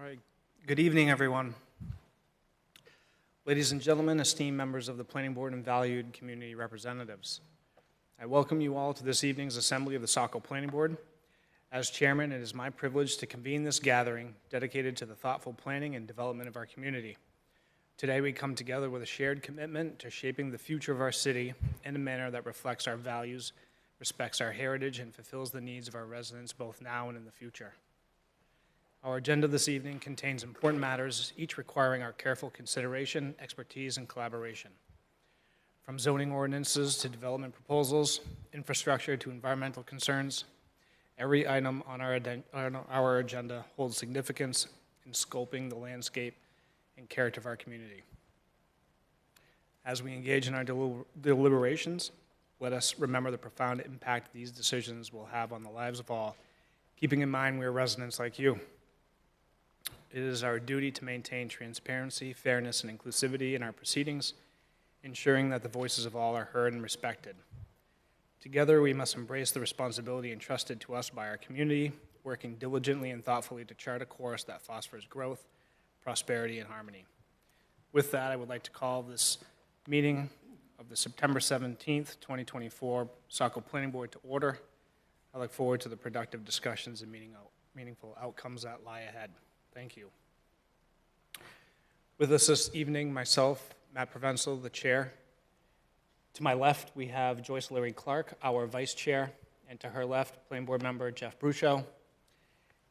All right. Good evening, everyone. Ladies and gentlemen, esteemed members of the Planning Board and valued community representatives, I welcome you all to this evening's assembly of the Saco Planning Board. As chairman, it is my privilege to convene this gathering dedicated to the thoughtful planning and development of our community. Today, we come together with a shared commitment to shaping the future of our city in a manner that reflects our values, respects our heritage, and fulfills the needs of our residents both now and in the future. Our agenda this evening contains important matters, each requiring our careful consideration, expertise, and collaboration. From zoning ordinances to development proposals, infrastructure to environmental concerns, every item on our agenda holds significance in scoping the landscape and character of our community. As we engage in our deliberations, let us remember the profound impact these decisions will have on the lives of all, keeping in mind we are residents like you. It is our duty to maintain transparency, fairness, and inclusivity in our proceedings, ensuring that the voices of all are heard and respected. Together, we must embrace the responsibility entrusted to us by our community, working diligently and thoughtfully to chart a course that fosters growth, prosperity, and harmony. With that, I would like to call this meeting of the September 17th, 2024 Saco Planning Board to order. I look forward to the productive discussions and meaningful outcomes that lie ahead. Thank you. With us this evening, myself, Matt Provenzel, the chair. To my left, we have Joyce Larry Clark, our vice chair, and to her left, Planning Board member Jeff Brucho.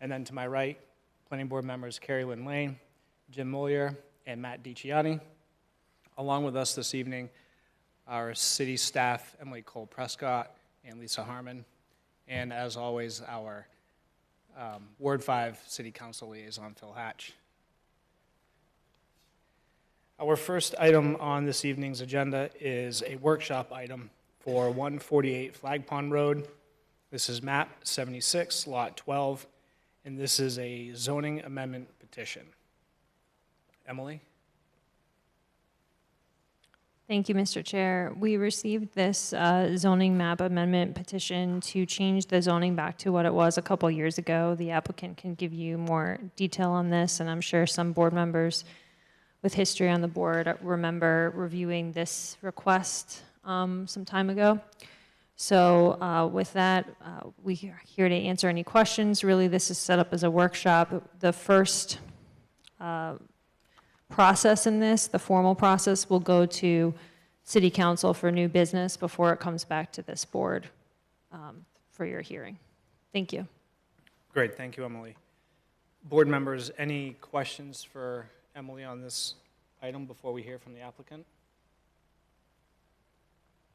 And then to my right, Planning Board members Carrie Lynn Lane, Jim Mollier, and Matt DiCiani. Along with us this evening, our city staff, Emily Cole Prescott and Lisa Harmon, and as always, our Ward 5 City Council Liaison, Phil Hatch. Our first item on this evening's agenda is a workshop item for 148 Flag Pond Road. This is map 76, lot 12, and this is a zoning amendment petition. Emily? Thank you, Mr. Chair. We received this zoning map amendment petition to change the zoning back to what it was a couple years ago. The applicant can give you more detail on this, and I'm sure some board members with history on the board remember reviewing this request some time ago. So with that, we are here to answer any questions. Really, this is set up as a workshop. The first process in this, the formal process, will go to City Council for new business before it comes back to this board for your hearing. Thank you. Great, thank you, Emily. Board members, any questions for Emily on this item before we hear from the applicant?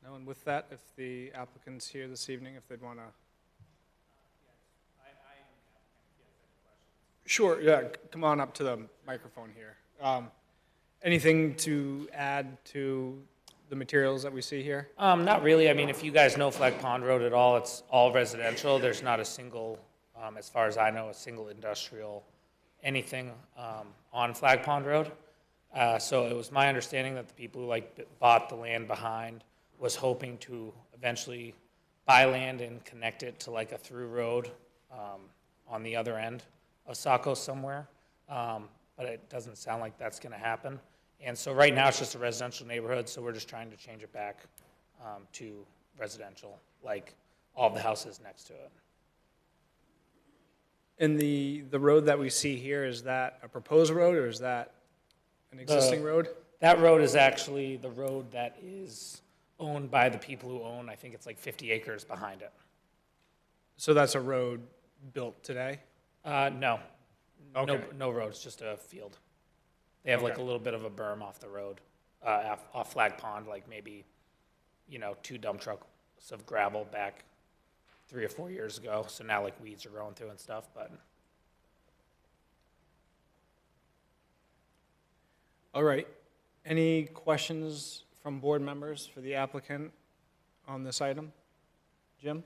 No, and with that, if the applicant's here this evening, if they'd want to. Yes, I am the applicant. Yes, any questions? Sure, yeah, come on up to the microphone here. Anything to add to the materials that we see here? Not really. I mean, if you guys know Flag Pond Road at all, it's all residential. There's not a single, as far as I know, a single industrial anything on Flag Pond Road. So it was my understanding that the people who bought the land behind was hoping to eventually buy land and connect it to like a through road on the other end of Saco somewhere. But it doesn't sound like that's going to happen. And so right now it's just a residential neighborhood, so we're just trying to change it back to residential, like all the houses next to it. And the road that we see here, is that a proposed road or is that an existing road? That road is actually the road that is owned by the people who own, I think it's like 50 acres behind it. So that's a road built today? No. Okay. No road, it's just a field. They have like a little bit of a berm off the road, off Flag Pond, like maybe, 2 dump trucks of gravel back 3 or 4 years ago. So now like weeds are growing through and stuff, but. All right. Any questions from board members for the applicant on this item? Jim?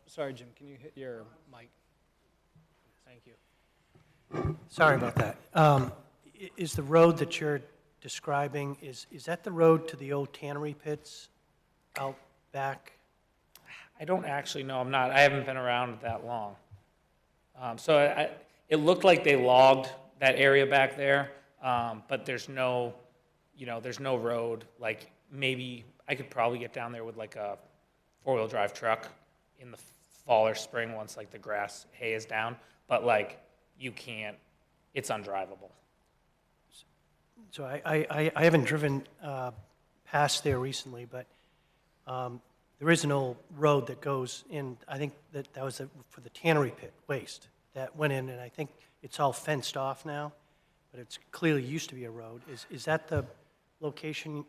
Sorry, Jim, can you hit your mic? Thank you. Sorry about that. Is the road that you're describing, is that the road to the old tannery pits out back? I don't actually know. I haven't been around that long. It looked like they logged that area back there, but there's no, there's no road. Like, maybe I could probably get down there with like a four-wheel drive truck in the fall or spring once like the grass hay is down, but like, you can't, it's undrivable. So I haven't driven past there recently, but there is an old road that goes in. I think that was for the tannery pit waste that went in, and I think it's all fenced off now, but it's clearly used to be a road. Is that the location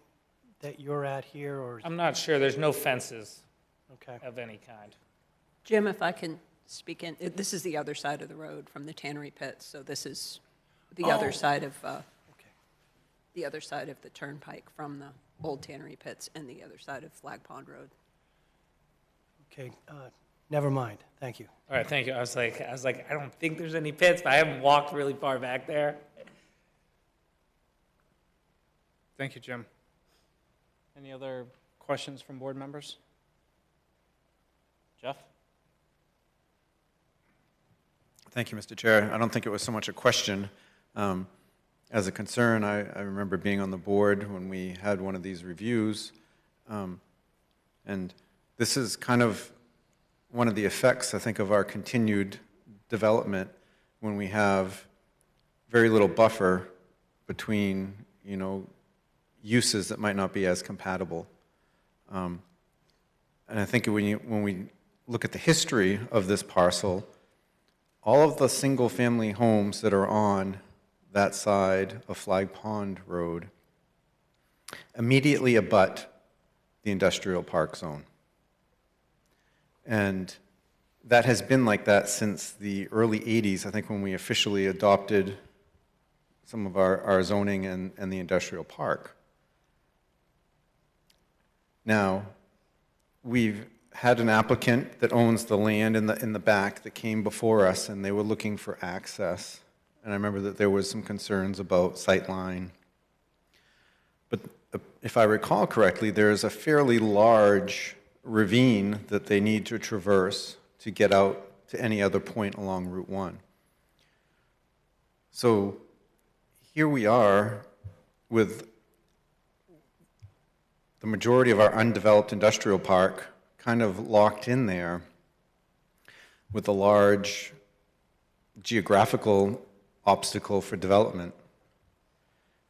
that you're at here, or? I'm not sure. There's no fences Okay. of any kind. Jim, if I can speak in, this is the other side of the road from the tannery pits, so this is the other side of, Okay. the other side of the turnpike from the old tannery pits and the other side of Flag Pond Road. Okay. Never mind. Thank you. All right, thank you. I was like, I don't think there's any pits, but I haven't walked really far back there. Thank you, Jim. Any other questions from board members? Jeff? Thank you, Mr. Chair. I don't think it was so much a question as a concern. I remember being on the board when we had one of these reviews, and this is kind of one of the effects, I think, of our continued development when we have very little buffer between, uses that might not be as compatible. And I think when we look at the history of this parcel, all of the single-family homes that are on that side of Flag Pond Road immediately abut the industrial park zone. And that has been like that since the early 80s, I think, when we officially adopted some of our zoning and the industrial park. Now, we've had an applicant that owns the land in the back that came before us, and they were looking for access. And I remember that there was some concerns about sightline. But if I recall correctly, there's a fairly large ravine that they need to traverse to get out to any other point along Route 1. So here we are with the majority of our undeveloped industrial park kind of locked in there with a large geographical obstacle for development.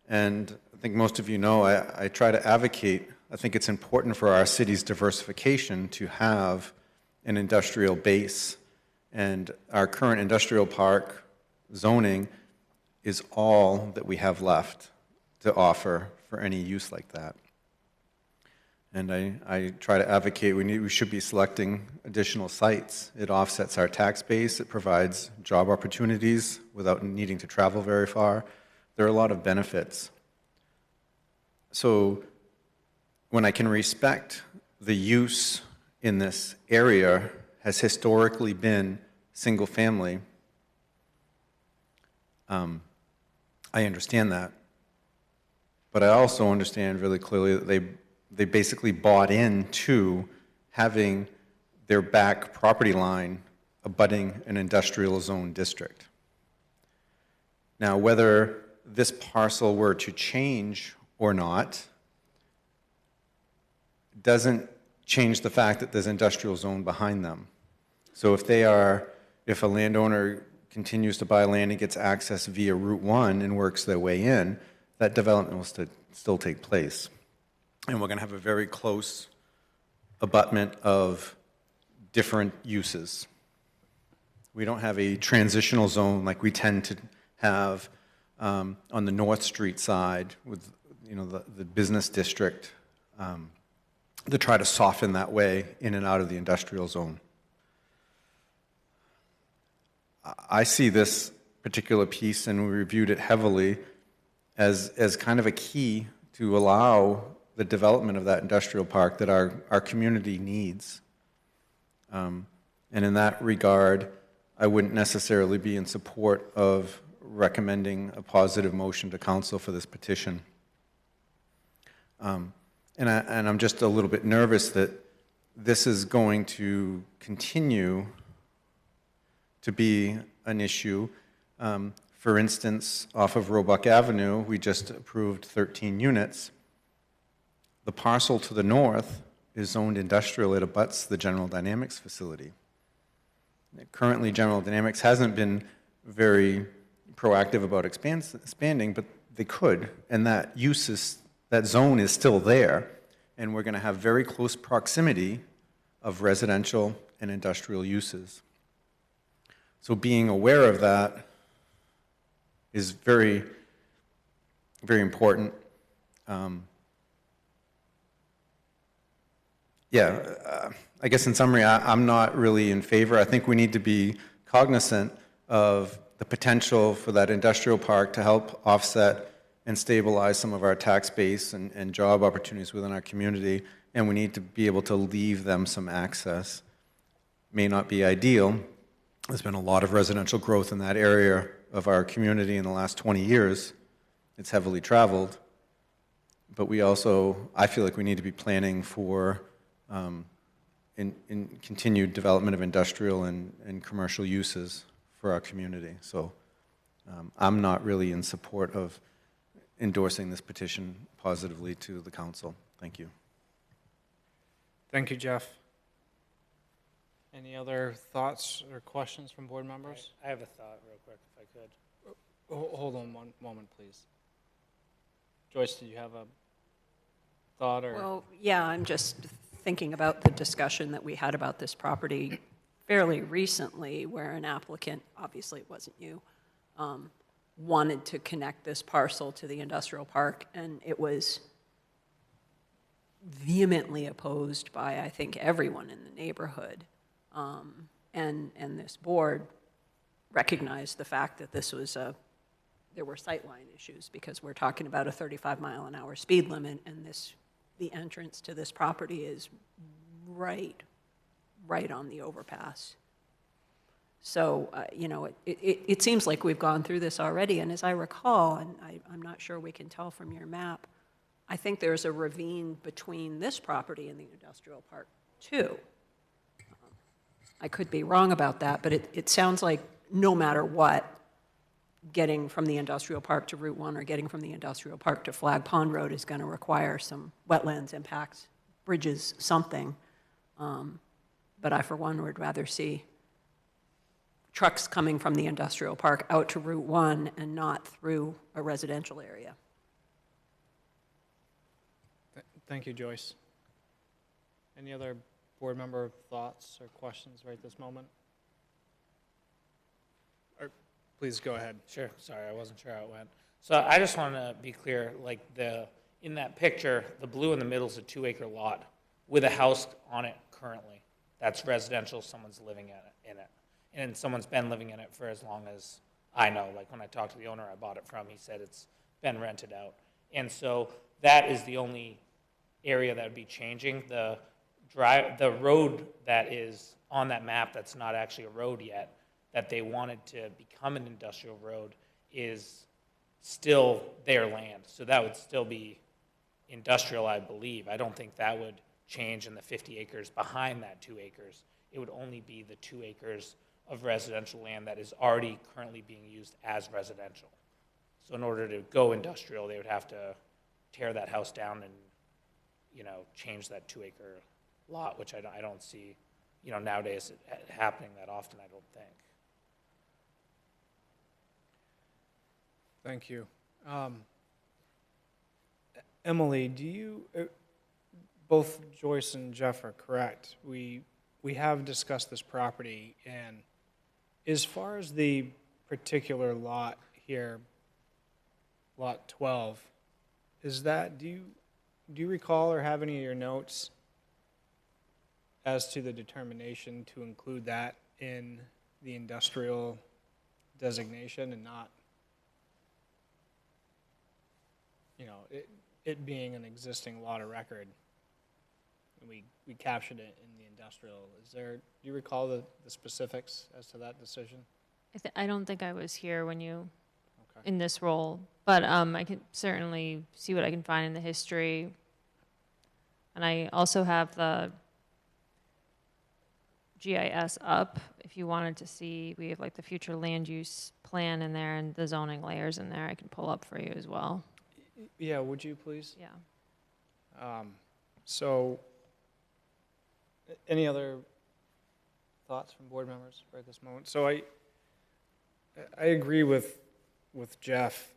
And I think most of you know, I try to advocate, I think it's important for our city's diversification to have an industrial base. And our current industrial park zoning is all that we have left to offer for any use like that. And I try to advocate we should be selecting additional sites. It offsets our tax base. It provides job opportunities without needing to travel very far. There are a lot of benefits. So when I can respect the use in this area has historically been single family, I understand that. But I also understand really clearly that they basically bought into having their back property line abutting an industrial zone district. Now, whether this parcel were to change or not doesn't change the fact that there's an industrial zone behind them. So if a landowner continues to buy land and gets access via Route 1 and works their way in, that development will still take place. And we're going to have a very close abutment of different uses. We don't have a transitional zone like we tend to have on the North Street side with the business district to try to soften that way in and out of the industrial zone. I see this particular piece, and we reviewed it heavily, as kind of a key to allow the development of that industrial park that our community needs. And in that regard, I wouldn't necessarily be in support of recommending a positive motion to council for this petition. And I'm just a little bit nervous that this is going to continue to be an issue. For instance, off of Roebuck Avenue, we just approved 13 units. The parcel to the north is zoned industrial. It abuts the General Dynamics facility. Currently, General Dynamics hasn't been very proactive about expanding, but they could, and that zone is still there, and we're going to have very close proximity of residential and industrial uses. So being aware of that is very, very important. I guess in summary, I'm not really in favor. I think we need to be cognizant of the potential for that industrial park to help offset and stabilize some of our tax base and job opportunities within our community, and we need to be able to leave them some access. May not be ideal. There's been a lot of residential growth in that area of our community in the last 20 years. It's heavily traveled, but we also, I feel like we need to be planning for in continued development of industrial and commercial uses for our community. So I'm not really in support of endorsing this petition positively to the council. Thank you. Thank you, Jeff. Any other thoughts or questions from board members? I have a thought real quick, if I could. Hold on one moment, please. Joyce, did you have a thought or? Well, yeah, I'm just thinking about the discussion that we had about this property fairly recently, where an applicant, obviously it wasn't you, wanted to connect this parcel to the industrial park, and it was vehemently opposed by, I think, everyone in the neighborhood. And this board recognized the fact that this was there were sightline issues, because we're talking about a 35-mile-an-hour speed limit, and the entrance to this property is right on the overpass. So, you know, it seems like we've gone through this already, and as I recall, and I'm not sure we can tell from your map, I think there's a ravine between this property and the industrial park, too. I could be wrong about that, but it sounds like no matter what, getting from the industrial park to Route 1 or getting from the industrial park to Flag Pond Road is going to require some wetlands impacts, bridges, something. But I, for one, would rather see trucks coming from the industrial park out to Route 1 and not through a residential area. Thank you, Joyce. Any other board member thoughts or questions right this moment? Or please go ahead. Sure, sorry, I wasn't sure how it went. So I just want to be clear, like in that picture, the blue in the middle is a 2-acre lot with a house on it currently. That's residential, someone's living in it. And someone's been living in it for as long as I know. Like when I talked to the owner I bought it from, he said it's been rented out. And so that is the only area that would be changing. The road that is on that map that's not actually a road yet, that they wanted to become an industrial road, is still their land. So that would still be industrial, I believe. I don't think that would change in the 50 acres behind that 2 acres. It would only be the 2 acres of residential land that is already currently being used as residential. So in order to go industrial, they would have to tear that house down and, you know, change that 2-acre lot, which I don't see, you know, nowadays happening that often, I don't think. Thank you. Emily, do you, both Joyce and Jeff are correct. We have discussed this property, and as far as the particular lot here, lot 12, is that, do you recall or have any of your notes as to the determination to include that in the industrial designation and not, you know, it being an existing lot of record? We captured it in the industrial. Do you recall the specifics as to that decision? I don't think I was here when you, Okay. in this role, but I can certainly see what I can find in the history. And I also have the GIS up. If you wanted to see, we have like the future land use plan in there and the zoning layers in there. I can pull up for you as well. Yeah, would you please? Yeah. So, any other thoughts from board members right at this moment? So I agree with Jeff.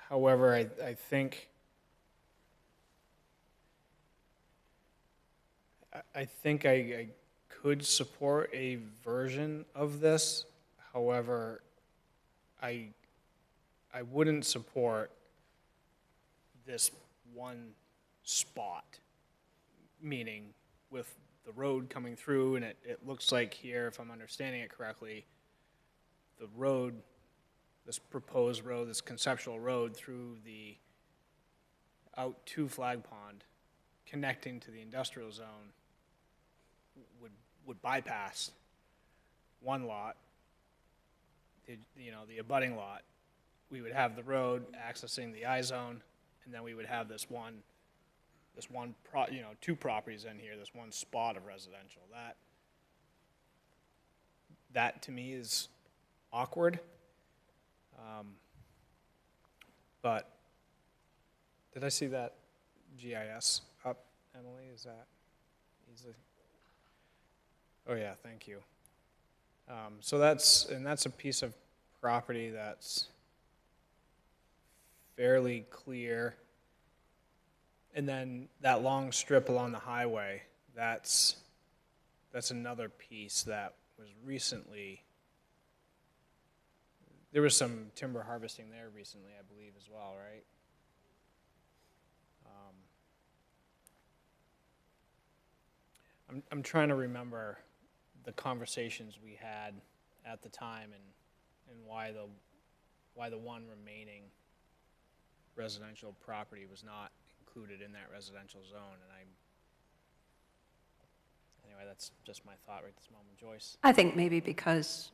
However, I think I could support a version of this. However, I wouldn't support this one spot, meaning with the road coming through, and it looks like here, if I'm understanding it correctly, the road, this proposed road, this conceptual road through the, out to Flag Pond, connecting to the industrial zone, would bypass one lot, the abutting lot. We would have the road accessing the I zone, and then we would have this one, two properties in here, this one spot of residential. That to me is awkward. But did I see that GIS up, Emily? Is that easily? Oh yeah, thank you. So that's a piece of property that's fairly clear. And then that long strip along the highway, that's another piece that was recently, there was some timber harvesting there recently, I believe, as well, right? I'm trying to remember the conversations we had at the time and why the one remaining residential property was not included in that residential zone. And anyway, that's just my thought right this moment. Joyce? I think maybe because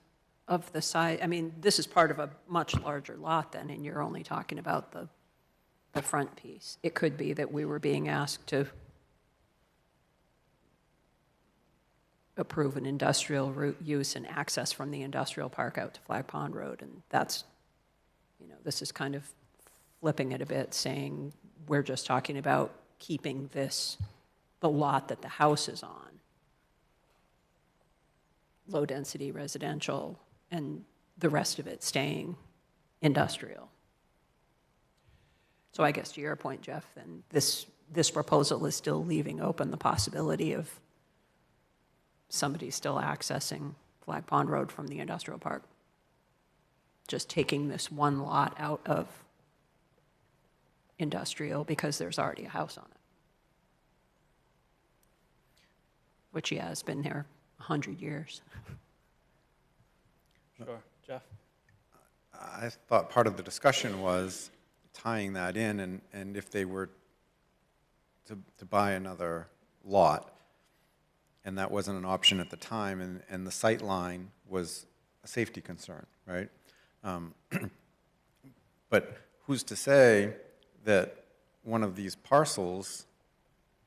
of the size, I mean, this is part of a much larger lot then, and you're only talking about the front piece. It could be that we were being asked to approve an industrial route use and access from the industrial park out to Flag Pond Road, and that's, this is kind of flipping it a bit, saying we're just talking about keeping the lot that the house is on, low-density residential, and the rest of it staying industrial. So I guess to your point, Jeff, then this proposal is still leaving open the possibility of somebody still accessing Flag Pond Road from the industrial park, just taking this one lot out of industrial because there's already a house on it, which, yeah, has been there 100 years. Sure. Jeff? I thought part of the discussion was tying that in, and if they were to buy another lot, and that wasn't an option at the time, and the sight line was a safety concern, right? But who's to say that one of these parcels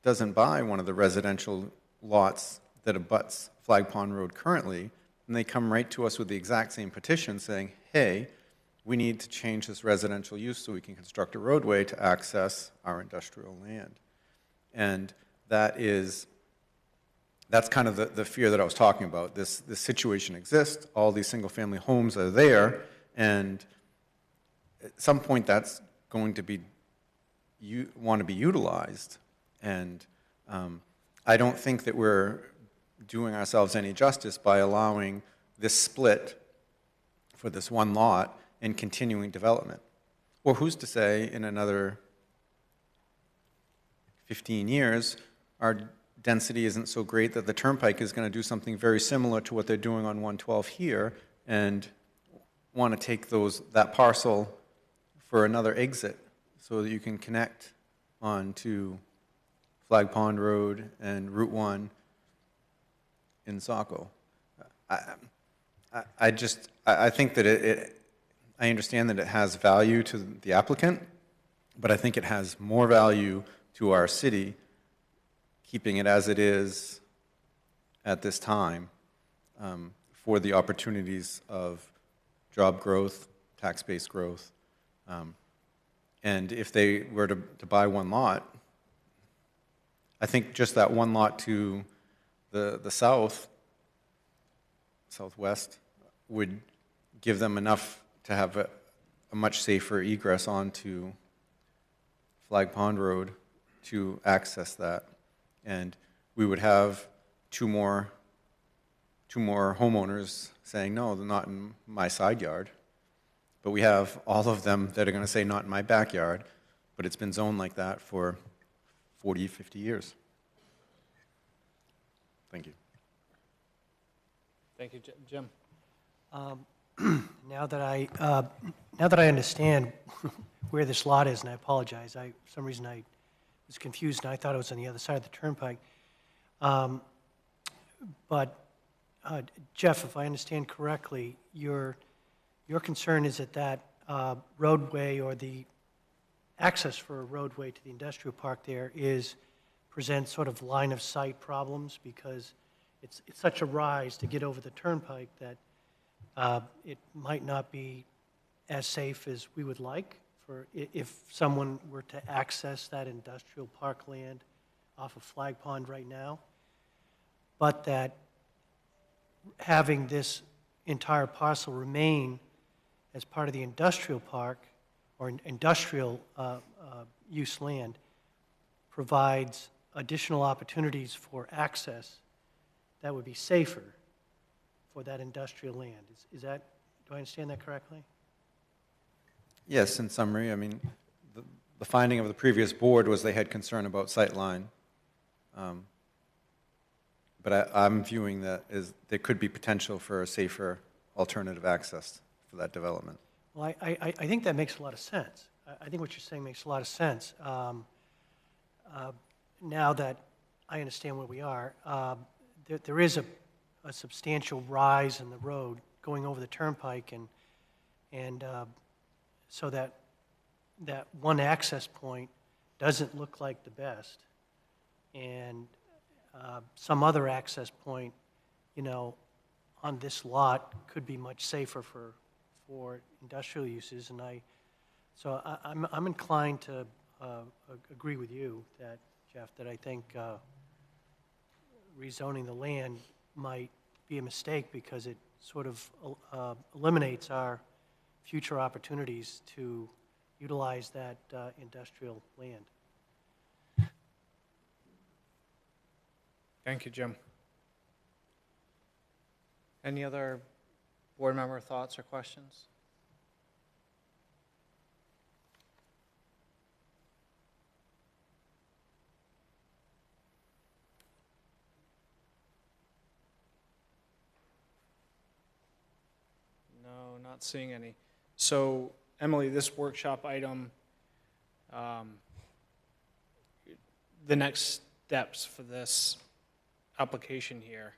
doesn't buy one of the residential lots that abuts Flag Pond Road currently, and they come right to us with the exact same petition saying, hey, we need to change this residential use so we can construct a roadway to access our industrial land. And that's kind of the fear that I was talking about. This situation exists, all these single-family homes are there, and at some point that's going to be want to be utilized. And I don't think that we're doing ourselves any justice by allowing this split for this one lot and continuing development. Or who's to say in another 15 years our density isn't so great that the turnpike is going to do something very similar to what they're doing on 112 here and want to take that parcel for another exit so that you can connect onto Flag Pond Road and Route 1 in Saco. I think that I understand that it has value to the applicant, but I think it has more value to our city keeping it as it is at this time for the opportunities of job growth, tax-based growth. And if they were to buy one lot, I think just that one lot to the southwest, would give them enough to have a much safer egress onto Flag Pond Road to access that. And we would have two more homeowners saying, no, they're not in my side yard. But we have all of them that are going to say, not in my backyard, but it's been zoned like that for 40, 50 years. Thank you. Thank you, Jim. Now that I understand where this lot is, and I apologize, for some reason I was confused and I thought it was on the other side of the turnpike. But Jeff, if I understand correctly, your concern is that roadway, or the access for a roadway to the industrial park there, presents sort of line of sight problems, because it's such a rise to get over the turnpike that it might not be as safe as we would like for if someone were to access that industrial park land off of Flag Pond right now. But that having this entire parcel remain as part of the industrial park or industrial use land provides additional opportunities for access that would be safer for that industrial land. Is that, do I understand that correctly? Yes, in summary, I mean, the finding of the previous board was they had concern about sightline. But I'm viewing that as there could be potential for a safer alternative access for that development. Well, I think that makes a lot of sense. I think what you're saying makes a lot of sense. Now that I understand where we are, there is a substantial rise in the road going over the turnpike, and so that one access point doesn't look like the best, and some other access point, on this lot could be much safer for industrial uses, and I'm inclined to agree with you, that Jeff, that I think rezoning the land might be a mistake, because it sort of eliminates our future opportunities to utilize that industrial land. Thank you, Jim. Any other board member thoughts or questions? No, not seeing any. So, Emily, this workshop item, the next steps for this application here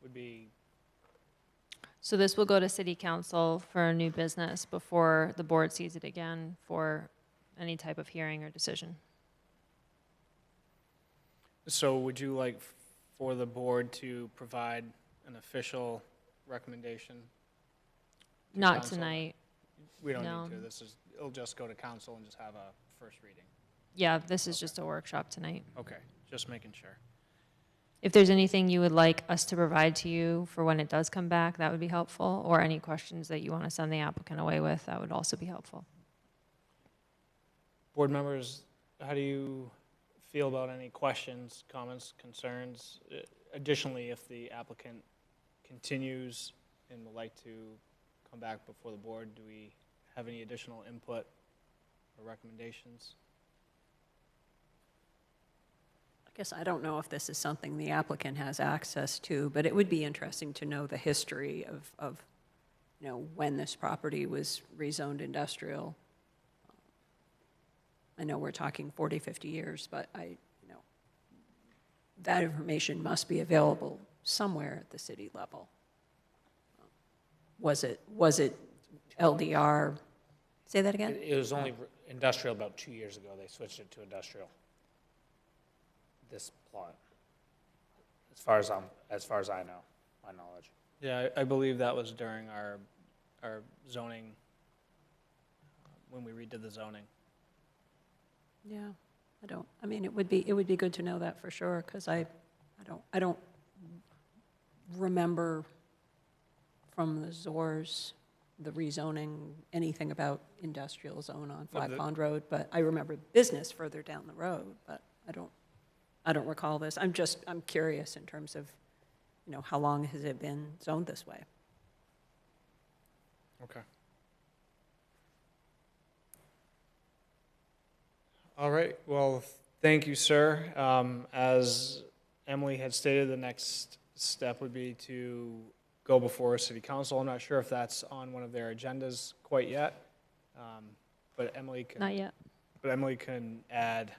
would be, So this will go to city council for a new business before the board sees it again for any type of hearing or decision. so would you like for the board to provide an official recommendation? to Not council? tonight. We don't No. need to. It'll just go to council and just have a first reading. Yeah, this is just a workshop tonight. Okay, just making sure. If there's anything you would like us to provide to you for when it does come back, that would be helpful, or any questions that you want to send the applicant away with, that would also be helpful. Board members, how do you feel about any questions, comments, concerns? Additionally, if the applicant continues and would like to come back before the board, do we have any additional input or recommendations? I guess I don't know if this is something the applicant has access to, but it would be interesting to know the history of when this property was rezoned industrial. I know we're talking 40, 50 years, but that information must be available somewhere at the city level. Was it LDR? Say that again? It was only industrial about 2 years ago. They switched it to industrial. This plot. as far as I know, my knowledge. Yeah, I believe that was during our zoning, when we redid the zoning. Yeah, I mean, it would be good to know that for sure, because I don't remember from the ZORs, the rezoning, anything about industrial zone on Flag Pond Road, but I remember business further down the road, but I don't recall this. I'm curious in terms of, how long has it been zoned this way? Okay. All right, well, thank you, sir. As Emily had stated, the next step would be to go before City Council. I'm not sure if that's on one of their agendas quite yet, but Emily can. Not yet. But Emily can add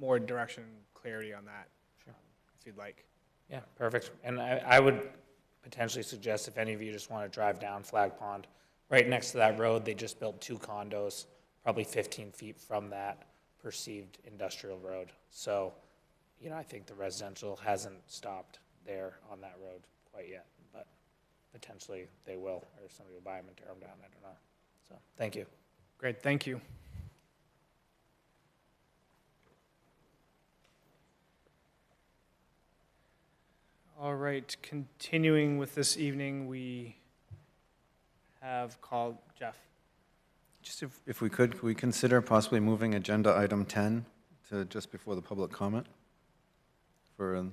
more direction and clarity on that, if you'd like. Yeah, perfect. And I would potentially suggest if any of you just want to drive down Flag Pond, right next to that road, they just built 2 condos, probably 15 feet from that perceived industrial road. So, I think the residential hasn't stopped there on that road quite yet, but potentially they will, or somebody will buy them and tear them down, I don't know. So, thank you. Great, thank you. All right, continuing with this evening, we have called Jeff. Just if we could we consider possibly moving agenda item 10 to just before the public comment for a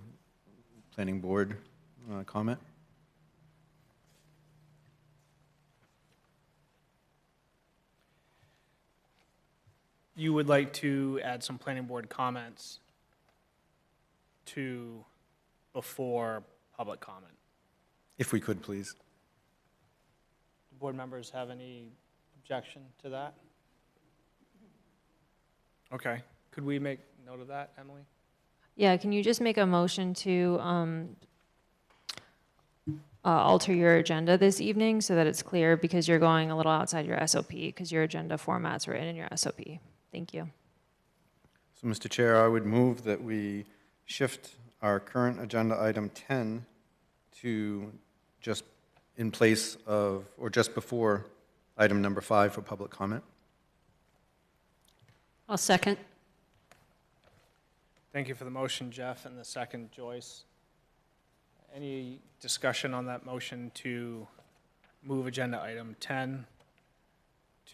planning board comment? You would like to add some planning board comments to before public comment. If we could, please. Do board members have any objection to that? Okay, could we make note of that, Emily? Yeah, can you just make a motion to alter your agenda this evening so that it's clear, because you're going a little outside your SOP, because your agenda format's written in your SOP. Thank you. So, Mr. Chair, I would move that we shift our current agenda item 10 to just in place of, or just before item number 5 for public comment. I'll second. Thank you for the motion, Jeff, and the second, Joyce. Any discussion on that motion to move agenda item 10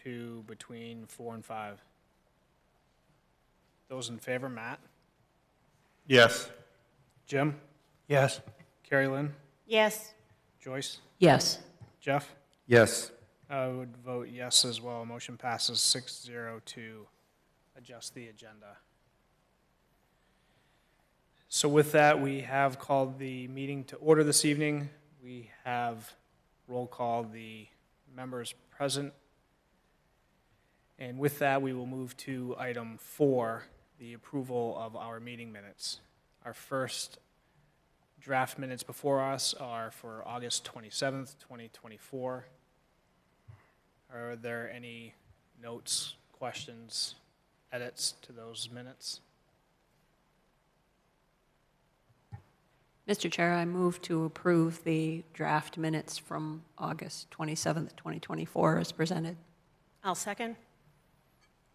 to between 4 and 5? Those in favor, Matt? Yes. Jim? Yes. Carrie Lynn? Yes. Joyce? Yes. Jeff? Yes. I would vote yes as well. Motion passes 6-0 to adjust the agenda. So with that, we have called the meeting to order this evening. We have roll call the members present. And with that, we will move to item 4, the approval of our meeting minutes. Our first draft minutes before us are for August 27th, 2024. Are there any notes, questions, edits to those minutes? Mr. Chair, I move to approve the draft minutes from August 27th, 2024 as presented. I'll second.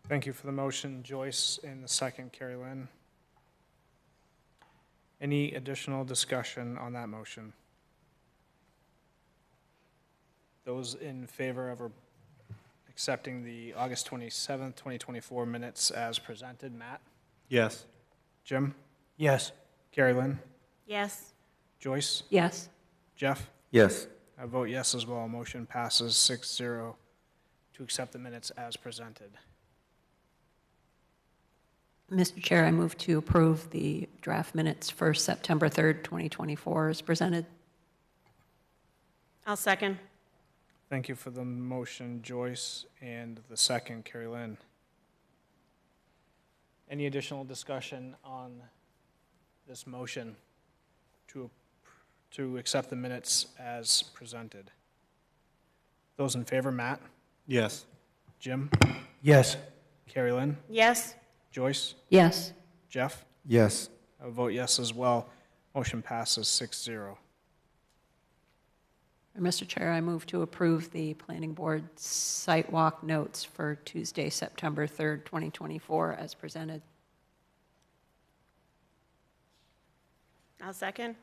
Thank you for the motion, Joyce, and the second, Carrie Lynn. Any additional discussion on that motion? Those in favor of accepting the August 27th, 2024 minutes as presented, Matt? Yes. Jim? Yes. Carrie Lynn? Yes. Joyce? Yes. Jeff? Yes. I vote yes as well. Motion passes 6-0 to accept the minutes as presented. Mr. Chair, I move to approve the draft minutes for September 3rd, 2024 as presented. I'll second. Thank you for the motion, Joyce, and the second, Carrie Lynn. Any additional discussion on this motion to accept the minutes as presented? Those in favor, Matt? Yes. Jim? Yes. Carrie Lynn? Yes. Joyce? Yes. Jeff? Yes. I vote yes as well. Motion passes 6-0. Mr. Chair, I move to approve the planning board site walk notes for Tuesday, September 3rd, 2024, as presented. I'll second.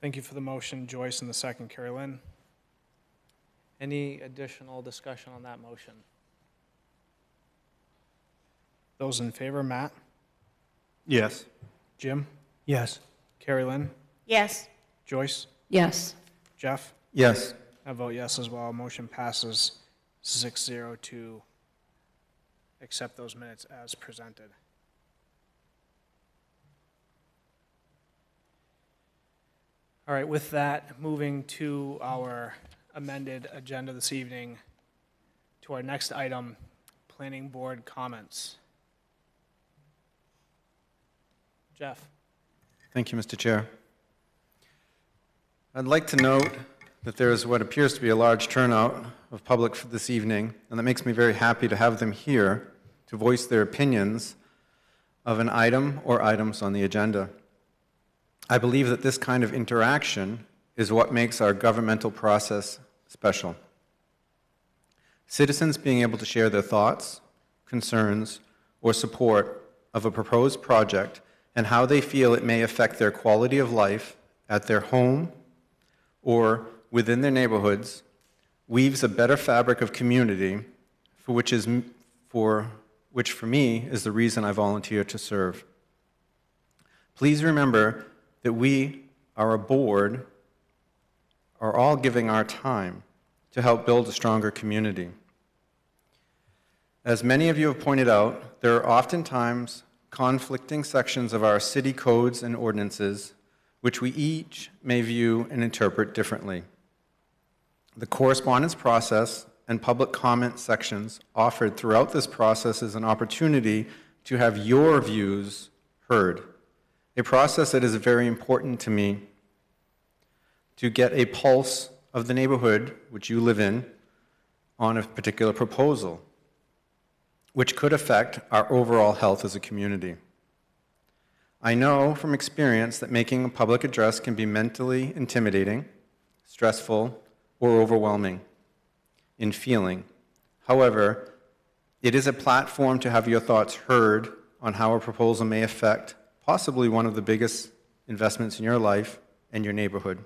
Thank you for the motion, Joyce, and the second, Carrie Lynn. Any additional discussion on that motion? Those in favor, Matt? Yes. Jim? Yes. Carrie Lynn? Yes. Joyce? Yes. Jeff? Yes. I vote yes as well. Motion passes 6-0 to accept those minutes as presented. All right, with that, moving to our amended agenda this evening, to our next item, planning board comments. Jeff? Thank you, Mr. Chair. I'd like to note that there is what appears to be a large turnout of public for this evening, and that makes me very happy to have them here to voice their opinions of an item or items on the agenda. I believe that this kind of interaction is what makes our governmental process special. Citizens being able to share their thoughts, concerns, or support of a proposed project and how they feel it may affect their quality of life at their home or within their neighborhoods weaves a better fabric of community for which for me is the reason I volunteer to serve. Please remember that we, our board, are all giving our time to help build a stronger community. As many of you have pointed out, there are oftentimes conflicting sections of our city codes and ordinances which we each may view and interpret differently. The correspondence process and public comment sections offered throughout this process is an opportunity to have your views heard, a process that is very important to me to get a pulse of the neighborhood which you live in on a particular proposal, which could affect our overall health as a community. I know from experience that making a public address can be mentally intimidating, stressful, or overwhelming in feeling. However, it is a platform to have your thoughts heard on how a proposal may affect possibly one of the biggest investments in your life and your neighborhood.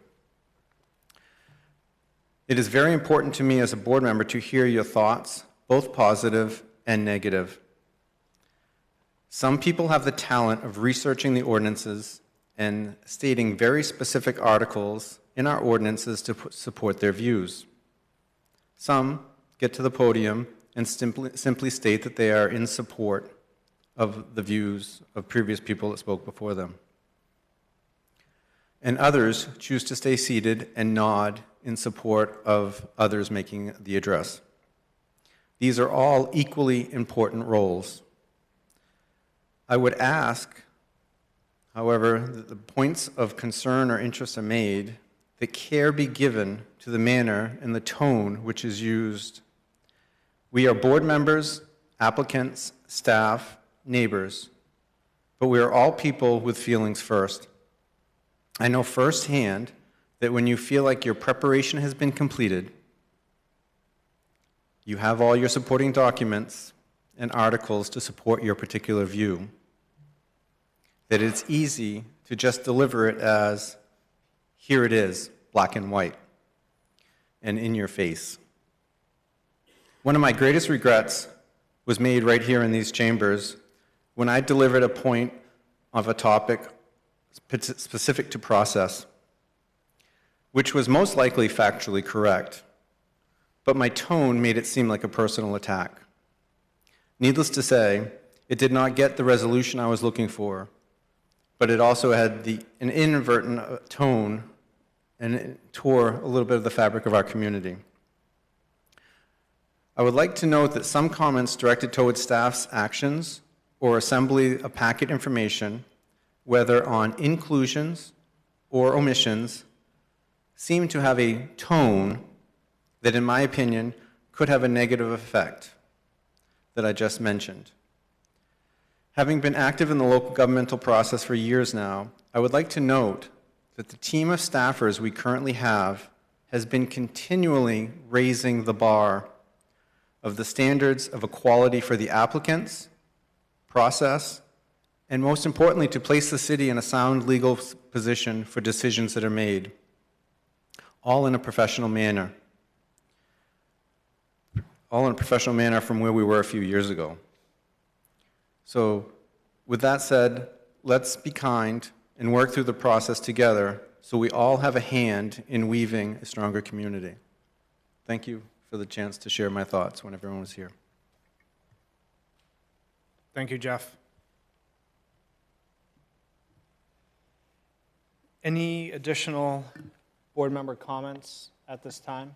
It is very important to me as a board member to hear your thoughts, both positive and negative. Some people have the talent of researching the ordinances and stating very specific articles in our ordinances to support their views. Some get to the podium and simply state that they are in support of the views of previous people that spoke before them. And others choose to stay seated and nod in support of others making the address. These are all equally important roles. I would ask, however, that the points of concern or interest are made, that care be given to the manner and the tone which is used. We are board members, applicants, staff, neighbors, but we are all people with feelings first. I know firsthand that when you feel like your preparation has been completed, you have all your supporting documents and articles to support your particular view, that it's easy to just deliver it as, here it is, black and white, and in your face. One of my greatest regrets was made right here in these chambers when I delivered a point of a topic specific to process, which was most likely factually correct, but my tone made it seem like a personal attack. Needless to say, it did not get the resolution I was looking for, but it also had an inadvertent tone, and it tore a little bit of the fabric of our community. I would like to note that some comments directed towards staff's actions or assembly of packet information, whether on inclusions or omissions, seem to have a tone that, in my opinion, could have a negative effect that I just mentioned. Having been active in the local governmental process for years now, I would like to note that the team of staffers we currently have has been continually raising the bar of the standards of equality for the applicants, process, and most importantly, to place the city in a sound legal position for decisions that are made, all in a professional manner. All in a professional manner from where we were a few years ago. So, with that said, let's be kind and work through the process together so we all have a hand in weaving a stronger community. Thank you for the chance to share my thoughts when everyone was here. Thank you, Jeff. Any additional board member comments at this time?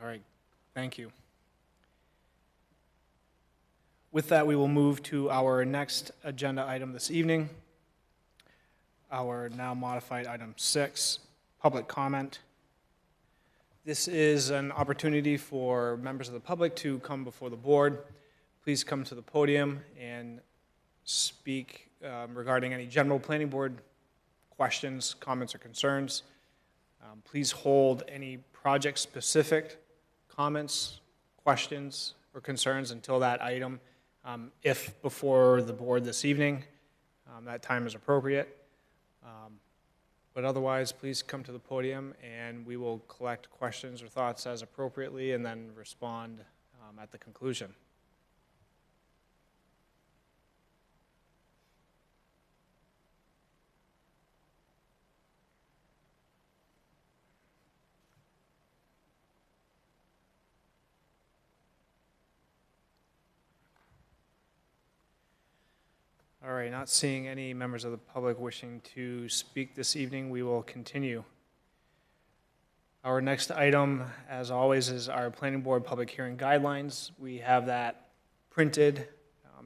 All right, thank you. With that, we will move to our next agenda item this evening, our now modified item 6, public comment. This is an opportunity for members of the public to come before the board. Please come to the podium and speak regarding any general planning board questions, comments, or concerns. Please hold any project-specific comments, questions, or concerns until that item, if before the board this evening, that time is appropriate. But otherwise, please come to the podium and we will collect questions or thoughts as appropriately and then respond at the conclusion. All right, not seeing any members of the public wishing to speak this evening, we will continue. Our next item, as always, is our planning board public hearing guidelines. We have that printed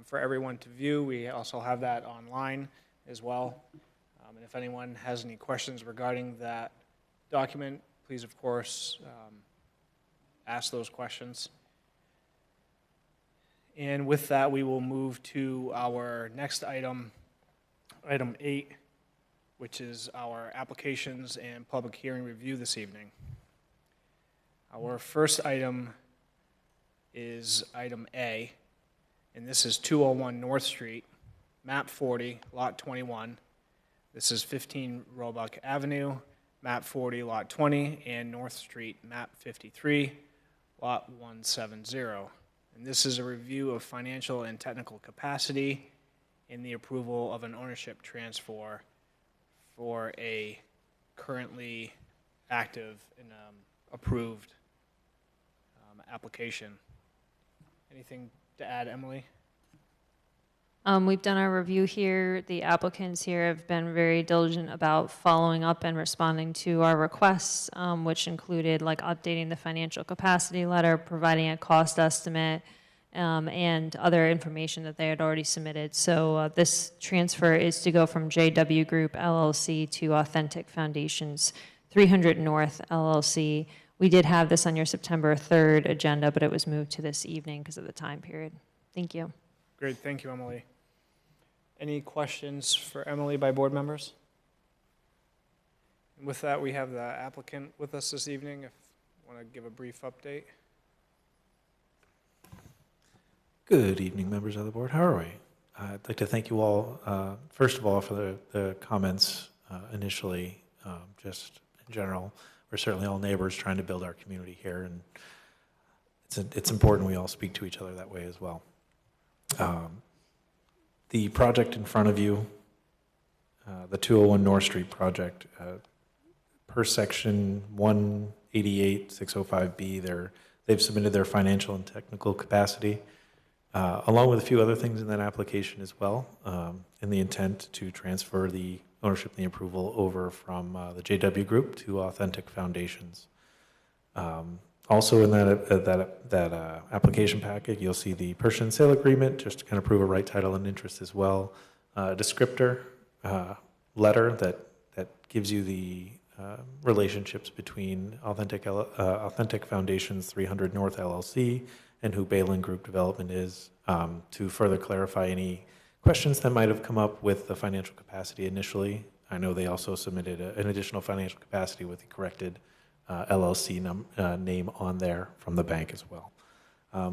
for everyone to view. We also have that online as well. And if anyone has any questions regarding that document, please, of course, ask those questions. And with that, we will move to our next item, item 8, which is our applications and public hearing review this evening. Our first item is item A, and this is 201 North Street, map 40, lot 21. This is 15 Roebuck Avenue, map 40, lot 20, and North Street, map 53, lot 170. And this is a review of financial and technical capacity in the approval of an ownership transfer for a currently active and approved application. Anything to add, Emily? We've done our review here. The applicants here have been very diligent about following up and responding to our requests, which included like updating the financial capacity letter, providing a cost estimate, and other information that they had already submitted. So this transfer is to go from JW Group LLC to Authentic Foundations 300 North LLC. We did have this on your September 3rd agenda, but it was moved to this evening because of the time period. Thank you. Great, thank you, Emily. Any questions for Emily by board members? And with that, we have the applicant with us this evening, if you want to give a brief update. Good evening, members of the board. How are we? I'd like to thank you all, first of all, for the comments initially, just in general. We're certainly all neighbors trying to build our community here, and it's important we all speak to each other that way as well. The project in front of you, the 201 North Street project, per section 188-605B, they've submitted their financial and technical capacity, along with a few other things in that application as well, in the intent to transfer the ownership and the approval over from the JW Group to Authentic Foundations. Also in that application packet, you'll see the purchase and sale agreement, just to kind of prove a right title and interest as well. A descriptor letter that gives you the relationships between Authentic Foundations 300 North LLC and who Balin Group Development is, to further clarify any questions that might have come up with the financial capacity initially. I know they also submitted an additional financial capacity with the corrected LLC name on there from the bank as well.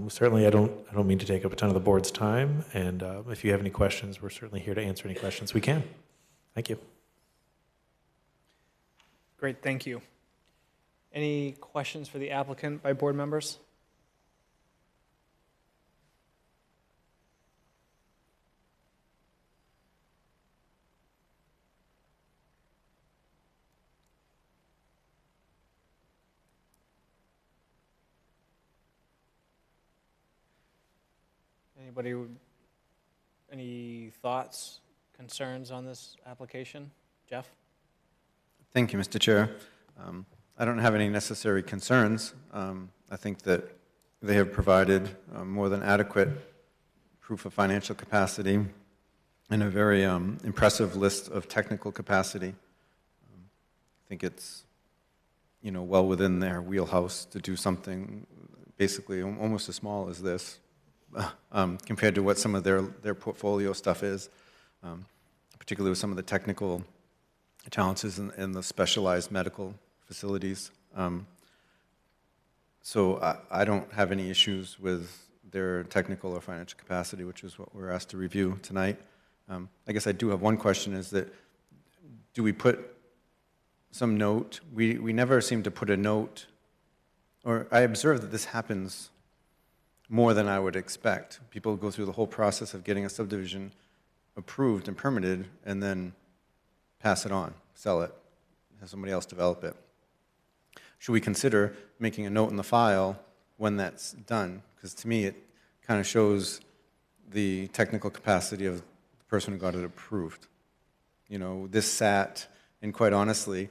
Certainly, I don't mean to take up a ton of the board's time, and if you have any questions, we're certainly here to answer any questions we can. Thank you. Great, thank you. Any questions for the applicant by board members? Anybody, any thoughts, concerns on this application? Jeff? Thank you, Mr. Chair. I don't have any necessary concerns. I think that they have provided more than adequate proof of financial capacity and a very impressive list of technical capacity. I think it's, well within their wheelhouse to do something basically almost as small as this, compared to what some of their portfolio stuff is, particularly with some of the technical challenges in the specialized medical facilities. So I don't have any issues with their technical or financial capacity, which is what we're asked to review tonight. I guess I do have one question, is that do we put some note? We never seem to put a note, or I observe that this happens more than I would expect. People go through the whole process of getting a subdivision approved and permitted, and then pass it on, sell it, have somebody else develop it. Should we consider making a note in the file when that's done? Because to me, it kind of shows the technical capacity of the person who got it approved. This sat, and quite honestly,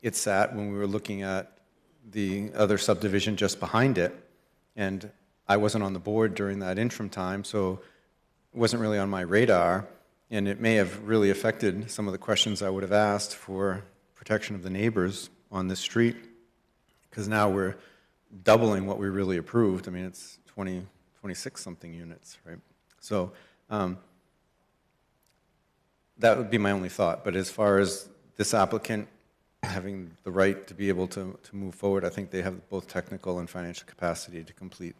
it sat when we were looking at the other subdivision just behind it, and I wasn't on the board during that interim time, so it wasn't really on my radar, and it may have really affected some of the questions I would have asked for protection of the neighbors on this street, because now we're doubling what we really approved. I mean, it's 26-something units, right? So that would be my only thought. But as far as this applicant having the right to be able to move forward, I think they have both technical and financial capacity to complete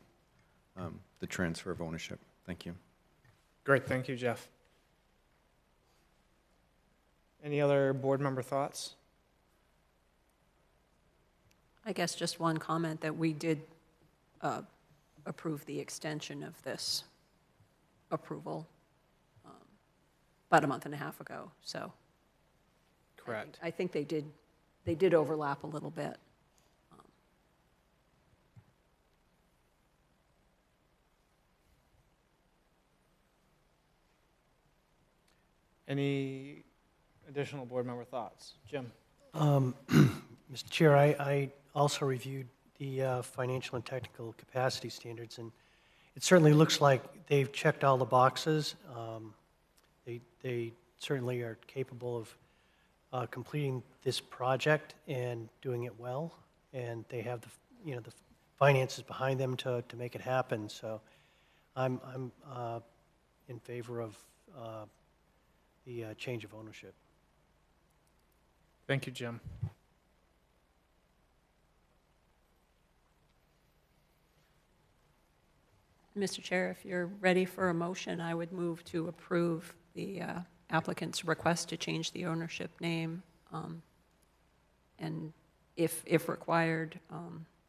the transfer of ownership. Thank you. Great, thank you, Jeff. Any other board member thoughts? I guess just one comment that we did approve the extension of this approval about a month and a half ago, so. Correct. I think they did overlap a little bit. Any additional board member thoughts? Jim? Mr. Chair, I also reviewed the financial and technical capacity standards, and it certainly looks like they've checked all the boxes. They certainly are capable of completing this project and doing it well, and they have the finances behind them to make it happen. So I'm in favor of the change of ownership. Thank you, Jim. Mr. Chair, if you're ready for a motion, I would move to approve the applicant's request to change the ownership name, and if required,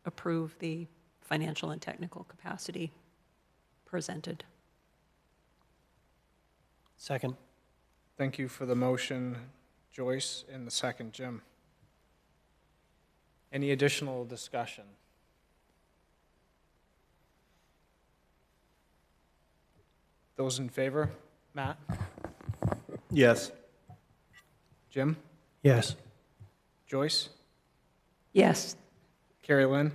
approve the financial and technical capacity presented. Second. Thank you for the motion, Joyce, and the second, Jim. Any additional discussion? Those in favor? Matt? Yes. Jim? Yes. Joyce? Yes. Carrie Lynn?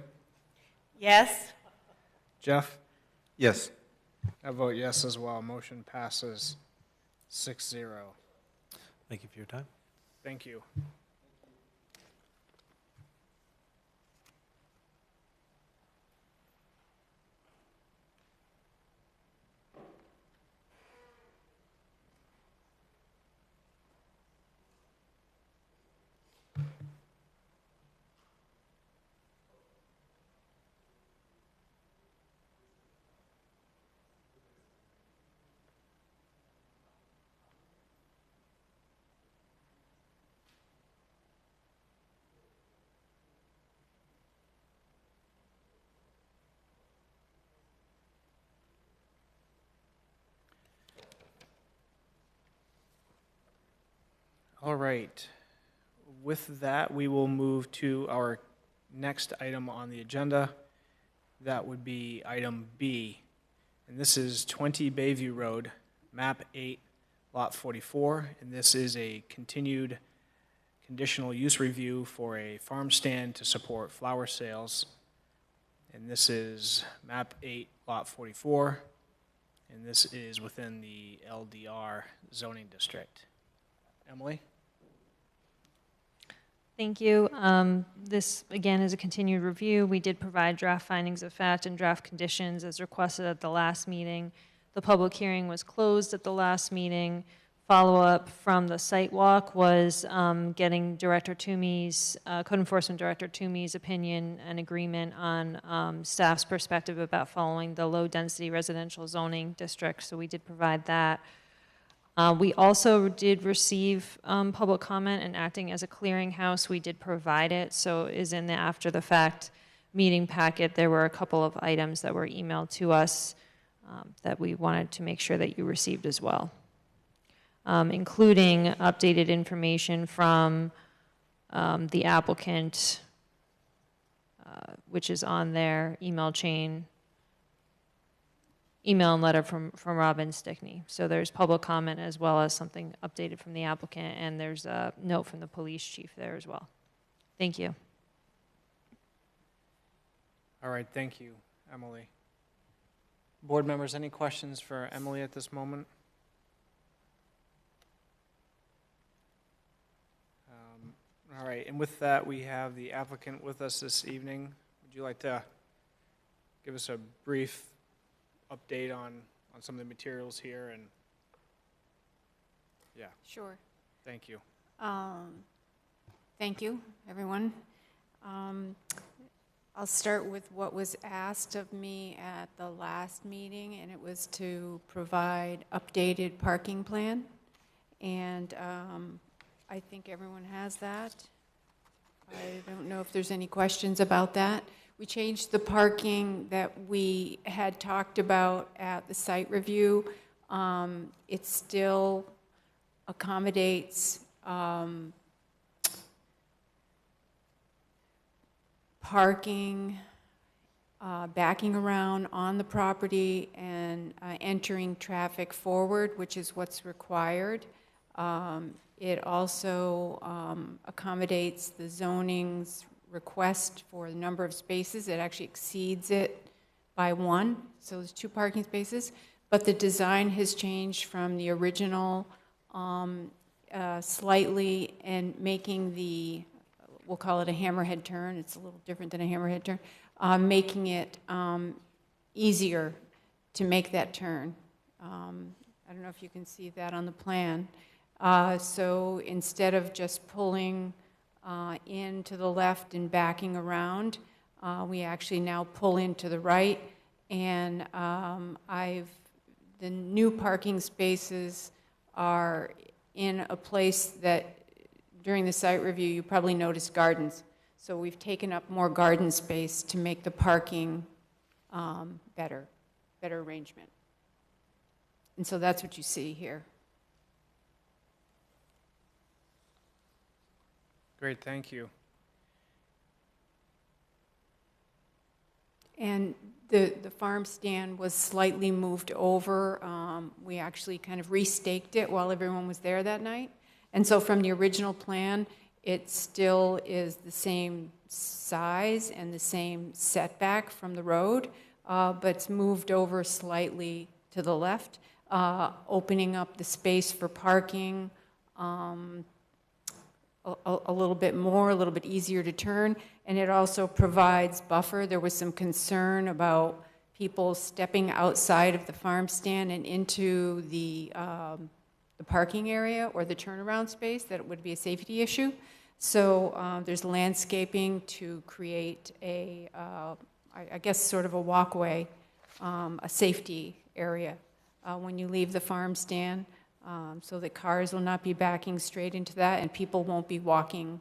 Yes. Jeff? Yes. I vote yes as well. Motion passes 6-0. Thank you for your time. Thank you. All right. With that, we will move to our next item on the agenda. That would be item B. And this is 20 Bayview Road, map 8, lot 44. And this is a continued conditional use review for a farm stand to support flower sales. And this is map 8, lot 44. And this is within the LDR zoning district. Emily? Thank you. This, again, is a continued review. We did provide draft findings of fact and draft conditions as requested at the last meeting. The public hearing was closed at the last meeting. Follow-up from the site walk was getting Director Toomey's, Code Enforcement Director Toomey's opinion and agreement on staff's perspective about following the low-density residential zoning district, so we did provide that. We also did receive public comment, and acting as a clearinghouse, we did provide it, so it is in the after-the-fact meeting packet. There were a couple of items that were emailed to us that we wanted to make sure that you received as well, including updated information from the applicant, which is on their email chain, email and letter from Robin Stickney. So there's public comment as well as something updated from the applicant, and there's a note from the police chief there as well. Thank you. All right, thank you, Emily. Board members, any questions for Emily at this moment? All right, and with that, we have the applicant with us this evening. Would you like to give us a brief update on some of the materials here? And yeah, Sure. thank you. Thank you, everyone. I'll start with what was asked of me at the last meeting, and it was to provide updated parking plan. And I think everyone has that. I don't know if there's any questions about that. We changed the parking that we had talked about at the site review. It still accommodates parking, backing around on the property, and entering traffic forward, which is what's required. It also accommodates the zoning's request for the number of spaces. It actually exceeds it by 1, so there's 2 parking spaces. But the design has changed from the original slightly, and making the, we'll call it a hammerhead turn, it's a little different than a hammerhead turn, making it easier to make that turn. I don't know if you can see that on the plan. So instead of just pulling in to the left and backing around, we actually now pull in to the right, and the new parking spaces are in a place that during the site review you probably noticed gardens. So we've taken up more garden space to make the parking better arrangement. And so that's what you see here. Great, thank you. And the farm stand was slightly moved over. We actually kind of restaked it while everyone was there that night. And so from the original plan, it still is the same size and the same setback from the road, but it's moved over slightly to the left, opening up the space for parking, a little bit more, a little bit easier to turn, and it also provides buffer. There was some concern about people stepping outside of the farm stand and into the parking area or the turnaround space, that it would be a safety issue. So there's landscaping to create a, I guess, sort of a walkway, a safety area when you leave the farm stand. So that cars will not be backing straight into that, and people won't be walking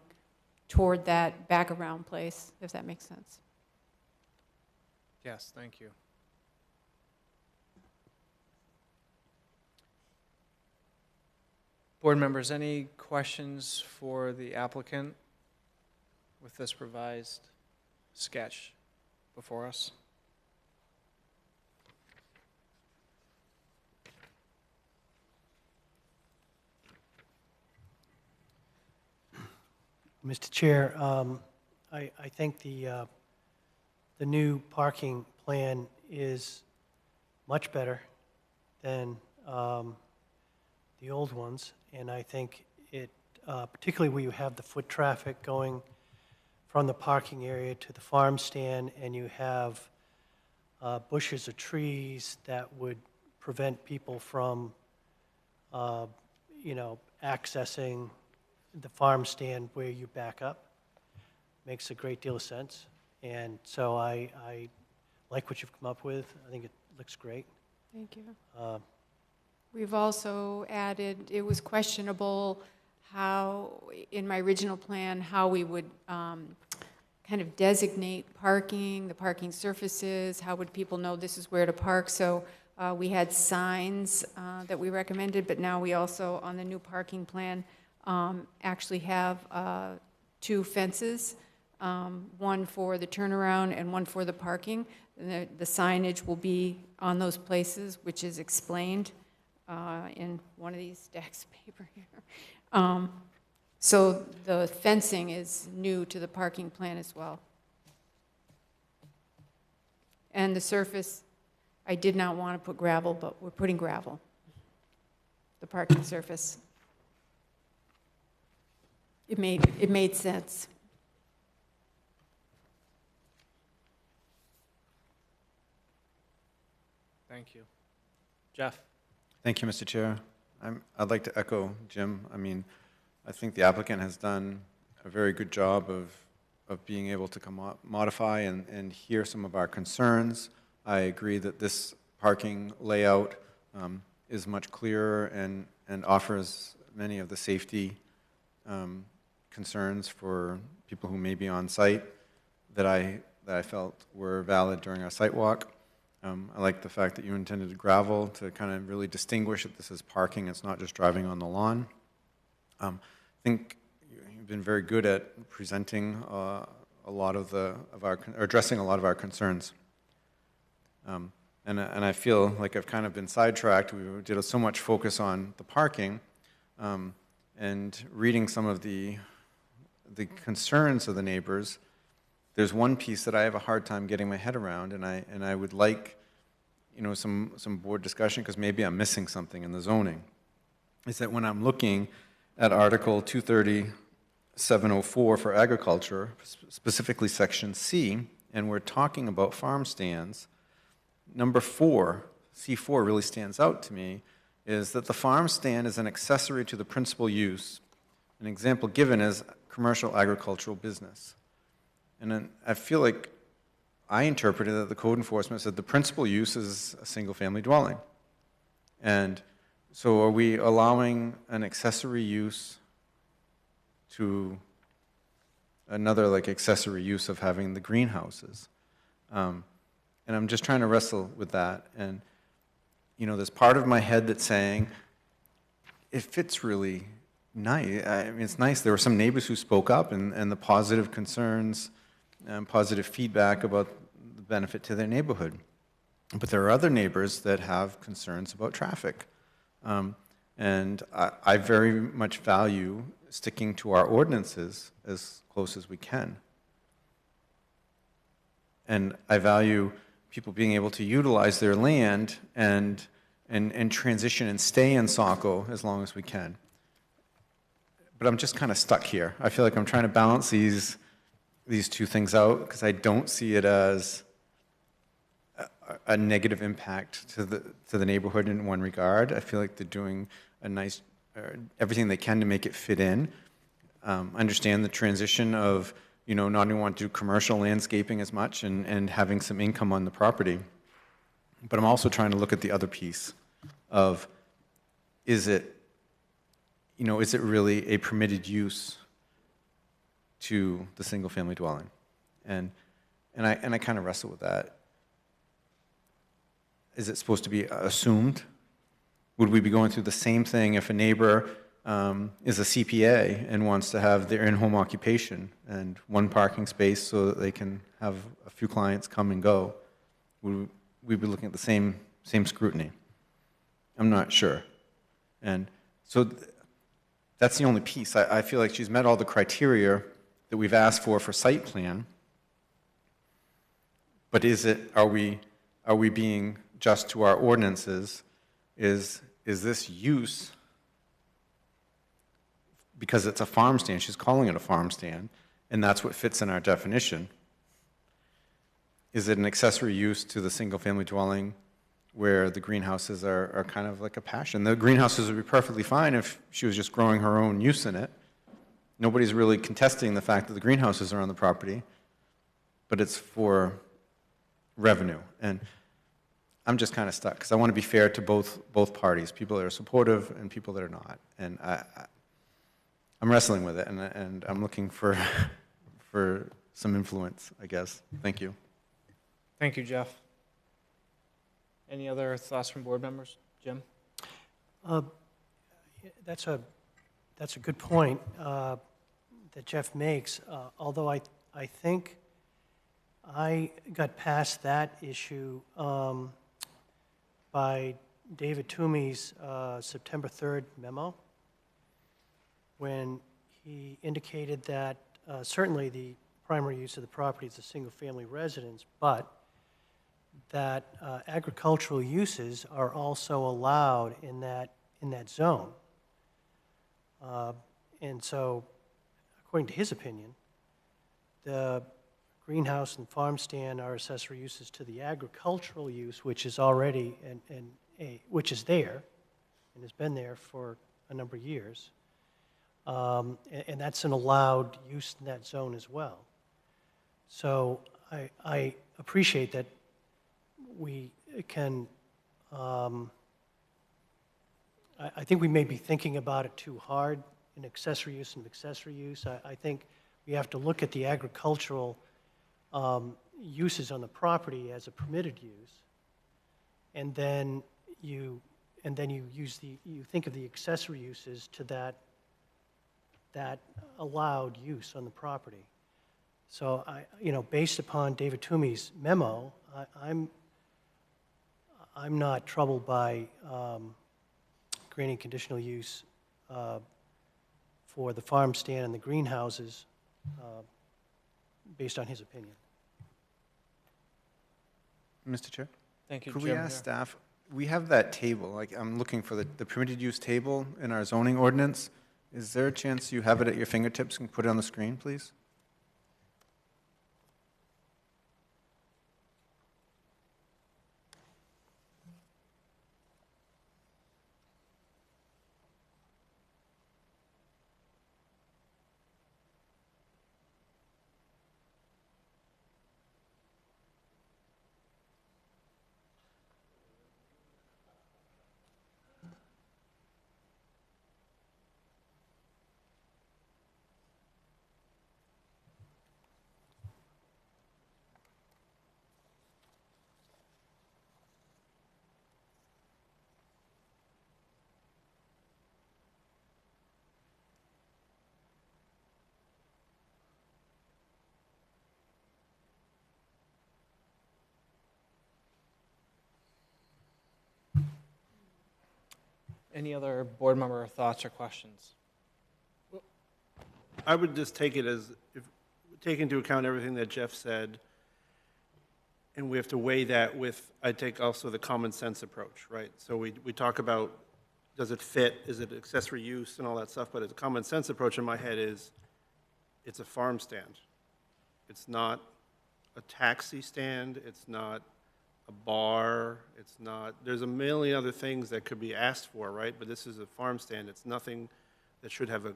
toward that back around place, if that makes sense. Yes, thank you. Board members, any questions for the applicant with this revised sketch before us? Mr. Chair, I think the new parking plan is much better than the old ones, and I think it, particularly where you have the foot traffic going from the parking area to the farm stand, and you have bushes or trees that would prevent people from, accessing the farm stand where you back up. Makes a great deal of sense. And so I like what you've come up with. I think it looks great. Thank you. We've also added, it was questionable how, in my original plan, how we would kind of designate parking, the parking surfaces, how would people know this is where to park? So we had signs that we recommended, but now we also, on the new parking plan, actually have 2 fences, one for the turnaround and one for the parking. And the signage will be on those places, which is explained in one of these stacks of paper here. So the fencing is new to the parking plan as well. And the surface, I did not want to put gravel, but we're putting gravel, the parking surface. It made sense. Thank you. Jeff? Thank you, Mr. Chair. I'd like to echo Jim. I mean, I think the applicant has done a very good job of being able to modify and hear some of our concerns. I agree that this parking layout is much clearer and offers many of the safety concerns for people who may be on site that I felt were valid during our site walk. I like the fact that you intended gravel to kind of really distinguish that this is parking, it's not just driving on the lawn. I think you've been very good at presenting a lot of or addressing a lot of our concerns. And I feel like I've kind of been sidetracked. We did so much focus on the parking, and reading some of the concerns of the neighbors. There's one piece that I have a hard time getting my head around, and I would like, some board discussion, because maybe I'm missing something in the zoning. Is that when I'm looking at Article 230-704 for agriculture, specifically Section C, and we're talking about farm stands, number 4, C4 really stands out to me, is that the farm stand is an accessory to the principal use. An example given is commercial agricultural business. And then I feel like I interpreted that the code enforcement said the principal use is a single-family dwelling. And so are we allowing an accessory use to another accessory use of having the greenhouses? And I'm just trying to wrestle with that. And, there's part of my head that's saying, it fits really nice. I mean, it's nice. There were some neighbors who spoke up and the positive concerns and positive feedback about the benefit to their neighborhood. But there are other neighbors that have concerns about traffic. And I very much value sticking to our ordinances as close as we can. And I value people being able to utilize their land and transition and stay in Saco as long as we can. But I'm just kind of stuck here. I feel like I'm trying to balance these 2 things out, because I don't see it as a negative impact to the neighborhood in one regard. I feel like they're doing a nice everything they can to make it fit in. Understand the transition of not even want to do commercial landscaping as much and having some income on the property. But I'm also trying to look at the other piece of, is it really a permitted use to the single-family dwelling? And I kind of wrestle with that. Is it supposed to be assumed? Would we be going through the same thing if a neighbor is a CPA and wants to have their in-home occupation and one parking space so that they can have a few clients come and go, we'd be looking at the same scrutiny. I'm not sure. And so that's the only piece. I feel like she's met all the criteria that we've asked for site plan. But are we being just to our ordinances? Is this use, because it's a farm stand, she's calling it a farm stand, and that's what fits in our definition. Is it an accessory use to the single-family dwelling where the greenhouses are kind of like a passion? The greenhouses would be perfectly fine if she was just growing her own use in it. Nobody's really contesting the fact that the greenhouses are on the property, but it's for revenue. And I'm just kind of stuck because I want to be fair to both parties, people that are supportive and people that are not. And I'm wrestling with it, and I'm looking for some influence, I guess. Thank you. Thank you, Jeff. Any other thoughts from board members? Jim? That's a good point that Jeff makes, although I think I got past that issue by David Toomey's September 3rd memo, when he indicated that certainly the primary use of the property is a single-family residence, but that agricultural uses are also allowed in that zone. And so, according to his opinion, the greenhouse and farm stand are accessory uses to the agricultural use, which is already which is there and has been there for a number of years, and that's an allowed use in that zone as well. So I appreciate that we can. I think we may be thinking about it too hard, an accessory use and accessory use. I think we have to look at the agricultural uses on the property as a permitted use, and then you think of the accessory uses to that allowed use on the property. So based upon David Toomey's memo, I'm not troubled by granting conditional use for the farm stand and the greenhouses based on his opinion. Mr. Chair? Thank you, Could Jim. we ask staff, we have that table, like I'm looking for the permitted use table in our zoning ordinance. Is there a chance you have it at your fingertips and put it on the screen, please? Any other board member thoughts or questions? I would just take it as, take into account everything that Jeff said, and we have to weigh that with, I take also the common sense approach, right? So we talk about, does it fit, is it accessory use and all that stuff, but the common sense approach in my head is, it's a farm stand. It's not a taxi stand, it's not a bar, it's not, there's a million other things that could be asked for, right? But this is a farm stand, it's nothing that should have a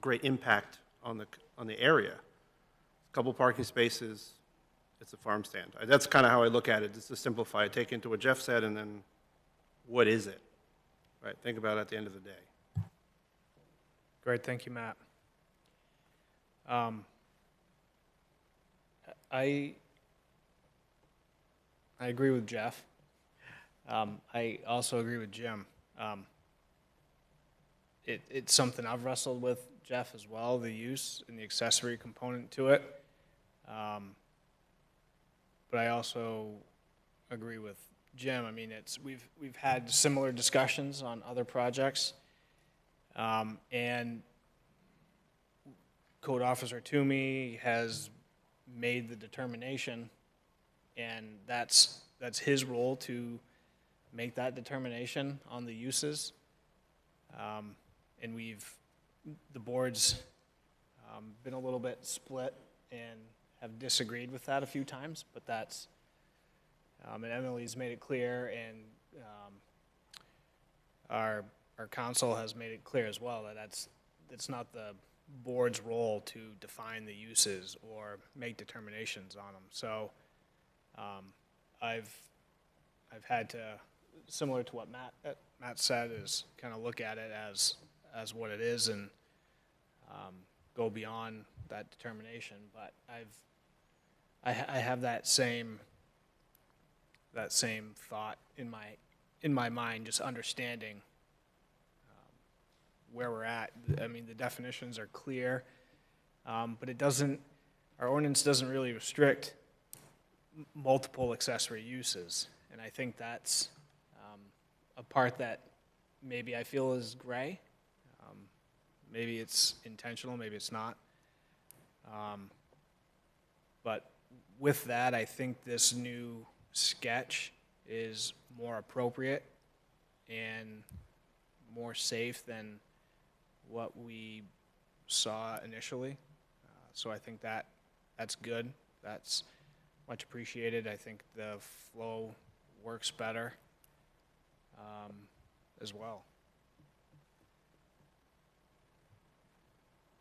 great impact on the area. A couple parking spaces, it's a farm stand. That's kind of how I look at it, just to simplify it, take into what Jeff said, and then what is it? Right, think about it at the end of the day. Great, thank you, Matt. I agree with Jeff. I also agree with Jim. it's something I've wrestled with, Jeff, as well, the use and the accessory component to it. But I also agree with Jim. I mean, we've had similar discussions on other projects. And Code Officer Toomey has made the determination, and that's his role to make that determination on the uses. And the board's been a little bit split and have disagreed with that a few times, but that's, and Emily's made it clear, and our council has made it clear as well that it's not the board's role to define the uses or make determinations on them. So I've had to, similar to what Matt said, is kind of look at it as what it is and go beyond that determination. But I have that same thought in my mind, just understanding where we're at. I mean, the definitions are clear, but our ordinance doesn't really restrict multiple accessory uses. And I think that's a part that maybe I feel is gray. Maybe it's intentional, maybe it's not. But with that, I think this new sketch is more appropriate and more safe than what we saw initially. So I think that's good. That's much appreciated. I think the flow works better as well.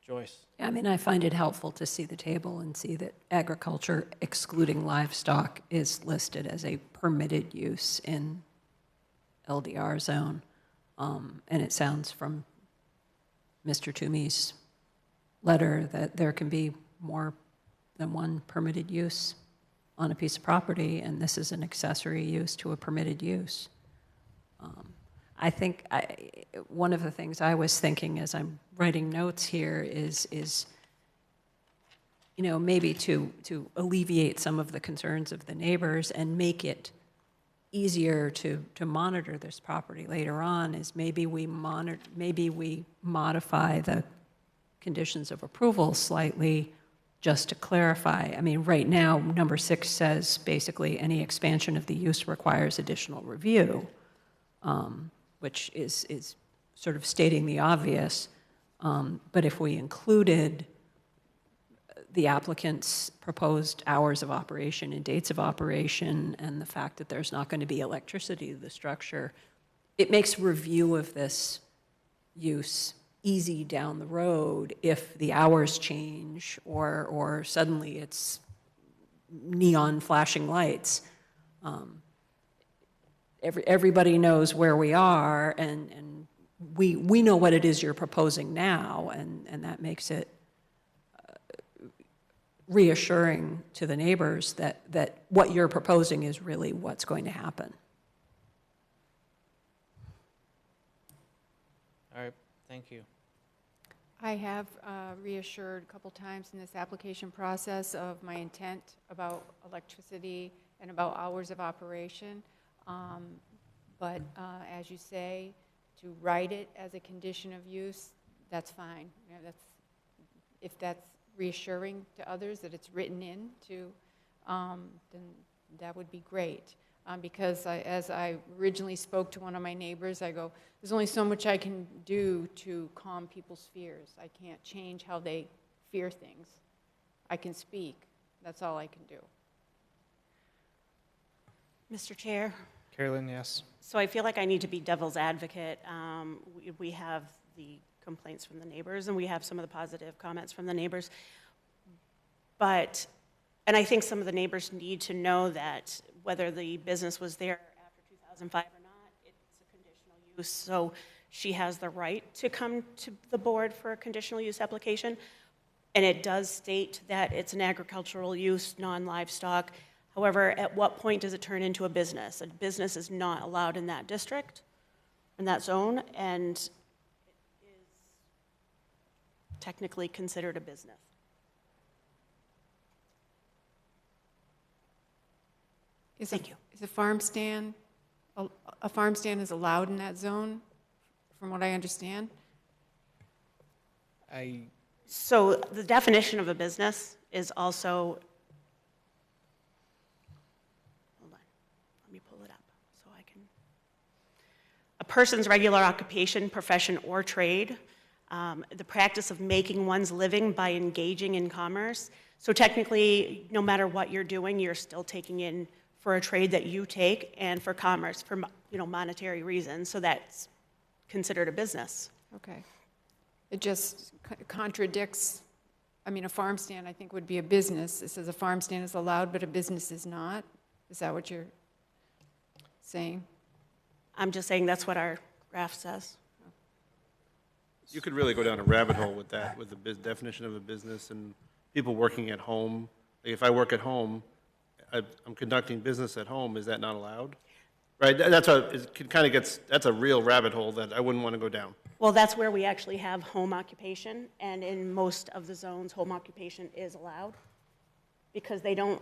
Joyce? I mean, I find it helpful to see the table and see that agriculture excluding livestock is listed as a permitted use in LDR zone. And it sounds from Mr. Toomey's letter that there can be more than one permitted use on a piece of property, and this is an accessory use to a permitted use. I think one of the things I was thinking as I'm writing notes here is maybe to alleviate some of the concerns of the neighbors and make it easier to monitor this property later on, is maybe we modify the conditions of approval slightly just to clarify. I mean, right now, number 6 says basically any expansion of the use requires additional review, which is sort of stating the obvious. But if we included the applicant's proposed hours of operation and dates of operation and the fact that there's not going to be electricity to the structure, it makes review of this use easy down the road if the hours change or suddenly it's neon flashing lights. Everybody knows where we are, and we know what it is you're proposing now, and that makes it reassuring to the neighbors that what you're proposing is really what's going to happen. All right, thank you. I have reassured a couple times in this application process of my intent about electricity and about hours of operation. But as you say, to write it as a condition of use, that's fine. If that's reassuring to others that it's written into, then that would be great. Because as I originally spoke to one of my neighbors, I go, there's only so much I can do to calm people's fears. I can't change how they fear things. I can speak. That's all I can do. Mr. Chair, Carolyn, yes? so I feel like I need to be devil's advocate. We have the complaints from the neighbors, and we have some of the positive comments from the neighbors. And I think some of the neighbors need to know that whether the business was there after 2005 or not, it's a conditional use. So she has the right to come to the board for a conditional use application. And it does state that it's an agricultural use, non-livestock. However, at what point does it turn into a business? A business is not allowed in that district, in that zone, and it is technically considered a business. Thank you. Is a farm stand is allowed in that zone, from what I understand? So the definition of a business is also, hold on, let me pull it up so I can. A person's regular occupation, profession, or trade, the practice of making one's living by engaging in commerce. So technically, no matter what you're doing, you're still taking in for a trade that you take and for commerce, for monetary reasons. So that's considered a business. Okay. It just contradicts, I mean, a farm stand, I think, would be a business. It says a farm stand is allowed, but a business is not. Is that what you're saying? I'm just saying that's what our graph says. You could really go down a rabbit hole with that, with the definition of a business and people working at home. Like if I work at home, I'm conducting business at home, is that not allowed? Right, that's that's a real rabbit hole that I wouldn't want to go down. Well, that's where we actually have home occupation, and in most of the zones, home occupation is allowed. Because they don't,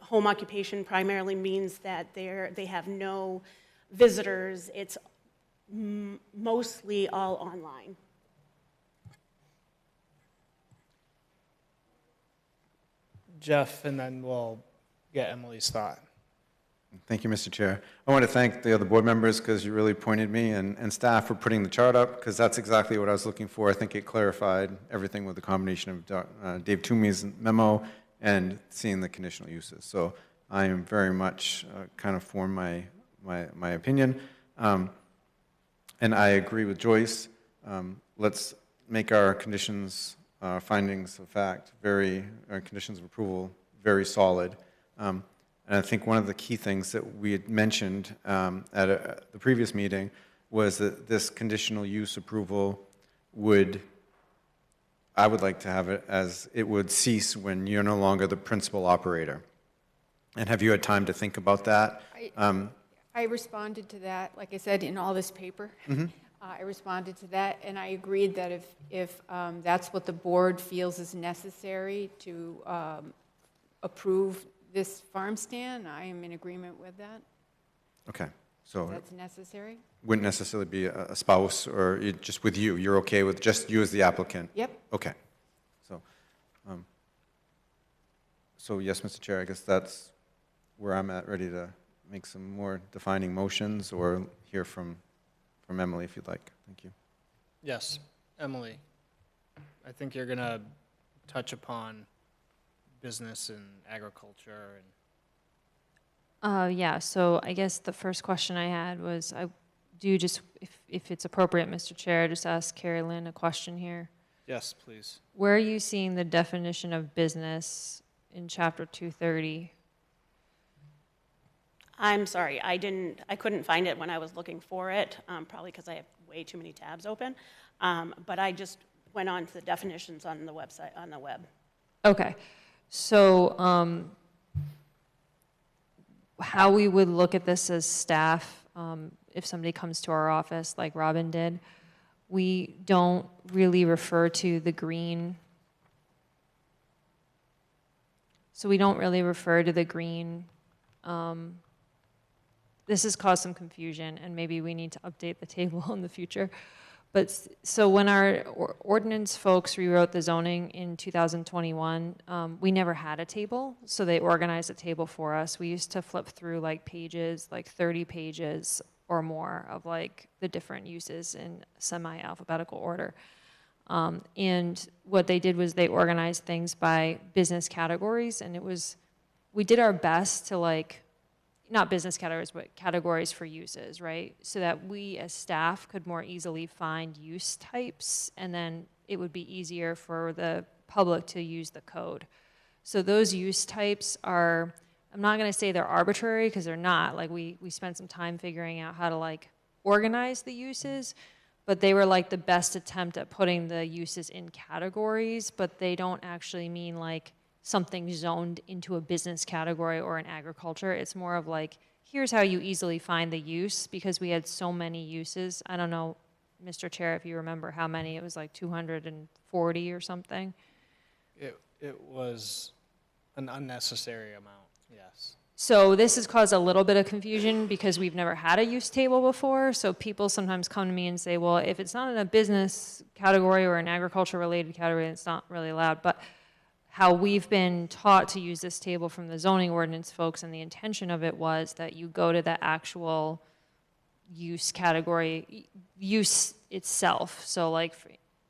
home occupation primarily means that they have no visitors. It's mostly all online. Jeff, and then we'll get Emily's thought. Thank you, Mr. Chair. I want to thank the other board members because you really pointed me and staff for putting the chart up because that's exactly what I was looking for. I think it clarified everything with the combination of Dave Toomey's memo and seeing the conditional uses. So I am very much kind of formed my opinion. And I agree with Joyce. Let's make our conditions, findings of fact, conditions of approval very solid. And I think one of the key things that we had mentioned at the previous meeting was that this conditional use approval I would like to have it as it would cease when you're no longer the principal operator. And have you had time to think about that? I responded to that, like I said, in all this paper. Mm-hmm. I responded to that, and I agreed that if that's what the board feels is necessary to approve this farm stand, I am in agreement with that. Okay, so That's necessary? wouldn't necessarily be a spouse or just with you. You're okay with just you as the applicant? Yep. Okay. So yes, Mr. Chair, I guess that's where I'm at, ready to make some more defining motions or hear from Emily if you'd like. Thank you. Yes, Emily, I think you're going to touch upon business and agriculture and Yeah, so I guess the first question I had was, I do just, if it's appropriate, Mr. Chair, just ask Carrie Lynn a question here. yes, please. Where are you seeing the definition of business in chapter 230? I'm sorry, I couldn't find it when I was looking for it, probably because I have way too many tabs open. But I just went on to the definitions on the website, on the web. Okay, so how we would look at this as staff, if somebody comes to our office like Robin did, we don't really refer to the green. So we don't really refer to the green. This has caused some confusion, and maybe we need to update the table in the future. But so when our ordinance folks rewrote the zoning in 2021, we never had a table, so they organized a table for us. We used to flip through like pages, like 30 pages or more of like the different uses in semi-alphabetical order. And what they did was they organized things by business categories, and we did our best to like, not business categories, but categories for uses, right? So that we as staff could more easily find use types, and then it would be easier for the public to use the code. So those use types are, I'm not gonna say they're arbitrary, because they're not. Like we spent some time figuring out how to like organize the uses, but they were like the best attempt at putting the uses in categories, but they don't actually mean like something zoned into a business category or an agriculture. It's more of like, here's how you easily find the use, because we had so many uses. I don't know Mr. Chair, if you remember how many, it was like 240 or something. It was an unnecessary amount, yes. So this has caused a little bit of confusion because we've never had a use table before. So people sometimes come to me and say, well, if it's not in a business category or an agriculture-related category, it's not really allowed. But how we've been taught to use this table from the zoning ordinance folks, and the intention of it was that you go to the actual use category, use itself. So like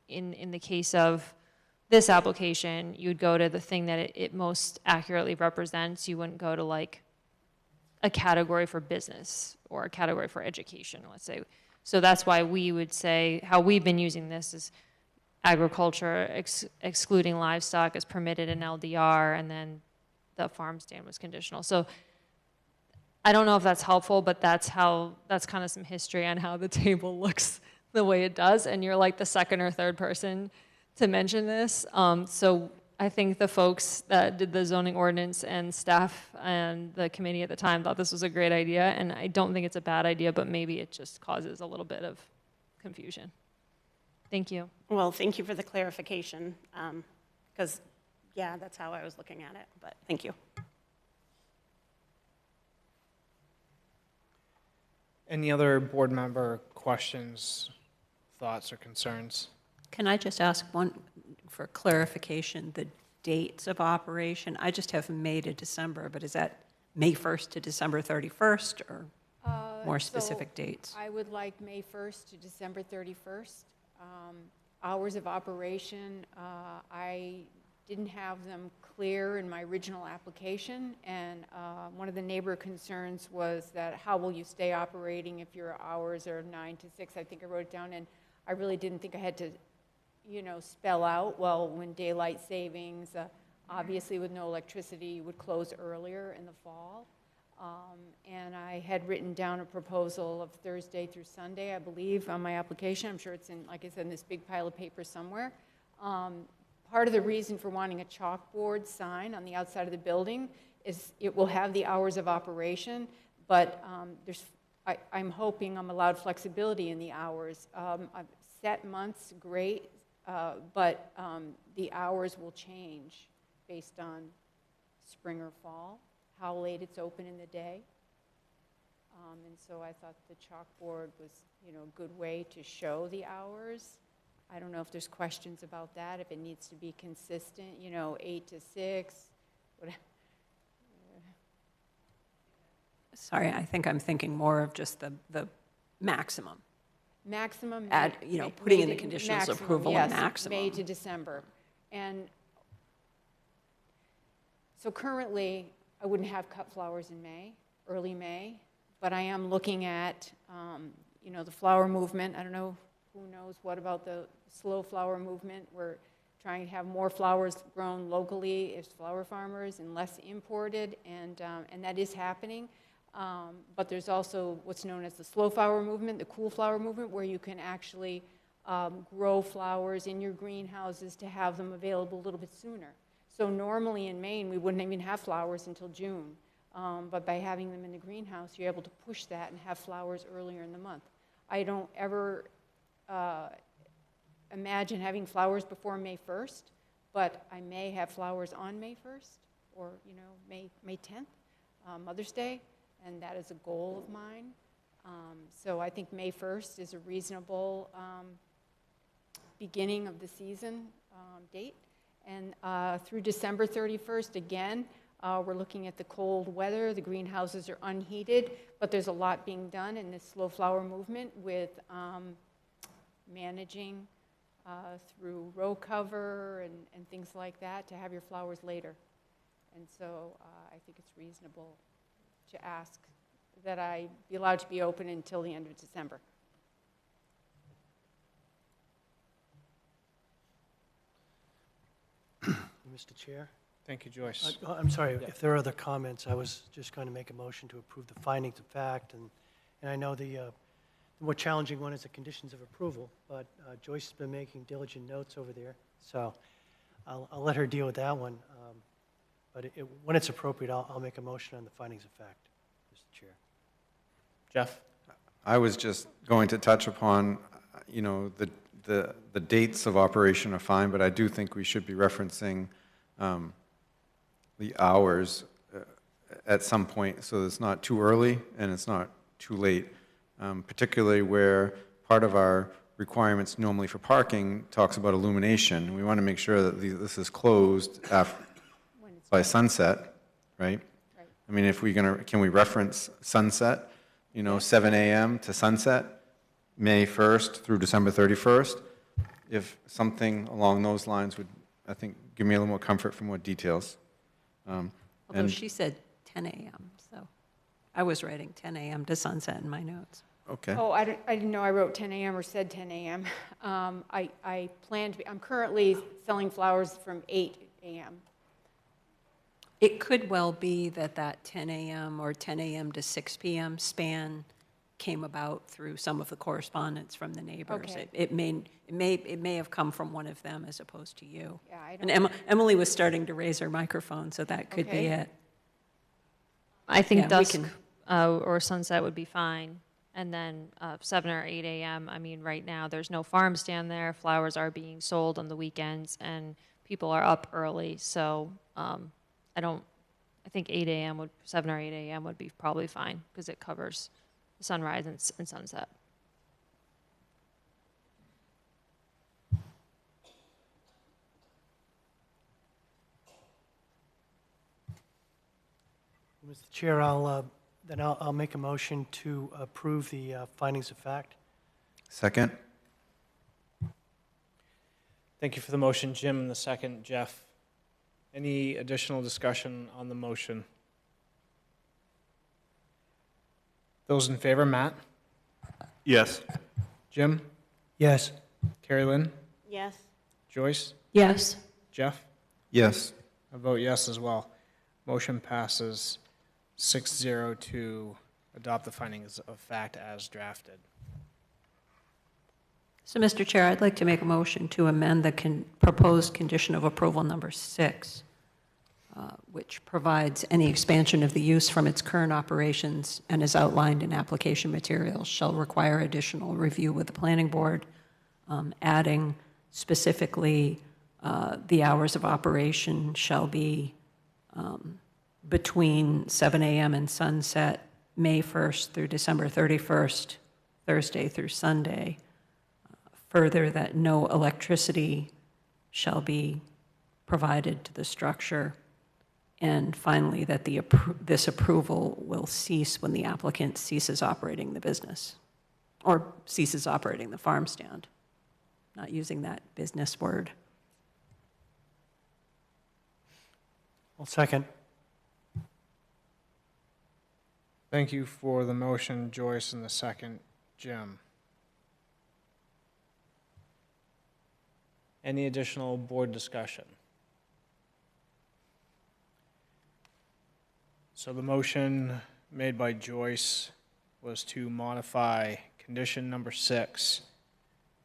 in the case of this application, you'd go to the thing that it most accurately represents. You wouldn't go to like a category for business or a category for education, let's say. So that's why we would say, how we've been using this is agriculture excluding livestock is permitted in LDR, and then the farm stand was conditional. So I don't know if that's helpful, but that's kind of some history on how the table looks the way it does. And you're like the second or third person to mention this. So I think the folks that did the zoning ordinance and staff and the committee at the time thought this was a great idea. And I don't think it's a bad idea, but maybe it just causes a little bit of confusion. Thank you. Well, thank you for the clarification, because, yeah, that's how I was looking at it, but thank you. Any other board member questions, thoughts, or concerns? Can I just ask one for clarification, the dates of operation? I just have May to December, but is that May 1st to December 31st, or more specific dates? I would like May 1st to December 31st. Hours of operation, I didn't have them clear in my original application, and one of the neighbor concerns was that how will you stay operating if your hours are 9 to 6? I think I wrote it down, and I really didn't think I had to, you know, spell out, well, when daylight savings, obviously with no electricity, you would close earlier in the fall. And I had written down a proposal of Thursday through Sunday, I believe, on my application. I'm sure it's in, like I said, in this big pile of paper somewhere. Part of the reason for wanting a chalkboard sign on the outside of the building is it will have the hours of operation, but I'm hoping I'm allowed flexibility in the hours. Set months, great, but the hours will change based on spring or fall, how late it's open in the day. And so I thought the chalkboard was, you know, a good way to show the hours. I don't know if there's questions about that, if it needs to be consistent, you know, 8 to 6, whatever. Sorry, I think I'm thinking more of just the maximum. Maximum. Add, you know, putting in the conditions of approval yes, and maximum. May to December. And so currently, I wouldn't have cut flowers in May, early May, but I am looking at, you know, the flower movement. I don't know who knows what about the slow flower movement. We're trying to have more flowers grown locally as flower farmers and less imported, and that is happening. But there's also what's known as the slow flower movement, the cool flower movement, where you can actually grow flowers in your greenhouses to have them available a little bit sooner. So normally in Maine, we wouldn't even have flowers until June. But by having them in the greenhouse, you're able to push that and have flowers earlier in the month. I don't ever imagine having flowers before May 1st, but I may have flowers on May 1st or, you know, May 10th, Mother's Day, and that is a goal of mine. So I think May 1st is a reasonable beginning of the season date. And through December 31st, again, we're looking at the cold weather. The greenhouses are unheated, but there's a lot being done in this slow flower movement with managing through row cover and things like that to have your flowers later. And so I think it's reasonable to ask that I be allowed to be open until the end of December. Mr. Chair? Thank you, Joyce. I'm sorry, if there are other comments, I was just going to make a motion to approve the findings of fact, and I know the more challenging one is the conditions of approval, but Joyce has been making diligent notes over there, so I'll let her deal with that one. But when it's appropriate, I'll make a motion on the findings of fact, Mr. Chair. Jeff? I was just going to touch upon, you know, the dates of operation are fine, but I do think we should be referencing the hours at some point, so it's not too early and it's not too late, particularly where part of our requirements normally for parking talks about illumination. We want to make sure that this is closed by sunset, right? I mean, if we're gonna, can we reference sunset, you know, 7 a.m. to sunset, May 1st through December 31st? If something along those lines would, I think, give me a little more comfort for more details. Although And- she said 10 a.m., so I was writing 10 a.m. to sunset in my notes. Okay. Oh, I didn't know I wrote 10 a.m. or said 10 a.m. I plan to be, I'm currently selling flowers from 8 a.m. It could well be that that 10 a.m. or 10 a.m. to 6 p.m. span came about through some of the correspondence from the neighbors. Okay. It may have come from one of them as opposed to you. Yeah, I And don't. Emily was starting to raise her microphone, so that could be Okay. it. I think Yeah, we dusk can- or sunset would be fine. And then 7 or 8 a.m., I mean, right now, there's no farm stand there. Flowers are being sold on the weekends, and people are up early. So I think 8 a.m. 7 or 8 a.m. would be probably fine, because it covers sunrise and sunset. Mr. Chair, I'll make a motion to approve the findings of fact. Second? Thank you for the motion, Jim, and the second, Jeff. Any additional discussion on the motion? Those in favor, Matt? Yes. Jim? Yes. Carrie Lynn? Yes. Joyce? Yes. Jeff? Yes. I vote yes as well. Motion passes 6-0 to adopt the findings of fact as drafted. So, Mr. Chair, I'd like to make a motion to amend the proposed condition of approval number 6, which provides any expansion of the use from its current operations and is outlined in application materials shall require additional review with the planning board, adding specifically the hours of operation shall be between 7 a.m. and sunset, May 1st through December 31st, Thursday through Sunday. Further, that no electricity shall be provided to the structure. And finally, that this approval will cease when the applicant ceases operating the business or ceases operating the farm stand. Not using that business word. I'll second. Thank you for the motion, Joyce, and the second, Jim. Any additional board discussion? So the motion made by Joyce was to modify condition number 6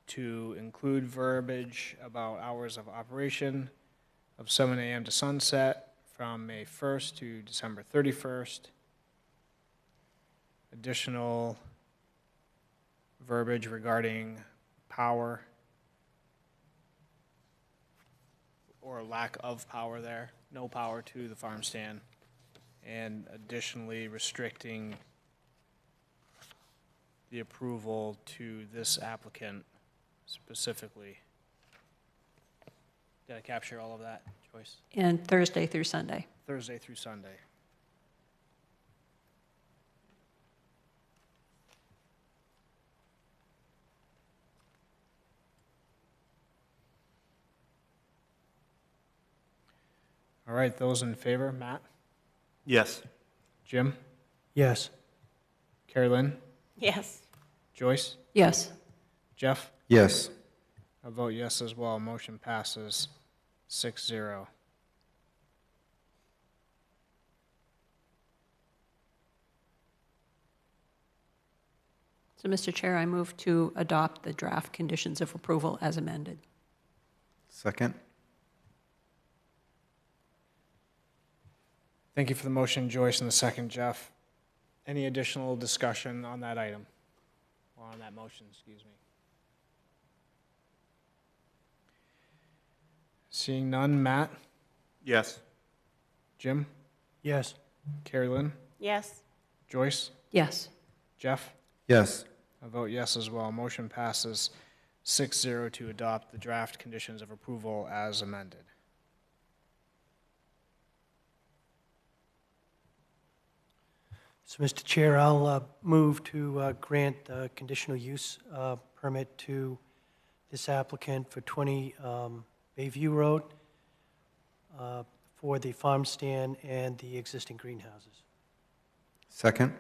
to include verbiage about hours of operation of 7 a.m. to sunset from May 1st to December 31st. Additional verbiage regarding power or lack of power there, no power to the farm stand, and additionally restricting the approval to this applicant specifically. Did I capture all of that, Joyce? And Thursday through Sunday. Thursday through Sunday. All right, those in favor, Matt? Yes. Jim? Yes. Carrie Lynn? Yes. Joyce? Yes. Jeff? Yes. I vote yes as well. Motion passes 6-0. So, Mr. Chair, I move to adopt the draft conditions of approval as amended. Second? Thank you for the motion, Joyce, and the second, Jeff. Any additional discussion on that item? Or on that motion, excuse me. Seeing none, Matt, Yes. Jim, Yes. Carrie Lynn, Yes. Joyce, Yes. Jeff? Yes. I vote yes as well. Motion passes 6-0 to adopt the draft conditions of approval as amended. So, Mr. Chair, I'll move to grant a conditional use permit to this applicant for 20 Bayview Road for the farm stand and the existing greenhouses. Second?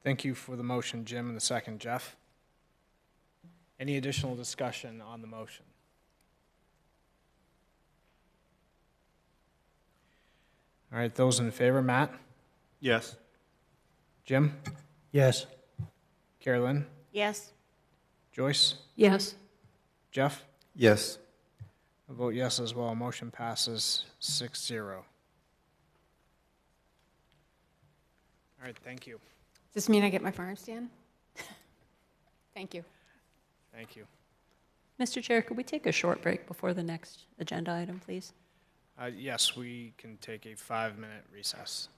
Thank you for the motion, Jim, and the second, Jeff. Any additional discussion on the motion? All right, those in favor, Matt, Yes. Jim, Yes. Carolyn, Yes. Joyce, Yes. Jeff? Yes. I vote yes as well. Motion passes 6-0. All right, thank you. Does this mean I get my farm stand? Thank you. Thank you. Mr. Chair, could we take a short break before the next agenda item, please? Yes, we can take a 5-minute recess.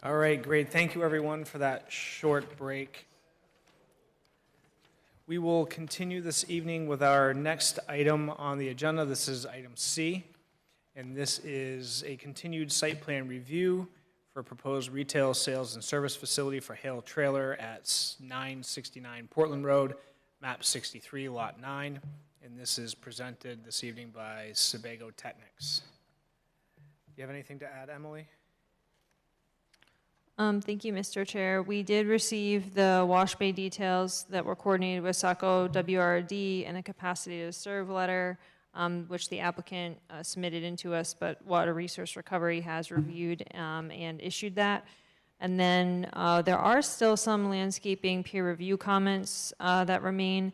All right, great. Thank you, everyone, for that short break. We will continue this evening with our next item on the agenda. This is item C, and this is a continued site plan review for a proposed retail sales and service facility for Hale Trailer at 969 Portland Road, map 63, lot 9. And this is presented this evening by Sebago Technics. Do you have anything to add, Emily? Thank you, Mr. Chair. We did receive the wash bay details that were coordinated with Saco WRD and a capacity to serve letter, which the applicant submitted into us, but Water Resource Recovery has reviewed and issued that. And then there are still some landscaping peer review comments that remain.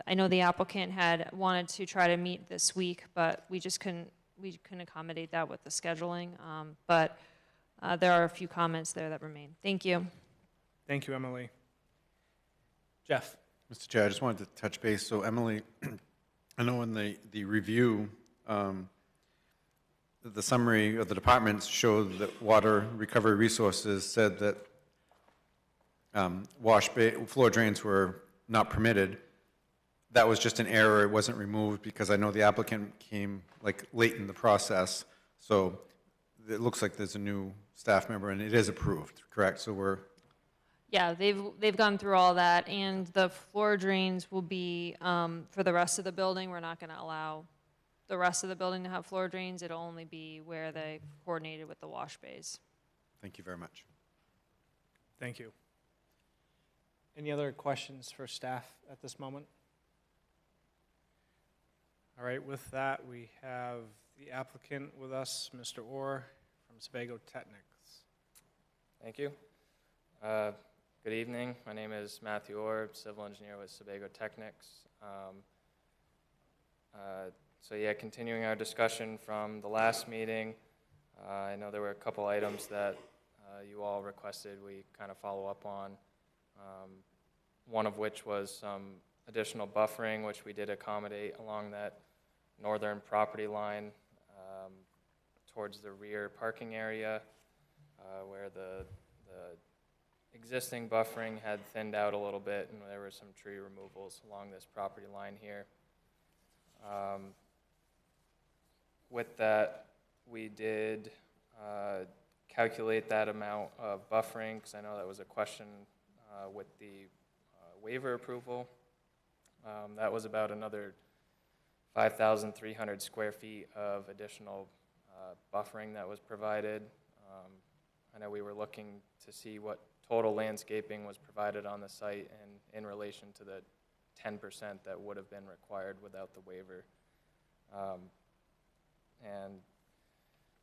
I know the applicant had wanted to try to meet this week, but we couldn't accommodate that with the scheduling. But there are a few comments there that remain. Thank you. Thank you, Emily. Jeff? Mr. Chair, I just wanted to touch base. So Emily, I know in the review, the summary of the departments showed that Water Recovery Resources said that wash bay, floor drains were not permitted. That was just an error. It wasn't removed because I know the applicant came like late in the process. So it looks like there's a new staff member and it is approved, correct? So we're... Yeah, they've gone through all that, and the floor drains will be for the rest of the building. We're not going to allow the rest of the building to have floor drains. It'll only be where they coordinated with the wash bays. Thank you very much. Thank you. Any other questions for staff at this moment? All right, with that, we have the applicant with us, Mr. Orr from Sebago Technics. Thank you. Good evening. My name is Matthew Orr, civil engineer with Sebago Technics. So yeah, continuing our discussion from the last meeting, I know there were a couple items that you all requested we kind of follow up on. One of which was some additional buffering, which we did accommodate along that northern property line towards the rear parking area where the existing buffering had thinned out a little bit, and there were some tree removals along this property line here. With that, we did calculate that amount of buffering, because I know that was a question with the waiver approval. That was about another 5,300 square feet of additional buffering that was provided. I know we were looking to see what total landscaping was provided on the site and in relation to the 10% that would have been required without the waiver. And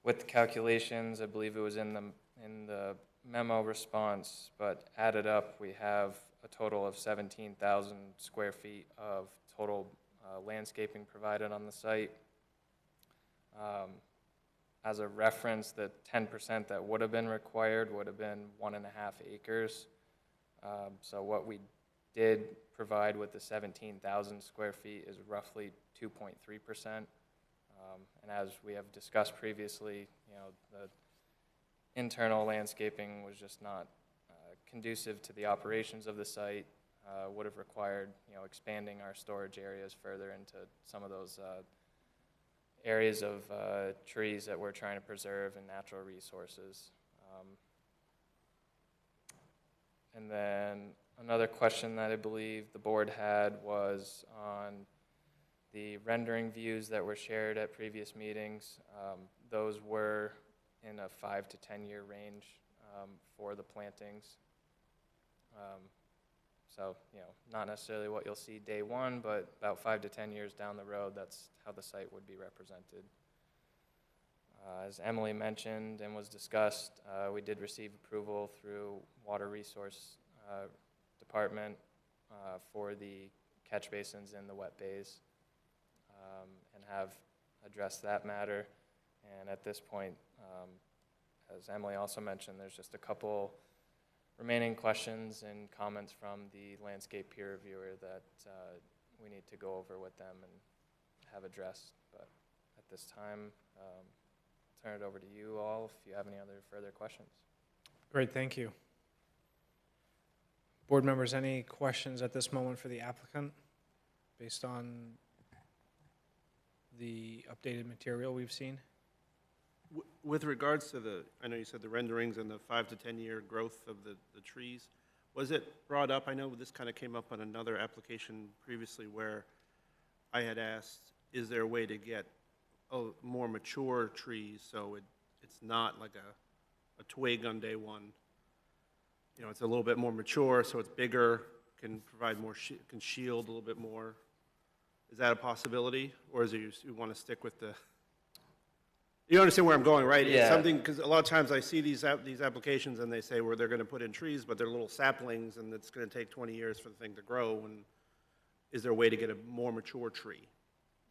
with the calculations, I believe it was in the memo response, but added up, we have a total of 17,000 square feet of total landscaping provided on the site. As a reference, the 10% that would have been required would have been 1.5 acres. So what we did provide with the 17,000 square feet is roughly 2.3%. And as we have discussed previously, you know, the internal landscaping was just not conducive to the operations of the site. Would have required, you know, expanding our storage areas further into some of those areas of trees that we're trying to preserve and natural resources. And then another question that I believe the board had was on the rendering views that were shared at previous meetings. Those were in a 5 to 10 year range for the plantings. So, you know, not necessarily what you'll see day one, but about 5 to 10 years down the road, that's how the site would be represented. As Emily mentioned and was discussed, we did receive approval through Water Resource Department for the catch basins and the wet bays, and have addressed that matter. And at this point, as Emily also mentioned, there's just a couple remaining questions and comments from the landscape peer reviewer that we need to go over with them and have addressed. But at this time, I'll turn it over to you all if you have any other further questions. Great, thank you. Board members, any questions at this moment for the applicant based on the updated material we've seen? With regards to I know you said the renderings and the 5 to 10 year growth of the trees, was it brought up, I know this kind of came up on another application previously where I had asked, is there a way to get more mature trees so it's not like a twig on day one? You know, it's a little bit more mature, so it's bigger, can provide more, can shield a little bit more. Is that a possibility, or is it you want to stick with the? You understand where I'm going, right? Yeah. It's something, because a lot of times I see these applications and they say where they're going to put in trees, but they're little saplings, and it's going to take 20 years for the thing to grow. And is there a way to get a more mature tree,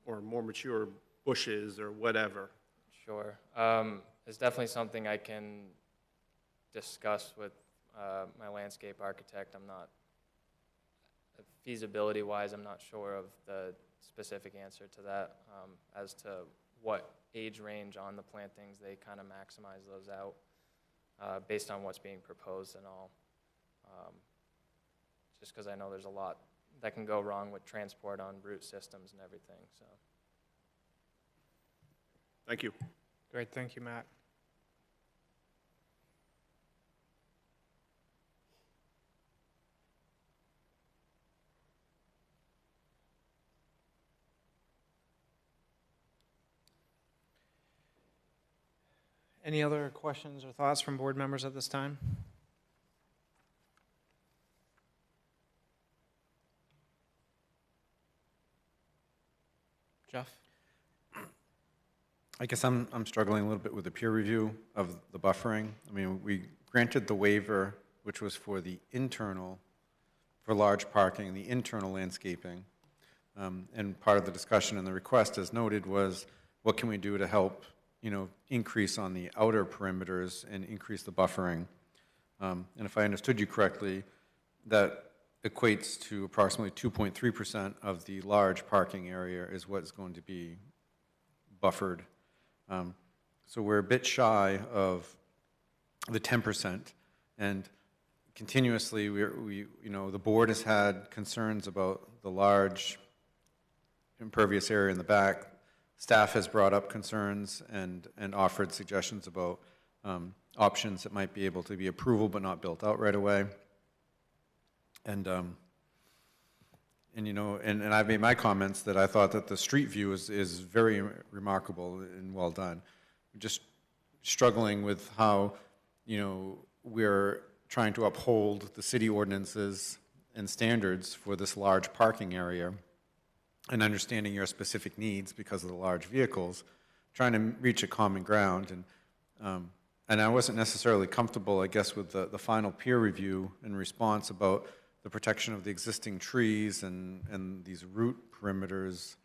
or more mature bushes, or whatever? Sure. It's definitely something I can discuss with my landscape architect. I'm not, feasibility-wise, I'm not sure of the specific answer to that, as to what age range on the plantings they kind of maximize those out based on what's being proposed and all. Just because I know there's a lot that can go wrong with transport on root systems and everything. So. Thank you. Great, thank you, Matt. Any other questions or thoughts from board members at this time? Jeff? I guess I'm struggling a little bit with the peer review of the buffering. I mean, we granted the waiver, which was for the internal, for large parking, the internal landscaping. And part of the discussion and the request, as noted, was what can we do to help, increase on the outer perimeters and increase the buffering. And if I understood you correctly, that equates to approximately 2.3% of the large parking area is what's going to be buffered. So we're a bit shy of the 10%, and continuously the board has had concerns about the large impervious area in the back. Staff has brought up concerns and offered suggestions about options that might be able to be approval but not built out right away. And I've made my comments that I thought that the street view is very remarkable and well done. Just struggling with how, we're trying to uphold the city ordinances and standards for this large parking area, and understanding your specific needs because of the large vehicles, trying to reach a common ground. And I wasn't necessarily comfortable, I guess, with the final peer review and response about the protection of the existing trees and these root perimeters,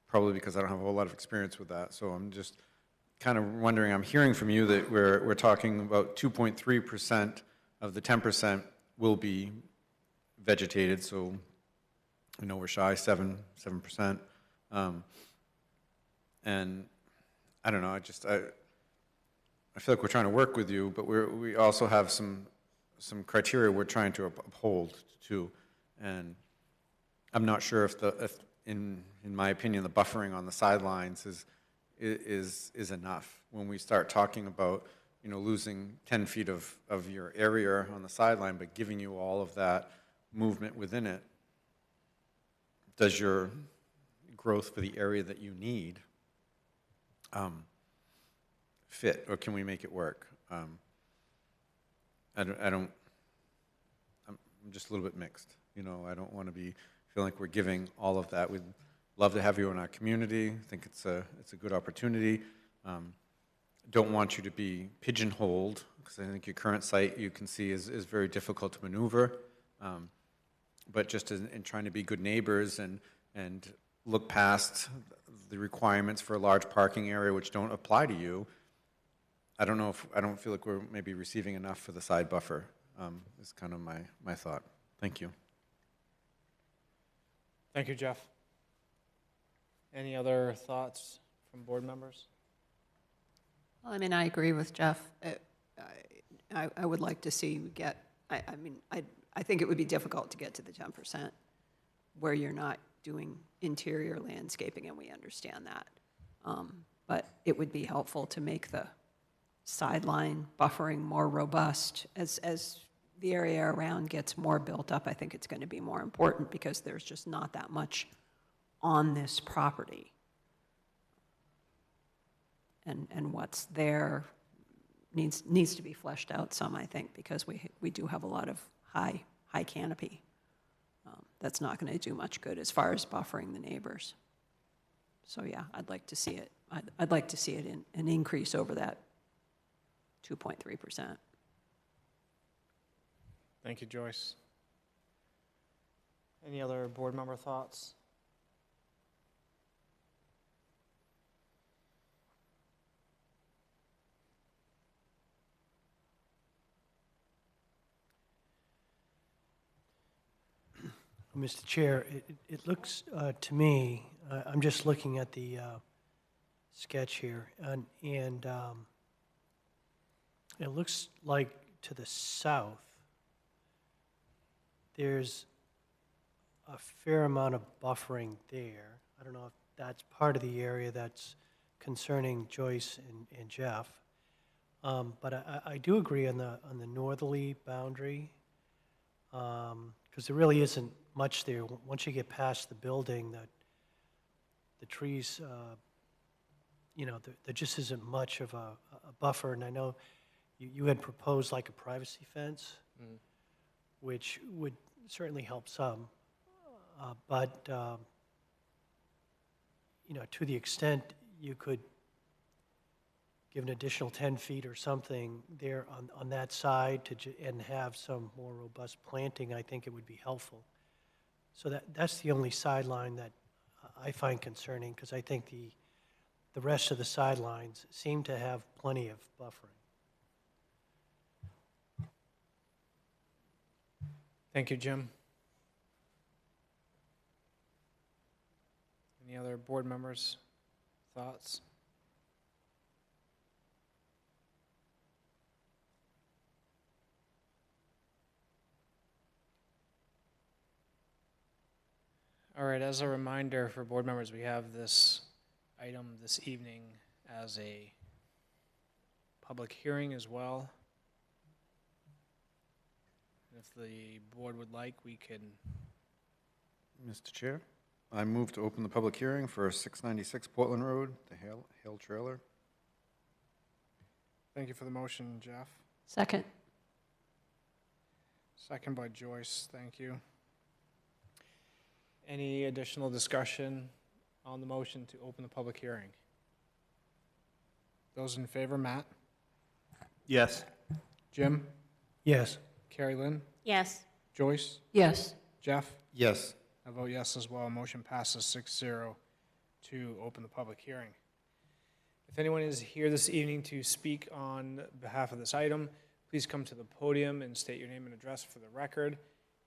probably because I don't have a whole lot of experience with that. So I'm just kind of wondering, I'm hearing from you that we're talking about 2.3% of the 10% will be vegetated, so we're shy 7%. And I don't know, I feel like we're trying to work with you, but we also have some criteria we're trying to uphold too. And I'm not sure if in my opinion, the buffering on the sidelines is enough. When we start talking about, losing 10 feet of your area on the sideline, but giving you all of that movement within it, does your growth for the area that you need fit, or can we make it work? I'm just a little bit mixed. I don't want to be feeling like we're giving all of that. We'd love to have you in our community. I think it's a good opportunity. Don't want you to be pigeonholed, because I think your current site, you can see, is very difficult to maneuver. But just in trying to be good neighbors and look past the requirements for a large parking area which don't apply to you, I don't feel like we're maybe receiving enough for the side buffer, is kind of my thought. Thank you. Thank you, Jeff. Any other thoughts from board members? Well, I agree with Jeff. I would like to see you get, I mean, I think it would be difficult to get to the 10% where you're not doing interior landscaping, and we understand that. But it would be helpful to make the sideline buffering more robust. As the area around gets more built up, I think it's going to be more important because there's just not that much on this property. And what's there needs to be fleshed out some, I think, because we do have a lot of high canopy. That's not going to do much good as far as buffering the neighbors. So yeah, I'd like to see it. I'd like to see it in an increase over that 2.3%. Thank you, Joyce. Any other board member thoughts? Mr. Chair, it looks to me, I'm just looking at the sketch here, and it looks like to the south, there's a fair amount of buffering there. I don't know if that's part of the area that's concerning Joyce and Jeff. But I do agree on the northerly boundary, because there really isn't much there. Once you get past the building, the trees, there just isn't much of a buffer. And I know you had proposed like a privacy fence, which would certainly help some. But to the extent you could give an additional 10 feet or something there on that side and have some more robust planting, I think it would be helpful. So that's the only sideline that I find concerning, because I think the rest of the sidelines seem to have plenty of buffering. Thank you, Jim. Any other board members' thoughts? All right, as a reminder for board members, we have this item this evening as a public hearing as well. If the board would like, we can. Mr. Chair, I move to open the public hearing for 696 Portland Road, the Hale Trailer. Thank you for the motion, Jeff. Second. Second by Joyce, thank you. Any additional discussion on the motion to open the public hearing? Those in favor, Matt? Yes. Jim? Yes. Carrie Lynn? Yes. Joyce? Yes. Jeff? Yes. I vote yes as well. Motion passes 6-0 to open the public hearing. If anyone is here this evening to speak on behalf of this item, please come to the podium and state your name and address for the record,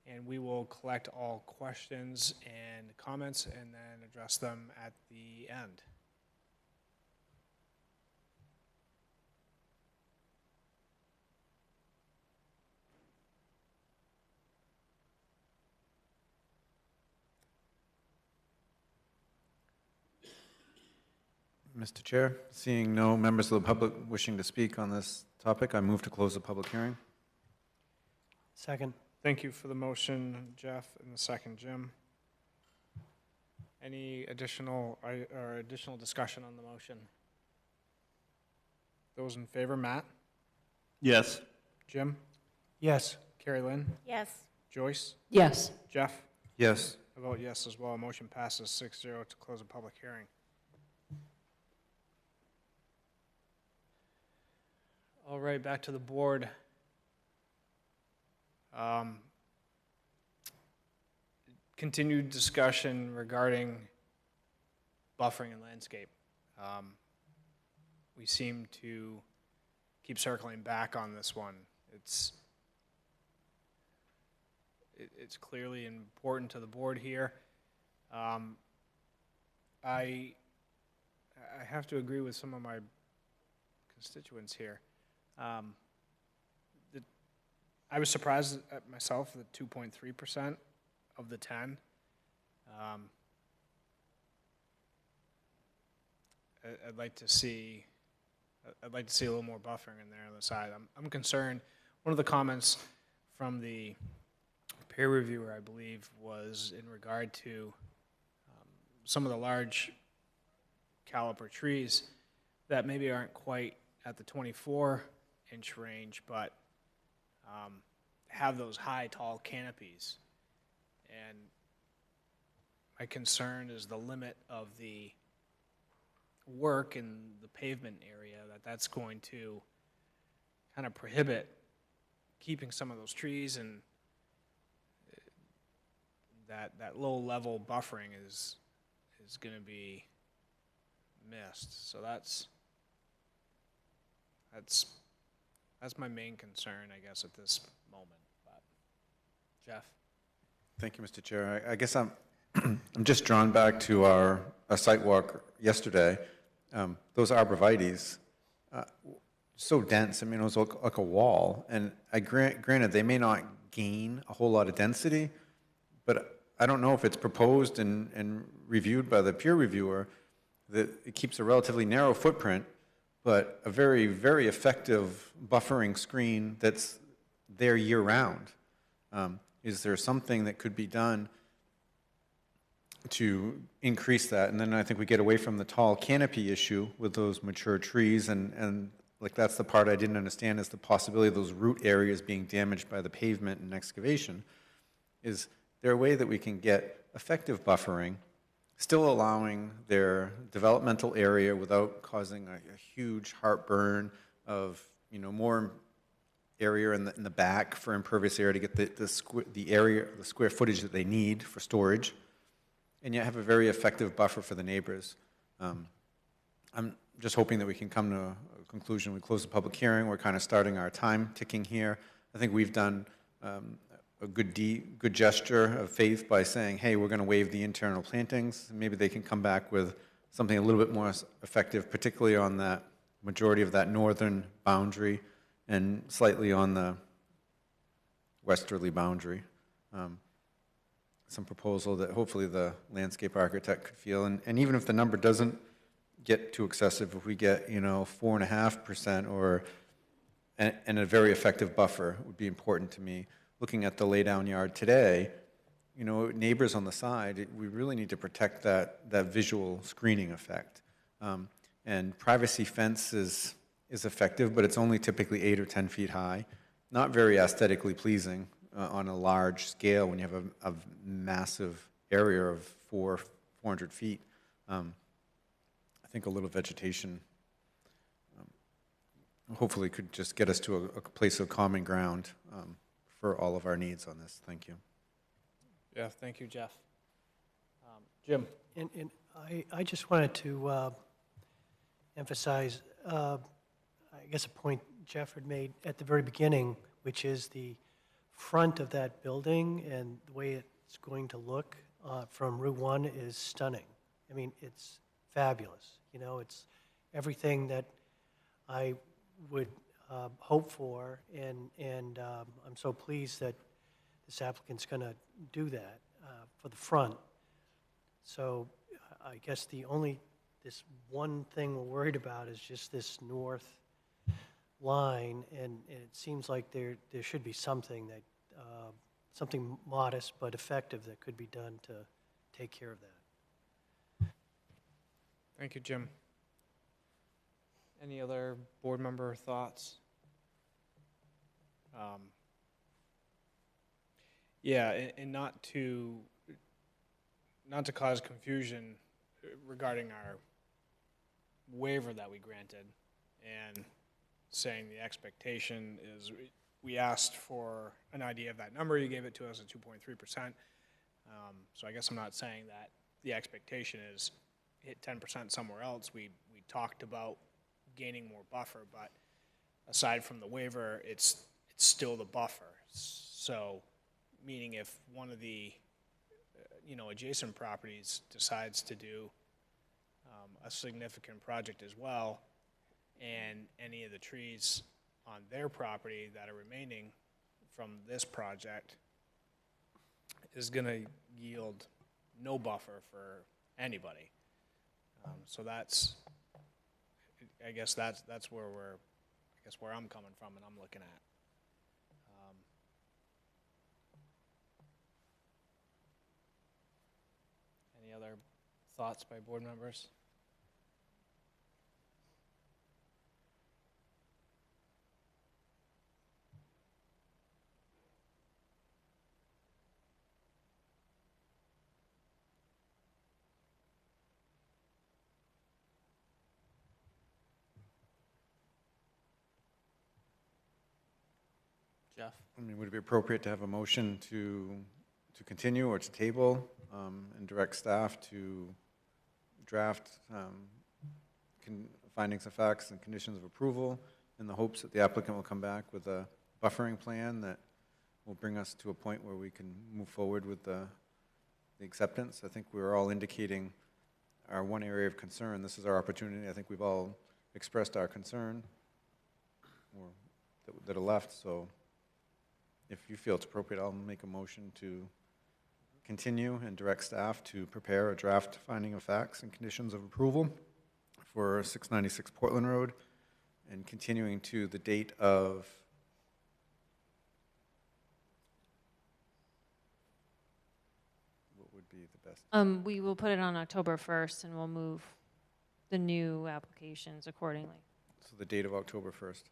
and we will collect all questions and comments and then address them at the end. Mr. Chair, seeing no members of the public wishing to speak on this topic, I move to close the public hearing. Second. Thank you for the motion, Jeff, and the second, Jim. Any additional discussion on the motion? Those in favor, Matt? Yes. Jim? Yes. Carrie Lynn? Yes. Joyce? Yes. Jeff? Yes. I vote yes as well. Motion passes 6-0 to close the public hearing. All right, back to the board. Continued discussion regarding buffering and landscape. We seem to keep circling back on this one. It's clearly important to the board here. I have to agree with some of my constituents here. I was surprised at myself, the 2.3% of the 10. I'd like to see, a little more buffering in there on the side. I'm concerned. One of the comments from the peer reviewer, I believe, was in regard to some of the large caliper trees that maybe aren't quite at the 24-inch range, but have those high, tall canopies. And my concern is the limit of the work in the pavement area, that's going to kind of prohibit keeping some of those trees, and that low-level buffering is going to be missed. So that's my main concern, I guess, at this moment. But Jeff? Thank you, Mr. Chair. I guess I'm just drawn back to our site walk yesterday. Those arborvitaes, so dense. I mean, it was like a wall. And granted, they may not gain a whole lot of density, but I don't know if it's proposed and reviewed by the peer reviewer that it keeps a relatively narrow footprint, but a very, very effective buffering screen that's there year-round. Is there something that could be done to increase that? And then I think we get away from the tall canopy issue with those mature trees, and like that's the part I didn't understand, is the possibility of those root areas being damaged by the pavement and excavation. Is there a way that we can get effective buffering, still allowing their developmental area without causing a huge heartburn of, more area in the back for impervious area to get the square footage that they need for storage, and yet have a very effective buffer for the neighbors? I'm just hoping that we can come to a conclusion. We close the public hearing. We're kind of starting our time ticking here. I think we've done a good gesture of faith by saying, hey, we're going to waive the internal plantings. Maybe they can come back with something a little bit more effective, particularly on that majority of that northern boundary and slightly on the westerly boundary. Some proposal that hopefully the landscape architect could feel. And even if the number doesn't get too excessive, if we get 4.5% or and a very effective buffer would be important to me. Looking at the laydown yard today, neighbors on the side, we really need to protect that visual screening effect. And privacy fence is effective, but it's only typically 8 or 10 feet high. Not very aesthetically pleasing on a large scale when you have a massive area of 400 feet. I think a little vegetation hopefully could just get us to a place of common ground for all of our needs on this. Thank you. Yeah, thank you, Jeff. Jim? And I just wanted to emphasize, I guess, a point Jeff had made at the very beginning, which is the front of that building and the way it's going to look from Route 1 is stunning. I mean, it's fabulous. It's everything that I would hope for, and I'm so pleased that this applicant's going to do that for the front. So I guess this one thing we're worried about is just this north line, and it seems like there should be something something modest but effective that could be done to take care of that. Thank you, Jim. Any other board member thoughts? Yeah, and not to cause confusion regarding our waiver that we granted, and saying the expectation is we asked for an idea of that number. You gave it to us at 2.3%. So I guess I'm not saying that the expectation is hit 10% somewhere else. We talked about gaining more buffer, but aside from the waiver, it's still the buffer. So, meaning if one of the adjacent properties decides to do a significant project as well, and any of the trees on their property that are remaining from this project is going to yield no buffer for anybody. So that's, I guess that's where where I'm coming from and I'm looking at. Any other thoughts by board members? Jeff? I mean, would it be appropriate to have a motion to continue or to table and direct staff to draft findings of facts and conditions of approval in the hopes that the applicant will come back with a buffering plan that will bring us to a point where we can move forward with the acceptance? I think we were all indicating our one area of concern. This is our opportunity. I think we've all expressed our concern or that are left, so if you feel it's appropriate, I'll make a motion to continue and direct staff to prepare a draft finding of facts and conditions of approval for 696 Portland Road, and continuing to the date of what would be the best? We will put it on October 1st, and we'll move the new applications accordingly. So the date of October 1st.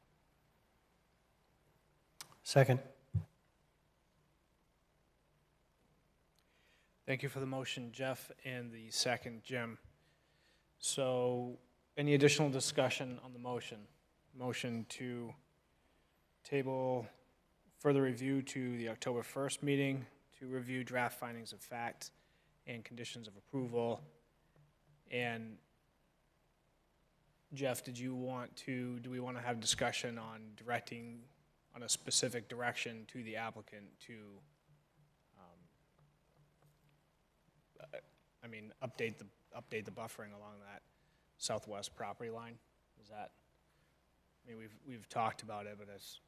Second. Thank you for the motion, Jeff, and the second, Jim. So, any additional discussion on the motion? Motion to table further review to the October 1st meeting to review draft findings of fact and conditions of approval. And Jeff, do we want to have discussion on directing on a specific direction to the applicant to update the buffering along that southwest property line? Is that, I mean, we've talked about it, but it's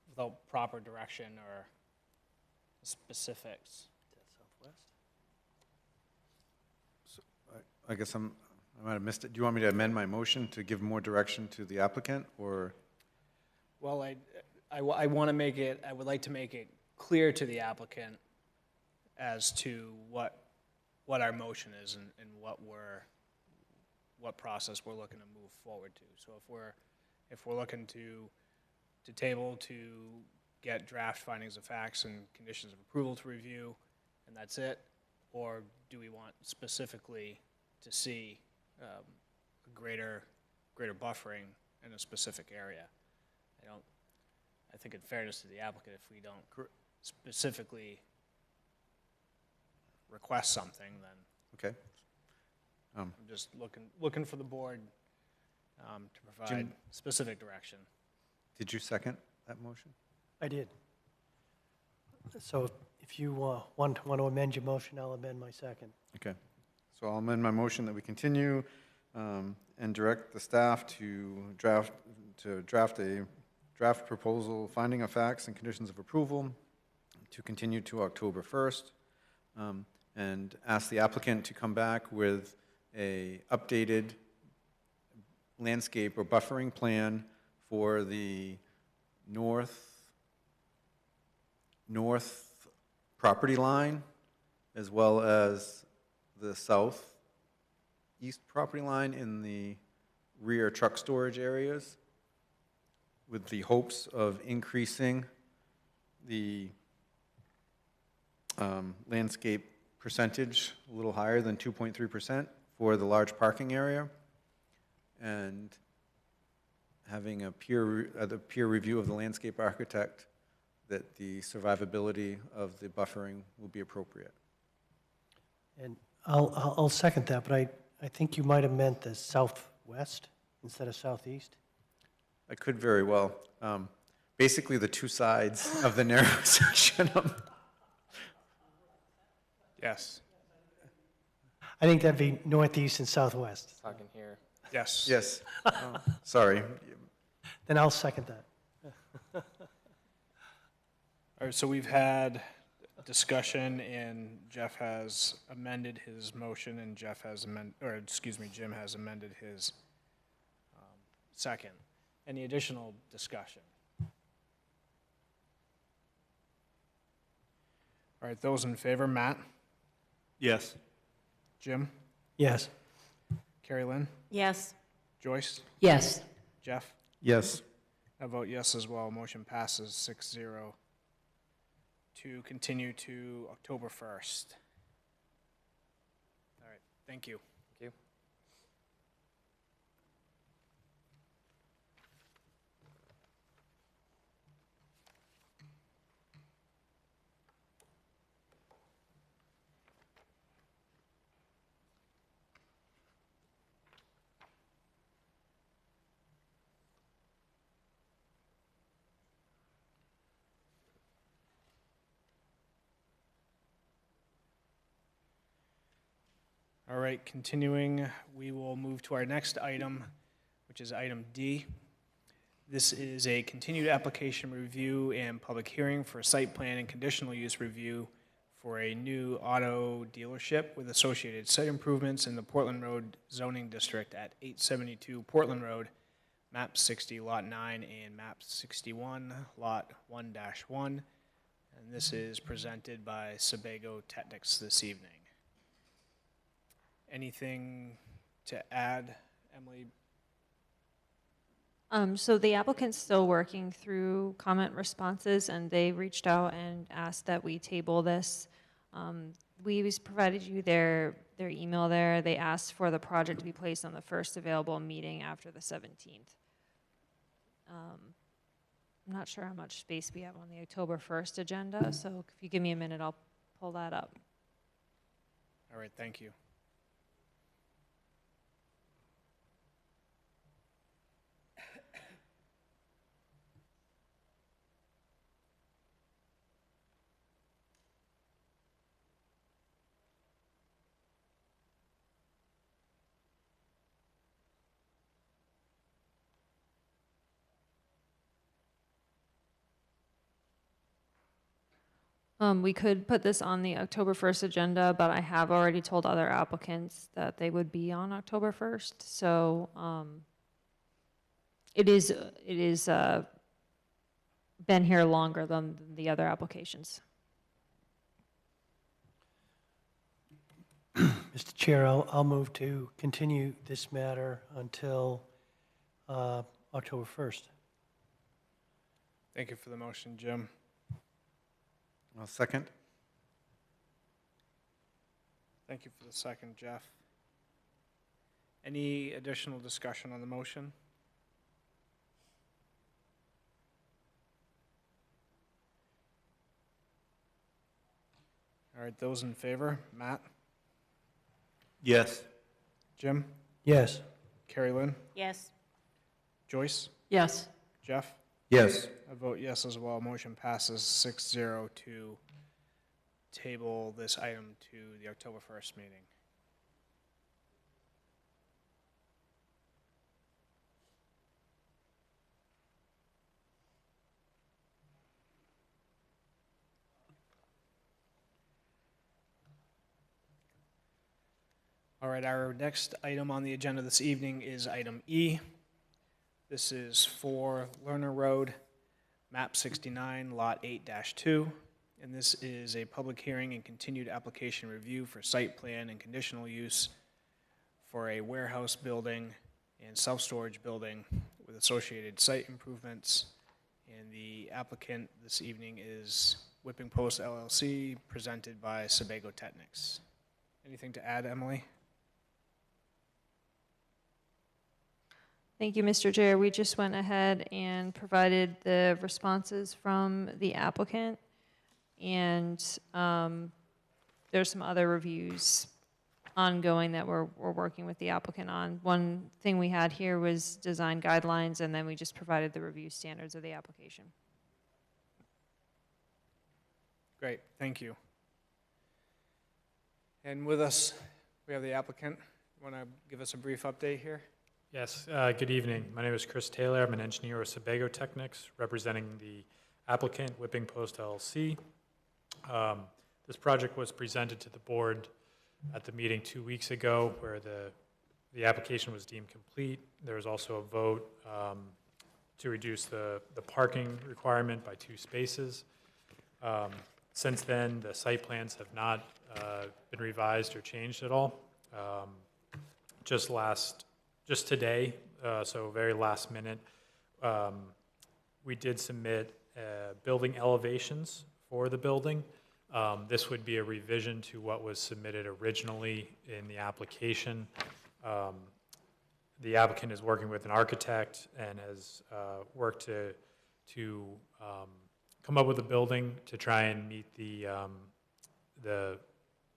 without proper direction or specifics. Southwest? So I guess I might have missed it. Do you want me to amend my motion to give more direction to the applicant, or? Well, I want to make it, I would like to make it clear to the applicant as to what our motion is and what process we're looking to move forward to. So if we're looking to table to get draft findings of facts and conditions of approval to review, and that's it, or do we want specifically to see a greater buffering in a specific area? I think in fairness to the applicant, if we don't specifically request something, then Okay. I'm just looking for the board to provide Jim? specific direction. Did you second that motion? I did. So if you want to amend your motion, I'll amend my second. Okay. So I'll amend my motion that we continue and direct the staff to draft a draft proposal, finding of facts and conditions of approval to continue to October 1st, and ask the applicant to come back with a updated landscape or buffering plan for the north property line, as well as the southeast property line in the rear truck storage areas, with the hopes of increasing the landscape percentage a little higher than 2.3% for the large parking area, and having the peer review of the landscape architect that the survivability of the buffering will be appropriate. And I'll second that, but I think you might have meant the southwest instead of southeast. I could very well. Basically, the two sides of the narrow section. Yes. I think that'd be northeast and southwest. Talking here. Yes. Yes. Sorry. Then I'll second that. All right, so we've had discussion, and Jeff has amended his motion, and Jim has amended his second. Any additional discussion? All right, those in favor, Matt? Yes. Jim? Yes. Carrie Lynn? Yes. Joyce? Yes. Jeff? Yes. I vote yes as well. Motion passes 6-0 to continue to October 1st. All right, thank you. Thank you. All right, continuing, we will move to our next item, which is item D. This is a continued application review and public hearing for site plan and conditional use review for a new auto dealership with associated site improvements in the Portland Road zoning district at 872 Portland Road, map 60, lot 9, and map 61, lot 1-1. And this is presented by Sebago Technics this evening. Anything to add, Emily? So the applicant's still working through comment responses, and they reached out and asked that we table this. We provided you their email there. They asked for the project to be placed on the first available meeting after the 17th. I'm not sure how much space we have on the October 1st agenda, so if you give me a minute, I'll pull that up. All right, thank you. We could put this on the October 1st agenda, but I have already told other applicants that they would be on October 1st. So it is been here longer than the other applications. Mr. Chair, I'll move to continue this matter until October 1st. Thank you for the motion, Jim. I'll second. Thank you for the second, Jeff. Any additional discussion on the motion? All right, those in favor, Matt? Yes. Jim? Yes. Carrie Lynn? Yes. Joyce? Yes. Jeff? Yes. I vote yes as well. Motion passes 6-0 to table this item to the October 1st meeting. All right, our next item on the agenda this evening is item E. This is for Lerner Road, map 69, lot 8-2. And this is a public hearing and continued application review for site plan and conditional use for a warehouse building and self-storage building with associated site improvements. And the applicant this evening is Whipping Post LLC, presented by Sebago Technics. Anything to add, Emily? Thank you, Mr. Chair. We just went ahead and provided the responses from the applicant, and there's some other reviews ongoing that we're working with the applicant on. One thing we had here was design guidelines, and then we just provided the review standards of the application. Great, thank you. And with us, we have the applicant. Want to give us a brief update here? Yes, good evening. My name is Chris Taylor. I'm an engineer with Sebago Technics, representing the Applicant, Whipping Post LLC. This project was presented to the board at the meeting 2 weeks ago where the application was deemed complete. There was also a vote to reduce the parking requirement by 2 spaces. Since then, the site plans have not been revised or changed at all. Just today, so very last minute, we did submit building elevations for the building. This would be a revision to what was submitted originally in the application. The applicant is working with an architect and has worked to come up with a building to try and meet the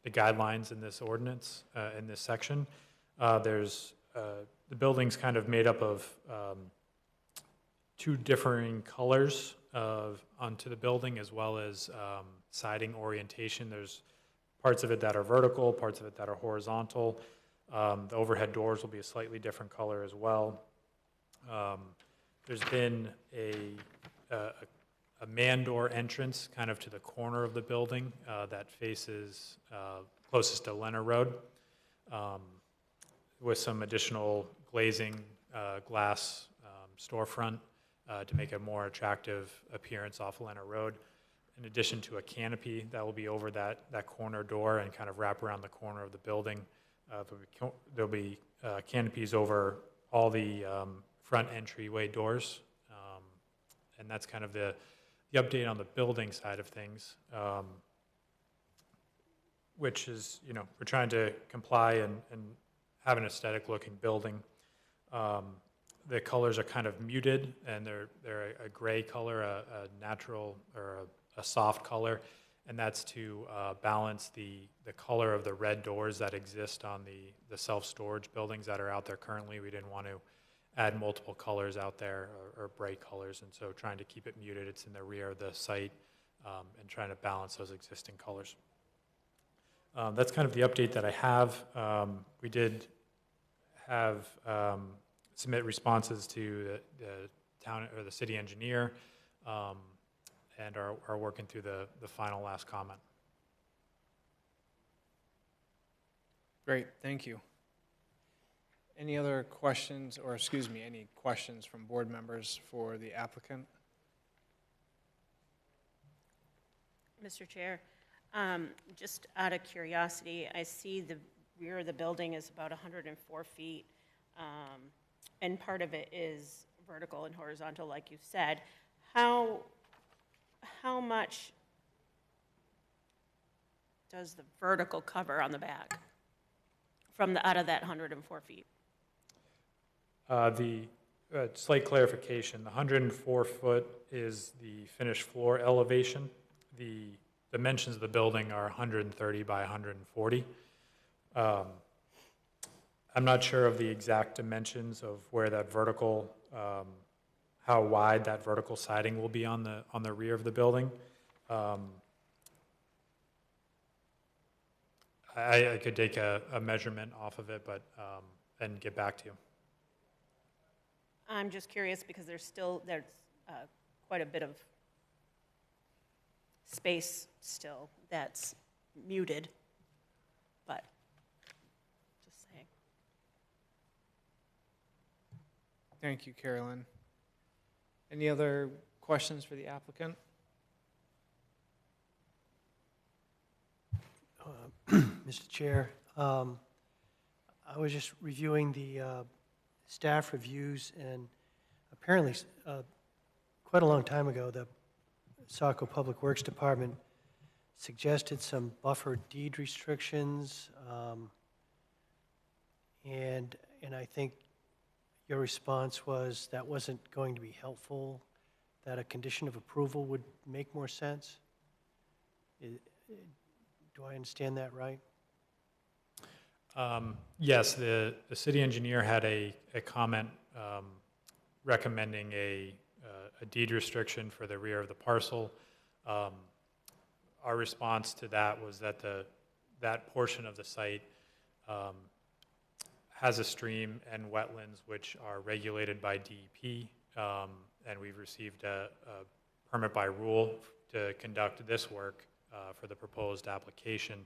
guidelines in this ordinance, in this section. The building's kind of made up of 2 differing colors onto the building, as well as siding orientation. There's parts of it that are vertical, parts of it that are horizontal. The overhead doors will be a slightly different color as well. There's been a man door entrance kind of to the corner of the building that faces closest to Leonard Road, with some additional glazing glass storefront to make a more attractive appearance off Leonard Road, in addition to a canopy that will be over that corner door and kind of wrap around the corner of the building. There'll be canopies over all the front entryway doors, and that's kind of the update on the building side of things, which is, we're trying to comply and have an aesthetic looking building. The colors are kind of muted, and they're a gray color, a natural or a soft color, and that's to balance the color of the red doors that exist on the self-storage buildings that are out there currently. We didn't want to add multiple colors out there or bright colors, and so trying to keep it muted. It's in the rear of the site, and trying to balance those existing colors. That's kind of the update that I have. We did have submit responses to the town or the city engineer, and are working through the final last comment. Great, thank you. Any other questions, or excuse me, any questions from board members for the applicant? Mr. Chair, just out of curiosity, I see the rear of the building is about 104 feet, and part of it is vertical and horizontal, like you said. How much does the vertical cover on the back from out of that 104 feet? Slight clarification, the 104 foot is the finished floor elevation. The dimensions of the building are 130 by 140. I'm not sure of the exact dimensions of where that vertical, how wide that vertical siding will be on the rear of the building. I could take a measurement off of it, but and get back to you. I'm just curious because there's quite a bit of space still that's muted, but just saying. Thank you, Carolyn. Any other questions for the applicant? Mr. Chair, I was just reviewing the staff reviews, and apparently, quite a long time ago, the Saco Public Works Department suggested some buffer deed restrictions, and I think your response was that wasn't going to be helpful, that a condition of approval would make more sense. Do I understand that right? Yes, the city engineer had a comment recommending a deed restriction for the rear of the parcel. Our response to that was that that portion of the site has a stream and wetlands which are regulated by DEP, and we've received a permit by rule to conduct this work for the proposed application.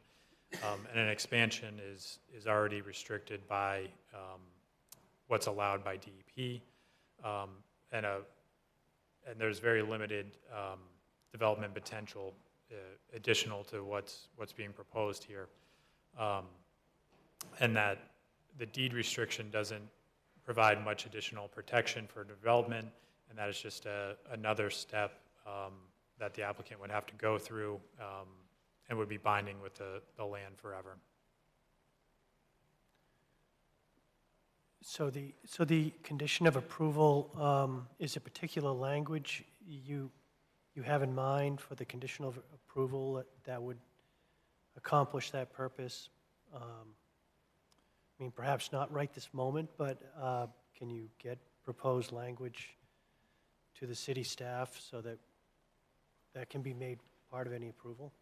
And an expansion is already restricted by what's allowed by DEP. And there's very limited development potential additional to what's being proposed here. And that the deed restriction doesn't provide much additional protection for development, and that is just another step that the applicant would have to go through and would be binding with the land forever. So the condition of approval is a particular language you have in mind for the conditional approval that would accomplish that purpose? I mean, perhaps not right this moment, but can you get proposed language to the city staff so that that can be made part of any approval?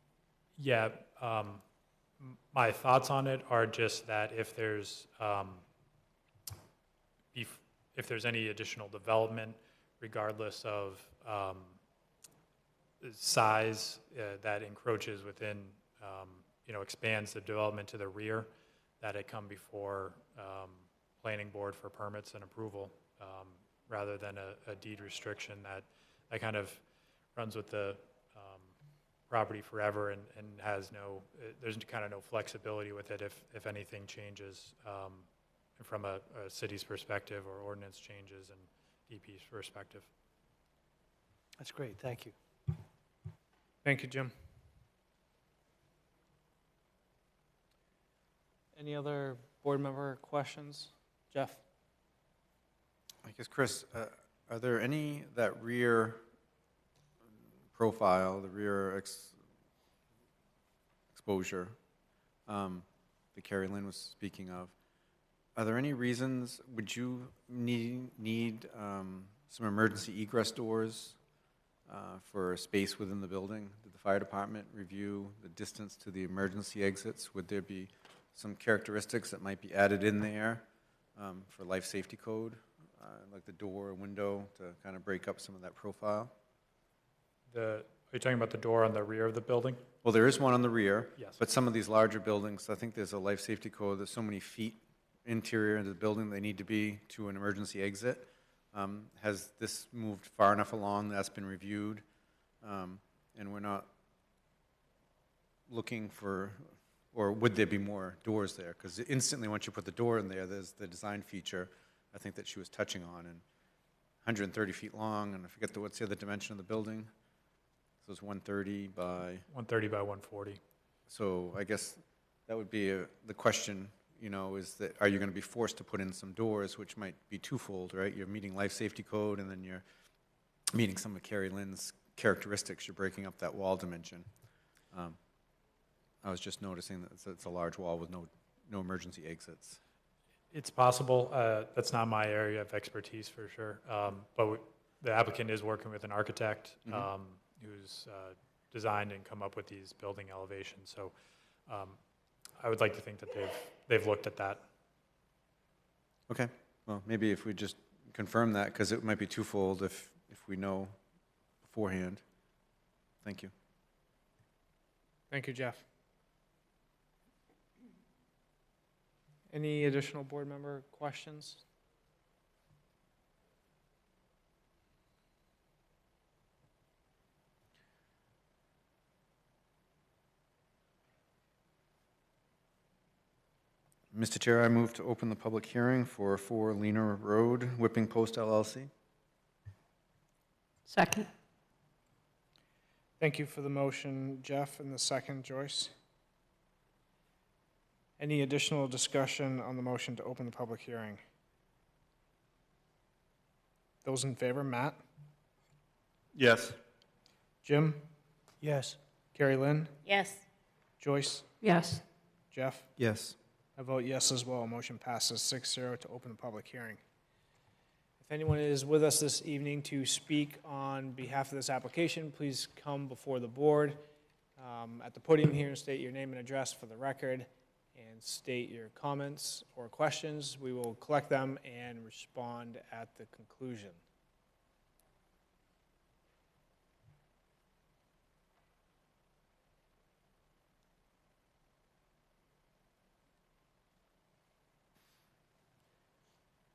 Yeah, my thoughts on it are just that if there's any additional development, regardless of size that encroaches within, expands the development to the rear, that it come before planning board for permits and approval, rather than a deed restriction that kind of runs with the property forever and has there's kind of no flexibility with it if anything changes from a city's perspective or ordinance changes and DP's perspective. That's great, thank you. Thank you, Jim. Any other board member questions? Jeff? I guess, Chris, are there any, that rear profile, the rear exposure that Carrie Lynn was speaking of, are there any reasons, would you need some emergency egress doors for space within the building? Did the fire department review the distance to the emergency exits? Would there be some characteristics that might be added in there for life safety code, like the door or window to kind of break up some of that profile? Are you talking about the door on the rear of the building? Well, there is one on the rear. Yes. But some of these larger buildings, I think there's a life safety code, there's so many feet interior into the building they need to be to an emergency exit. Has this moved far enough along that's been reviewed? And we're not looking for, or would there be more doors there? Because instantly once you put the door in there, there's the design feature, I think that she was touching on, and 130 feet long, and I forget what's the other dimension of the building? So it's 130 by? 130 by 140. So I guess that would be the question, is that are you going to be forced to put in some doors, which might be twofold, right? You're meeting life safety code, and then you're meeting some of Carrie Lynn's characteristics. You're breaking up that wall dimension. I was just noticing that it's a large wall with no emergency exits. It's possible. That's not my area of expertise for sure. But the applicant is working with an architect who's designed and come up with these building elevations. So I would like to think that they've looked at that. Okay. Well, maybe if we just confirm that, because it might be twofold if we know beforehand. Thank you. Thank you, Jeff. Any additional board member questions? Mr. Chair, I move to open the public hearing for 4 Leaner Road, Whipping Post LLC. Second. Thank you for the motion, Jeff, and the second, Joyce. Any additional discussion on the motion to open the public hearing? Those in favor, Matt? Yes. Jim? Yes. Carrie Lynn? Yes. Joyce? Yes. Jeff? Yes. I vote yes as well. Motion passes 6-0 to open the public hearing. If anyone is with us this evening to speak on behalf of this application, please come before the board at the podium here and state your name and address for the record and state your comments or questions. We will collect them and respond at the conclusion.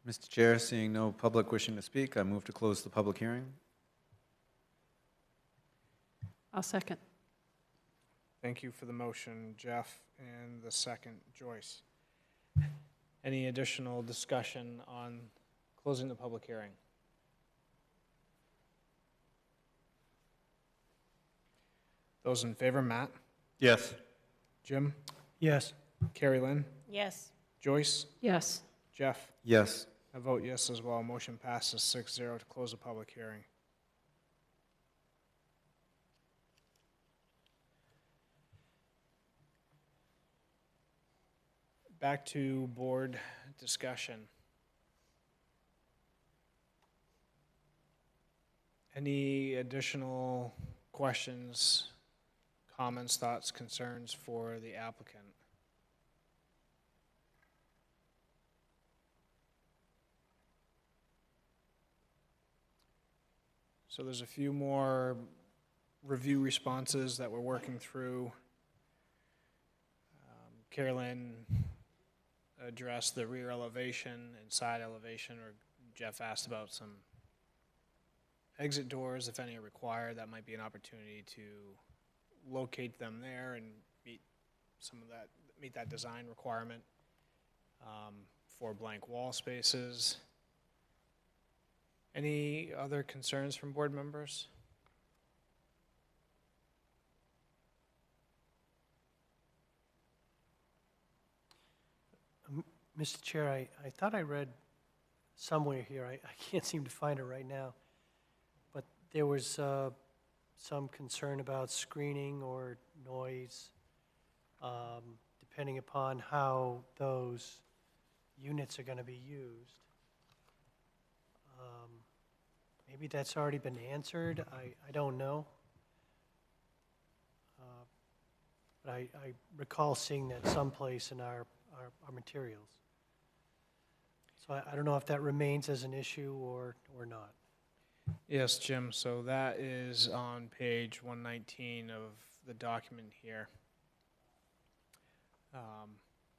Mr. Chair, seeing no public wishing to speak, I move to close the public hearing. I'll second. Thank you for the motion, Jeff, and the second, Joyce. Any additional discussion on closing the public hearing? Those in favor, Matt? Yes. Jim? Yes. Carrie Lynn? Yes. Joyce? Yes. Jeff? Yes. I vote yes as well. Motion passes 6-0 to close the public hearing. Back to board discussion. Any additional questions, comments, thoughts, concerns for the applicant? So there's a few more review responses that we're working through. Carolyn addressed the rear elevation and side elevation, or Jeff asked about some exit doors, if any are required. That might be an opportunity to locate them there and meet that design requirement for blank wall spaces. Any other concerns from board members? Mr. Chair, I thought I read somewhere here, I can't seem to find it right now, but there was some concern about screening or noise, depending upon how those units are going to be used. Maybe that's already been answered, I don't know. But I recall seeing that someplace in our materials. So I don't know if that remains as an issue or not. Yes, Jim, so that is on page 119 of the document here.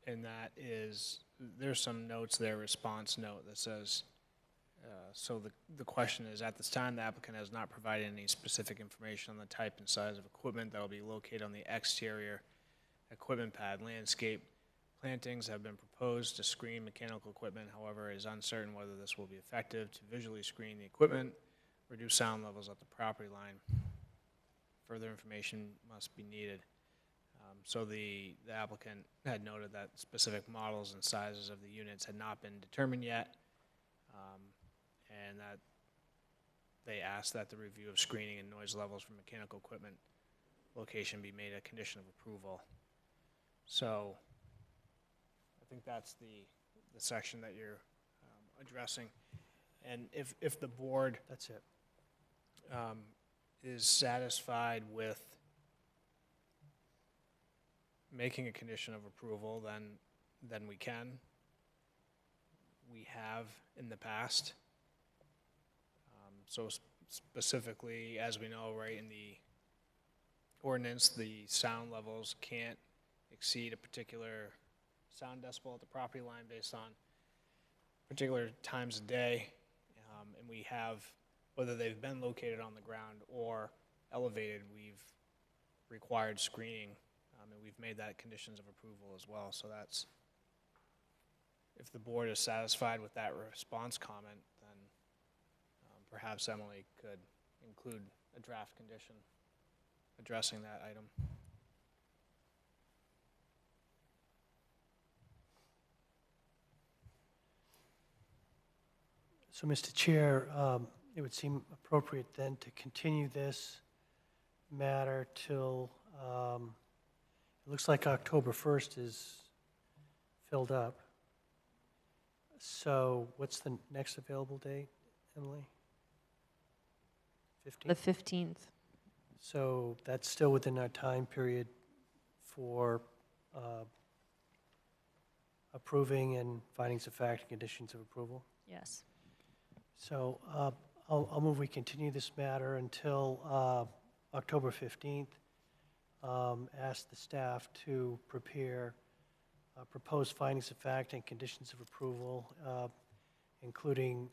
And that is, there's some notes there, response note that says, so the question is, at this time, the applicant has not provided any specific information on the type and size of equipment that will be located on the exterior equipment pad. Landscape plantings have been proposed to screen mechanical equipment. However, it is uncertain whether this will be effective to visually screen the equipment, reduce sound levels at the property line. Further information must be needed. So the applicant had noted that specific models and sizes of the units had not been determined yet, and that they asked that the review of screening and noise levels from mechanical equipment location be made a condition of approval. So I think that's the section that you're addressing. And if the board That's it. is satisfied with making a condition of approval, then we can. We have in the past. So specifically, as we know, right, in the ordinance, the sound levels can't exceed a particular sound decibel at the property line based on particular times of day. And we have, whether they've been located on the ground or elevated, we've required screening, and we've made that conditions of approval as well. So that's, if the board is satisfied with that response comment, then perhaps Emily could include a draft condition addressing that item. So, Mr. Chair, it would seem appropriate then to continue this matter till, it looks like October 1st is filled up. So what's the next available date, Emily? 15th? The 15th. So that's still within our time period for approving and findings of fact and conditions of approval? Yes. So I'll move we continue this matter until October 15th. Ask the staff to prepare proposed findings of fact and conditions of approval, including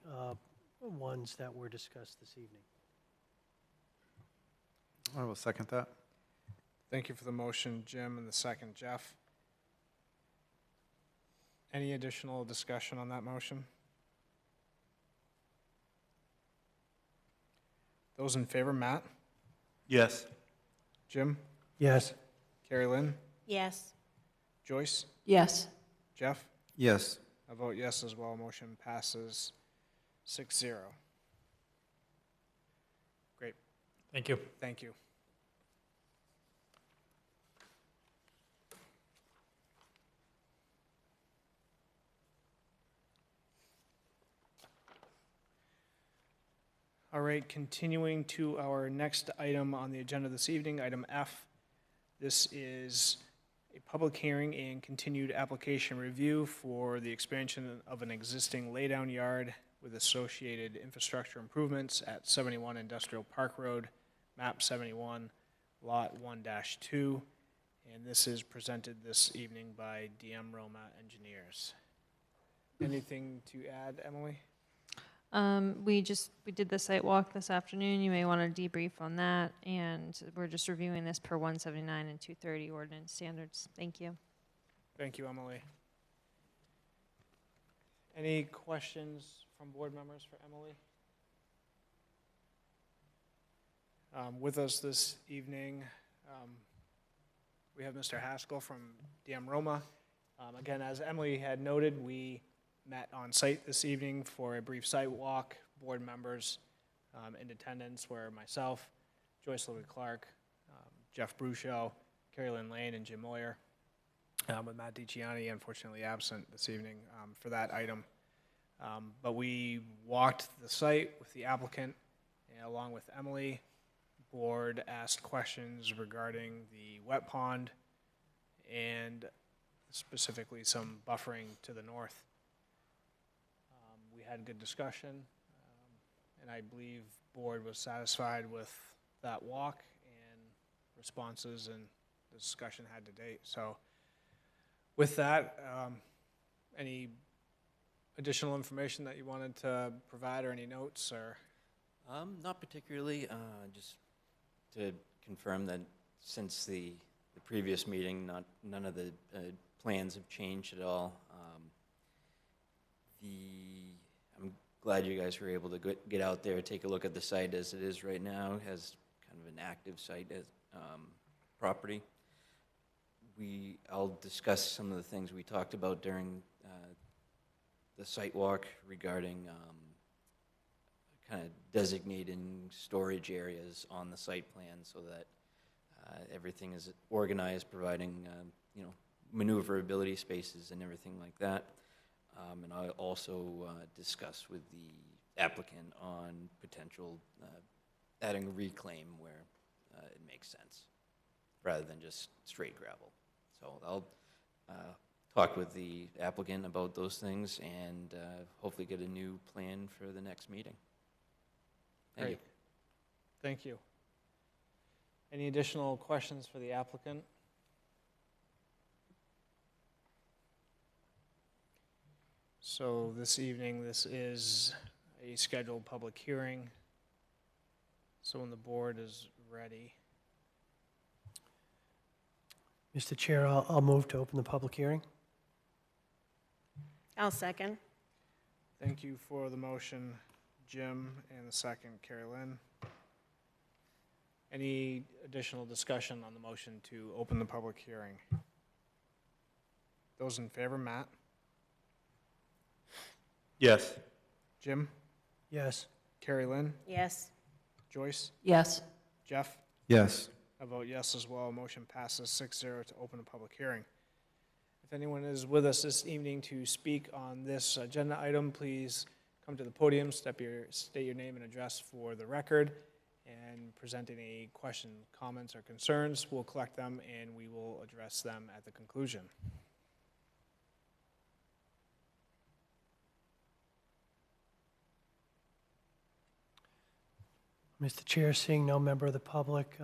ones that were discussed this evening. I will second that. Thank you for the motion, Jim, and the second, Jeff. Any additional discussion on that motion? Those in favor, Matt? Yes. Jim? Yes. Carrie Lynn? Yes. Joyce? Yes. Jeff? Yes. I vote yes as well. Motion passes 6-0. Great, Thank you. thank you. All right, continuing to our next item on the agenda this evening, item F. This is a public hearing and continued application review for the expansion of an existing laydown yard with associated infrastructure improvements at 71 Industrial Park Road, map 71, lot 1-2. And this is presented this evening by DM Roma Engineers. Anything to add, Emily? We did the site walk this afternoon. You may want to debrief on that, and we're just reviewing this per 179 and 230 ordinance standards. Thank you. Thank you, Emily. Any questions from board members for Emily? With us this evening, we have Mr. Haskell from DM Roma. Again, as Emily had noted, we met on site this evening for a brief site walk. Board members in attendance were myself, Joyce Louis-Clark, Jeff Bruchel, Carrie Lynn Lane, and Jim Moyer, with Matt DiCiani unfortunately absent this evening for that item. But we walked the site with the applicant and along with Emily. Board asked questions regarding the wet pond and specifically some buffering to the north. We had a good discussion, and I believe board was satisfied with that walk and responses and the discussion had to date. So with that, any additional information that you wanted to provide or any notes or? Not particularly, just to confirm that since the previous meeting, none of the plans have changed at all. I'm glad you guys were able to get out there, take a look at the site as it is right now. It has kind of an active site as property. I'll discuss some of the things we talked about during the site walk regarding kind of designating storage areas on the site plan so that everything is organized, providing maneuverability spaces and everything like that. And I'll also discuss with the applicant on potential adding reclaim where it makes sense, rather than just straight gravel. So I'll talk with the applicant about those things and hopefully get a new plan for the next meeting. Thank you. Thank you. Any additional questions for the applicant? So this evening, this is a scheduled public hearing. So when the board is ready. Mr. Chair, I'll move to open the public hearing. I'll second. Thank you for the motion, Jim, and the second, Carrie Lynn. Any additional discussion on the motion to open the public hearing? Those in favor, Matt? Yes. Jim? Yes. Carrie Lynn? Yes. Joyce? Yes. Jeff? Yes. I vote yes as well. Motion passes 6-0 to open a public hearing. If anyone is with us this evening to speak on this agenda item, please come to the podium, state your name and address for the record, and present any questions, comments, or concerns. We'll collect them and we will address them at the conclusion. Mr. Chair, seeing no member of the public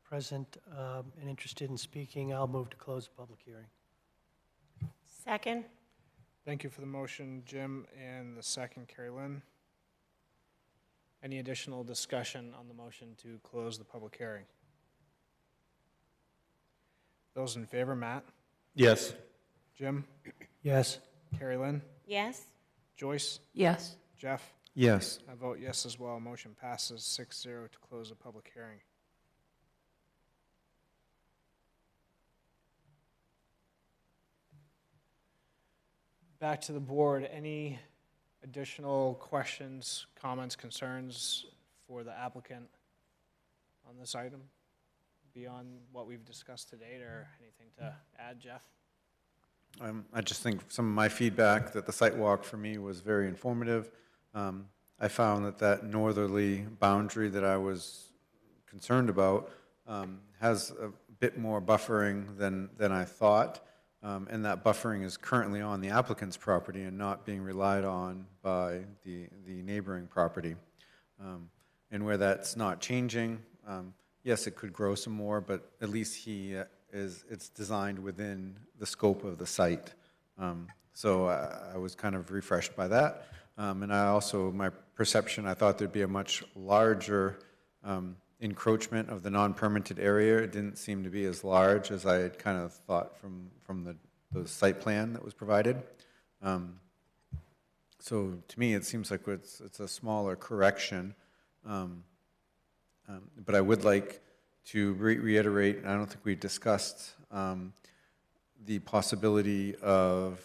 present and interested in speaking, I'll move to close the public hearing. Second. Thank you for the motion, Jim, and the second, Carrie Lynn. Any additional discussion on the motion to close the public hearing? Those in favor, Matt? Yes. Jim? Yes. Carrie Lynn? Yes? Joyce? Yes. Jeff? Yes. I vote yes as well. Motion passes 6-0 to close the public hearing. Back to the board. Any additional questions, comments, concerns for the applicant on this item beyond what we've discussed to date, or anything to add, Jeff? I just think some of my feedback that the site walk for me was very informative. I found that northerly boundary that I was concerned about has a bit more buffering than I thought. And that buffering is currently on the applicant's property and not being relied on by the neighboring property. And where that's not changing, yes, it could grow some more, but at least it's designed within the scope of the site. So I was kind of refreshed by that. And I also, my perception, I thought there'd be a much larger encroachment of the non-permitted area. It didn't seem to be as large as I had kind of thought from the site plan that was provided. So to me, it seems like it's a smaller correction. But I would like to reiterate, and I don't think we discussed the possibility of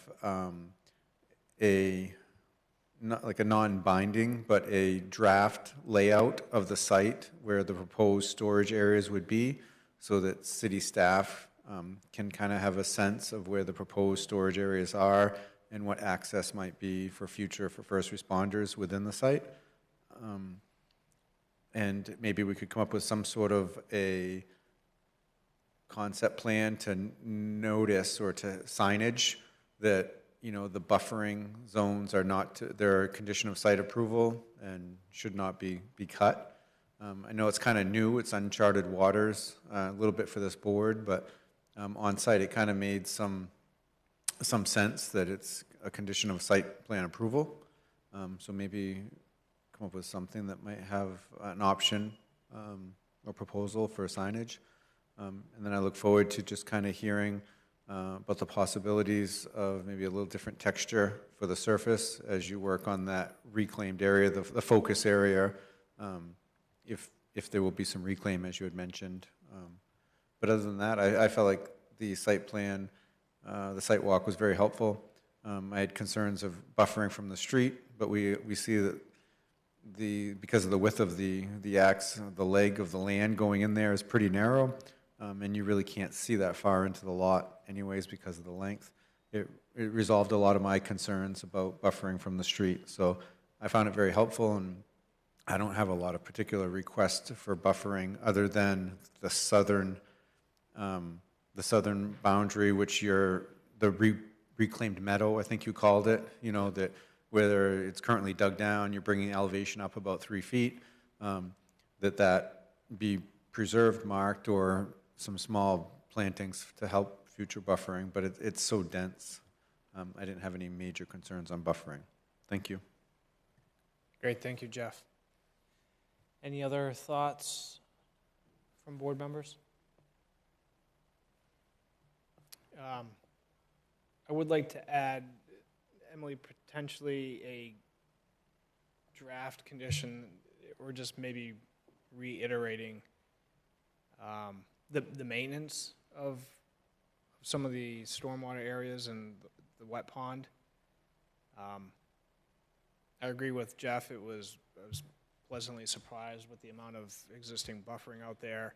not like a non-binding, but a draft layout of the site where the proposed storage areas would be, so that city staff can kind of have a sense of where the proposed storage areas are and what access might be for first responders within the site. And maybe we could come up with some sort of a concept plan to notice or to signage that, you know, the buffering zones are not, they're a condition of site approval and should not be cut. I know it's kind of new, it's uncharted waters a little bit for this board, but on site it kind of made some sense that it's a condition of site plan approval. So maybe come up with something that might have an option or proposal for signage. And then I look forward to just kind of hearing about the possibilities of maybe a little different texture for the surface as you work on that reclaimed area, the focus area, if there will be some reclaim, as you had mentioned. But other than that, I felt like the site plan, the site walk was very helpful. I had concerns of buffering from the street, but we see that because of the width of the leg of the land going in there is pretty narrow, and you really can't see that far into the lot anyways because of the length. It resolved a lot of my concerns about buffering from the street. So I found it very helpful, and I don't have a lot of particular requests for buffering other than the southern boundary, which the reclaimed meadow, I think you called it, you know, that whether it's currently dug down, you're bringing elevation up about 3 feet, that be preserved, marked, or some small plantings to help future buffering, but it's so dense. I didn't have any major concerns on buffering. Thank you. Great, thank you, Jeff. Any other thoughts from board members? I would like to add, Emily, potentially a draft condition, or just maybe reiterating the maintenance of some of the stormwater areas and the wet pond. I agree with Jeff. I was pleasantly surprised with the amount of existing buffering out there.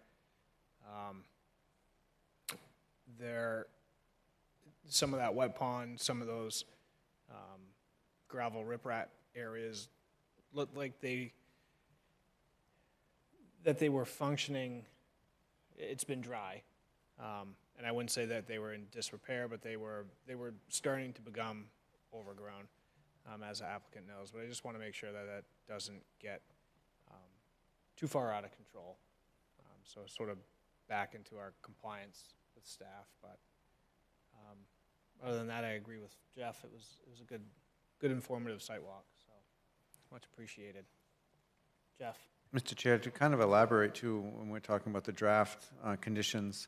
Some of that wet pond, some of those gravel riprap areas looked like they were functioning. It's been dry, and I wouldn't say that they were in disrepair, but they were starting to become overgrown, as the applicant knows. But I just want to make sure that that doesn't get too far out of control. So sort of back into our compliance with staff, but Other than that, I agree with Jeff. It was a good informative site walk, so much appreciated. Jeff? Mr. Chair, to kind of elaborate too, when we're talking about the draft conditions,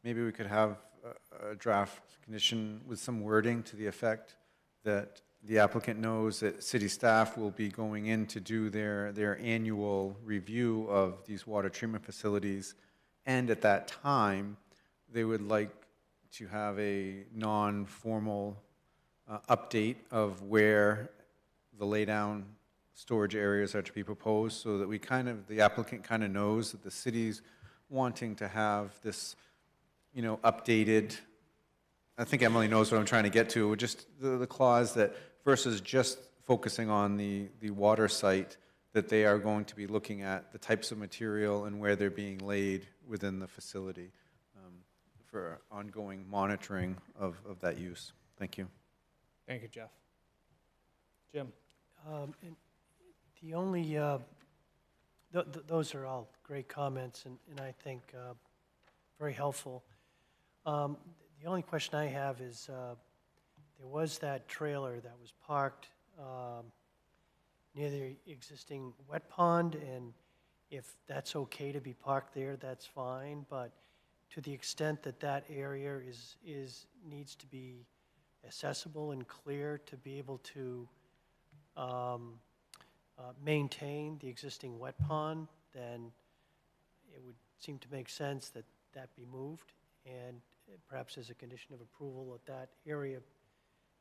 maybe we could have a draft condition with some wording to the effect that the applicant knows that city staff will be going in to do their annual review of these water treatment facilities, and at that time, they would like to have a non-formal update of where the laydown storage areas are to be proposed, so that the applicant kind of knows that the city's wanting to have this, updated. I think Emily knows what I'm trying to get to, just the clause that versus just focusing on the water site, that they are going to be looking at the types of material and where they're being laid within the facility for ongoing monitoring of that use. Thank you. Thank you, Jeff. Jim? And the only, those are all great comments, and I think very helpful. The only question I have is, there was that trailer that was parked near the existing wet pond, and if that's okay to be parked there, that's fine, but to the extent that that area needs to be accessible and clear to be able to maintain the existing wet pond, then it would seem to make sense that that be moved, and perhaps as a condition of approval that area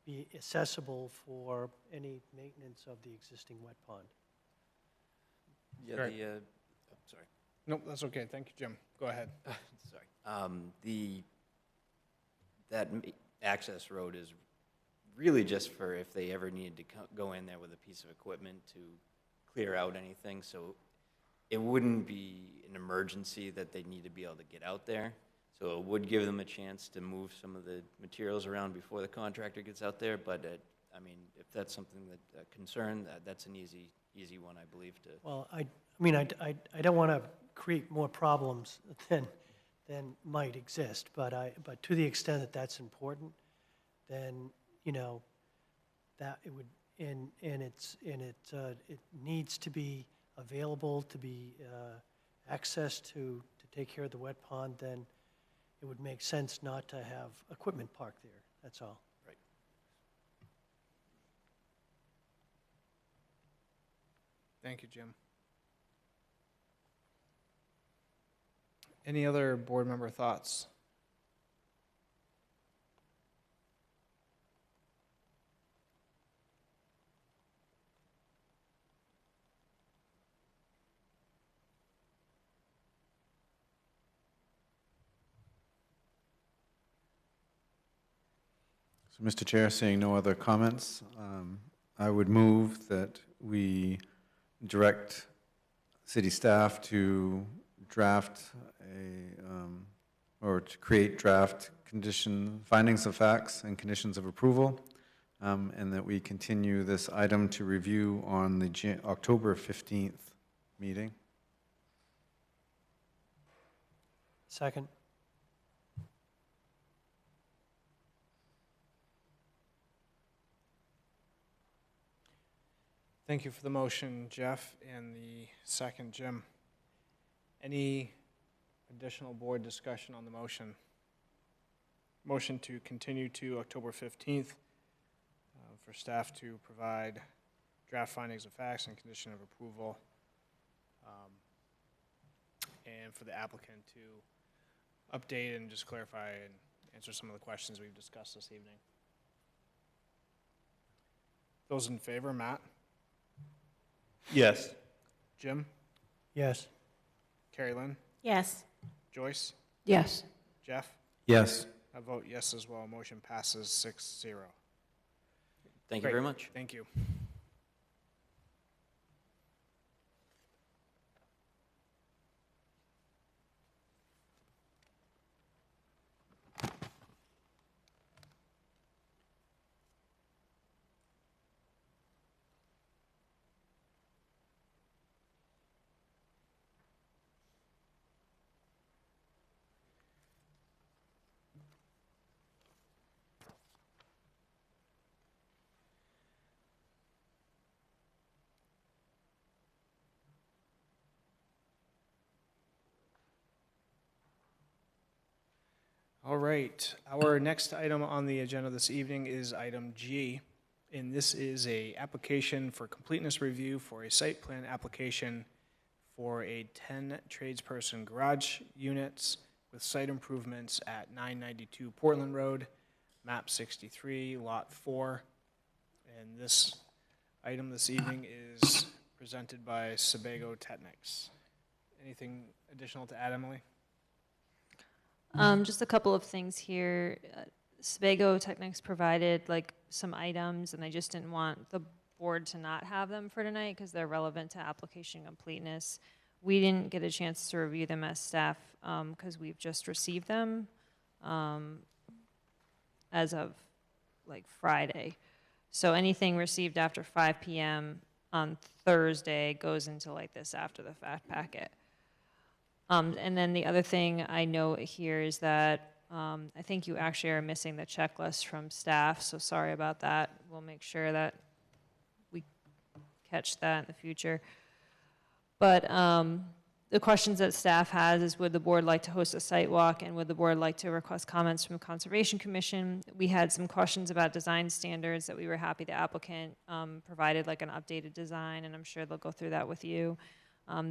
be accessible for any maintenance of the existing wet pond. Yeah, Great. Sorry. Nope, that's okay. Thank you, Jim. Go ahead. Sorry. Access road is really just for if they ever needed to go in there with a piece of equipment to clear out anything. So it wouldn't be an emergency that they need to be able to get out there. So it would give them a chance to move some of the materials around before the contractor gets out there. But I mean, if that's something that concern, that's an easy one, I believe. Well, I don't want to create more problems than might exist, but to the extent that that's important, then that it would it needs to be available to be access to take care of the wet pond. Then it would make sense not to have equipment parked there. That's all. Right. Thank you, Jim. Any other board member thoughts? So, Mr. Chair, seeing no other comments, I would move that we direct city staff to draft or to create draft findings of facts and conditions of approval, and that we continue this item to review on the October 15th meeting. Second. Thank you for the motion, Jeff, and the second, Jim. Any additional board discussion on the motion? Motion to continue to October 15th for staff to provide draft findings of facts and condition of approval, and for the applicant to update and just clarify and answer some of the questions we've discussed this evening. Those in favor, Matt? Yes. Jim? Yes. Carrie Lynn? Yes. Joyce? Yes. Jeff? Yes. I vote yes as well. Motion passes 6-0. Thank you very much. Thank you. All right, our next item on the agenda this evening is item G, and this is a application for completeness review for a site plan application for a 10 tradesperson garage units with site improvements at 992 Portland Road, map 63, lot 4. And this item this evening is presented by Sebago Technics. Anything additional to add, Emily? Just a couple of things here. Sebago Technics provided like some items, and I just didn't want the board to not have them for tonight because they're relevant to application completeness. We didn't get a chance to review them as staff because we've just received them as of like Friday. So anything received after 5 p.m. on Thursday goes into like this after the fact packet. And then the other thing I note here is that I think you actually are missing the checklist from staff, so sorry about that. We'll make sure that we catch that in the future. But the questions that staff has is, would the board like to host a site walk, and would the board like to request comments from the Conservation Commission? We had some questions about design standards that we were happy the applicant provided like an updated design, and I'm sure they'll go through that with you.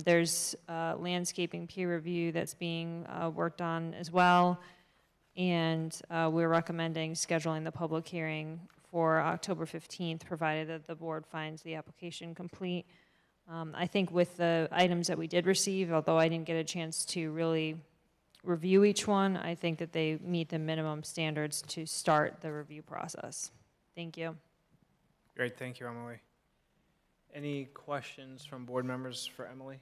There's landscaping peer review that's being worked on as well, and we're recommending scheduling the public hearing for October 15th, provided that the board finds the application complete. I think with the items that we did receive, although I didn't get a chance to really review each one, I think that they meet the minimum standards to start the review process. Thank you. Great, thank you, Emily. Any questions from board members for Emily?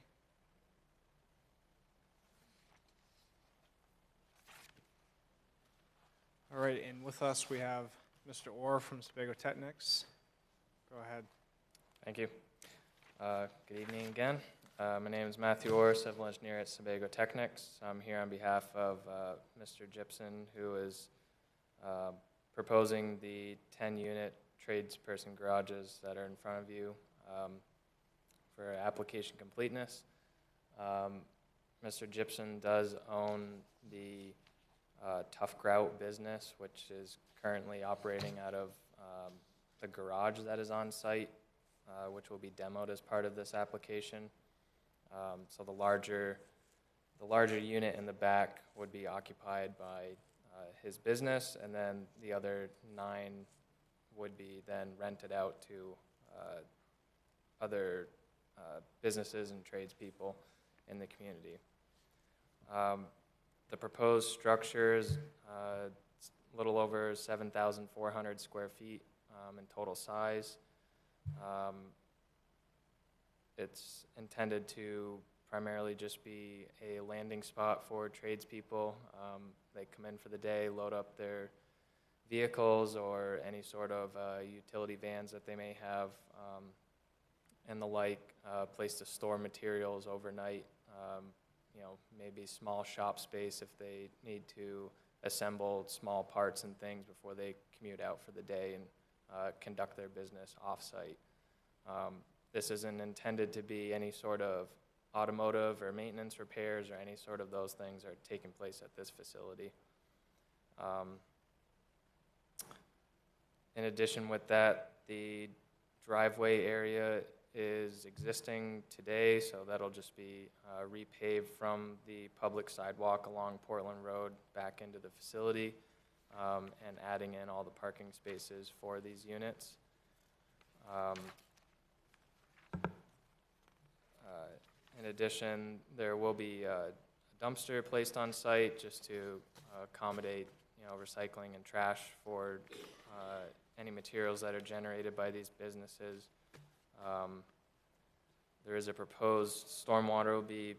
All right, and with us we have Mr. Orr from Sebago Technics. Go ahead. Thank you. Good evening again. My name is Matthew Orr, civil engineer at Sebago Technics. I'm here on behalf of Mr. Gibson, who is proposing the 10-unit tradesperson garages that are in front of you for application completeness. Mr. Gibson does own the Tough Grout business, which is currently operating out of the garage that is on site, which will be demoed as part of this application. So the larger unit in the back would be occupied by his business, and then the other 9 would be then rented out to other businesses and tradespeople in the community. The proposed structure is a little over 7,400 square feet in total size. It's intended to primarily just be a landing spot for tradespeople. They come in for the day, load up their vehicles or any sort of utility vans that they may have, and the like, place to store materials overnight, maybe small shop space if they need to assemble small parts and things before they commute out for the day and conduct their business off-site. This isn't intended to be any sort of automotive or maintenance repairs or any sort of those things are taking place at this facility. In addition with that, the driveway area is existing today, so that'll just be repaved from the public sidewalk along Portland Road back into the facility, and adding in all the parking spaces for these units. In addition, there will be a dumpster placed on site just to accommodate, recycling and trash for any materials that are generated by these businesses. There is a proposed stormwater will be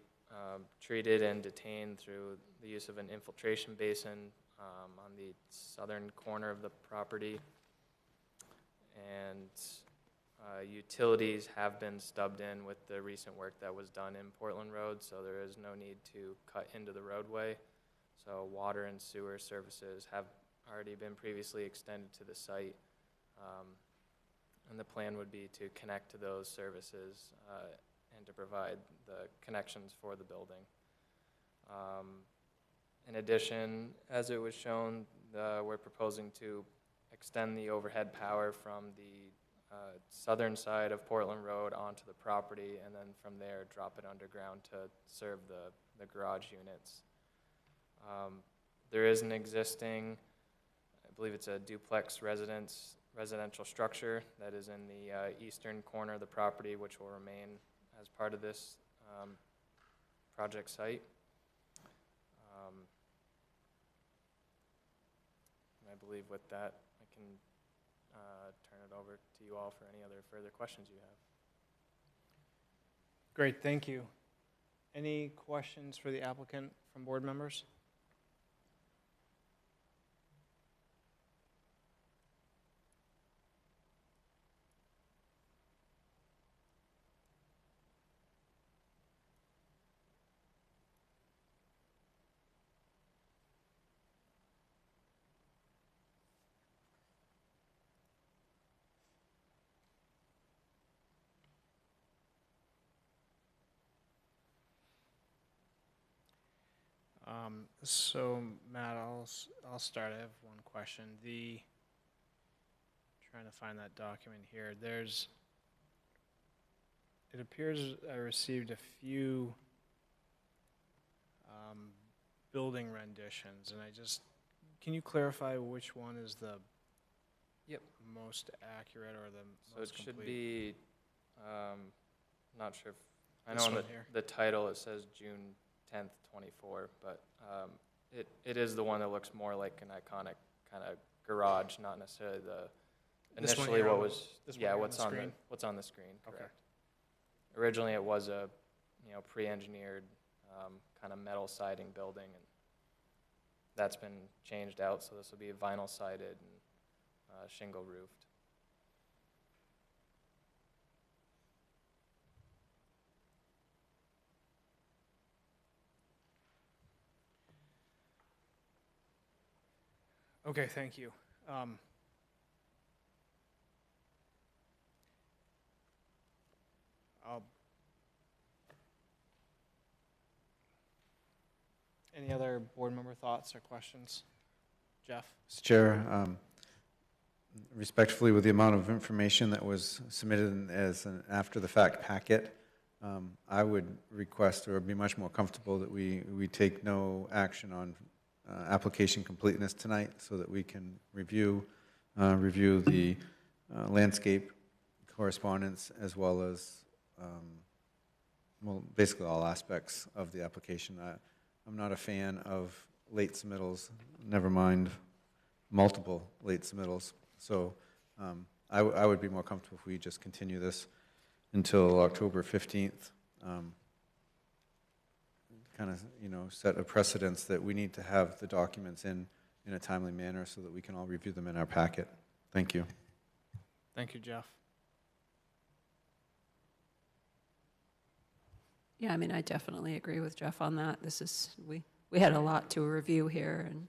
treated and detained through the use of an infiltration basin on the southern corner of the property. And utilities have been stubbed in with the recent work that was done in Portland Road, so there is no need to cut into the roadway. So water and sewer services have already been previously extended to the site. And the plan would be to connect to those services and to provide the connections for the building. In addition, as it was shown, we're proposing to extend the overhead power from the southern side of Portland Road onto the property, and then from there drop it underground to serve the garage units. There is an existing, I believe it's a duplex residential structure that is in the eastern corner of the property, which will remain as part of this project site. And I believe with that, I can turn it over to you all for any other further questions you have. Great, thank you. Any questions for the applicant from board members? So Matt, I'll start. I have one question. Trying to find that document here. It appears I received a few building renditions, and can you clarify which one is the Yep. most accurate or the So most it should complete? be, not sure if, I This know on one here? the title it says June 10th, 24, but it is the one that looks more like an iconic kind of garage, not necessarily This one initially here what on- was, this one yeah, here on what's the on screen? what's on the screen, Okay. correct. Originally it was a, pre-engineered kind of metal siding building, and that's been changed out, so this will be vinyl sided and shingle roofed. Okay, thank you. Any other board member thoughts or questions? Jeff? Mr. Chair, respectfully, with the amount of information that was submitted as an after-the-fact packet, I would request or be much more comfortable that we take no action on application completeness tonight so that we can review the landscape correspondence as well as, well, basically all aspects of the application. I'm not a fan of late submittals, never mind multiple late submittals. So I would be more comfortable if we just continue this until October 15th. Kind of, set a precedence that we need to have the documents in a timely manner so that we can all review them in our packet. Thank you. Thank you, Jeff. Yeah, I mean, I definitely agree with Jeff on that. We had a lot to review here, and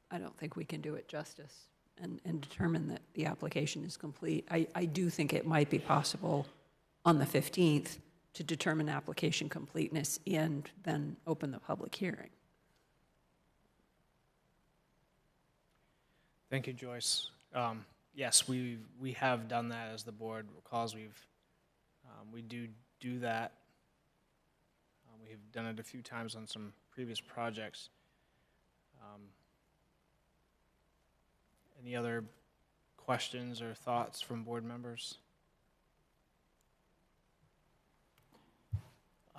I don't think we can do it justice and determine that the application is complete. I do think it might be possible on the 15th to determine application completeness and then open the public hearing. Thank you, Joyce. Yes, we have done that, as the board recalls. We do that. We've done it a few times on some previous projects. Any other questions or thoughts from board members?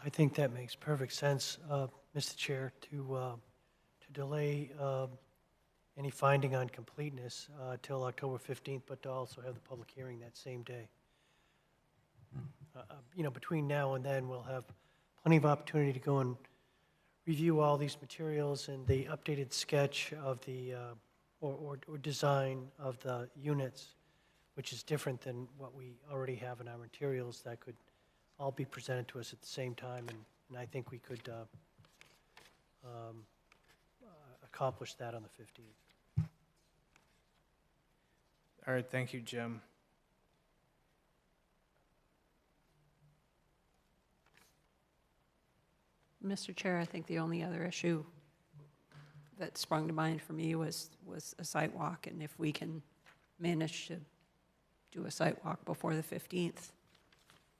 I think that makes perfect sense, Mr. Chair, to delay any finding on completeness till October 15th, but to also have the public hearing that same day. Between now and then, we'll have plenty of opportunity to go and review all these materials and the updated sketch of the, or design of the units, which is different than what we already have in our materials that could all be presented to us at the same time, and I think we could accomplish that on the 15th. All right, thank you, Jim. Mr. Chair, I think the only other issue that sprung to mind for me was a site walk, and if we can manage to do a site walk before the 15th,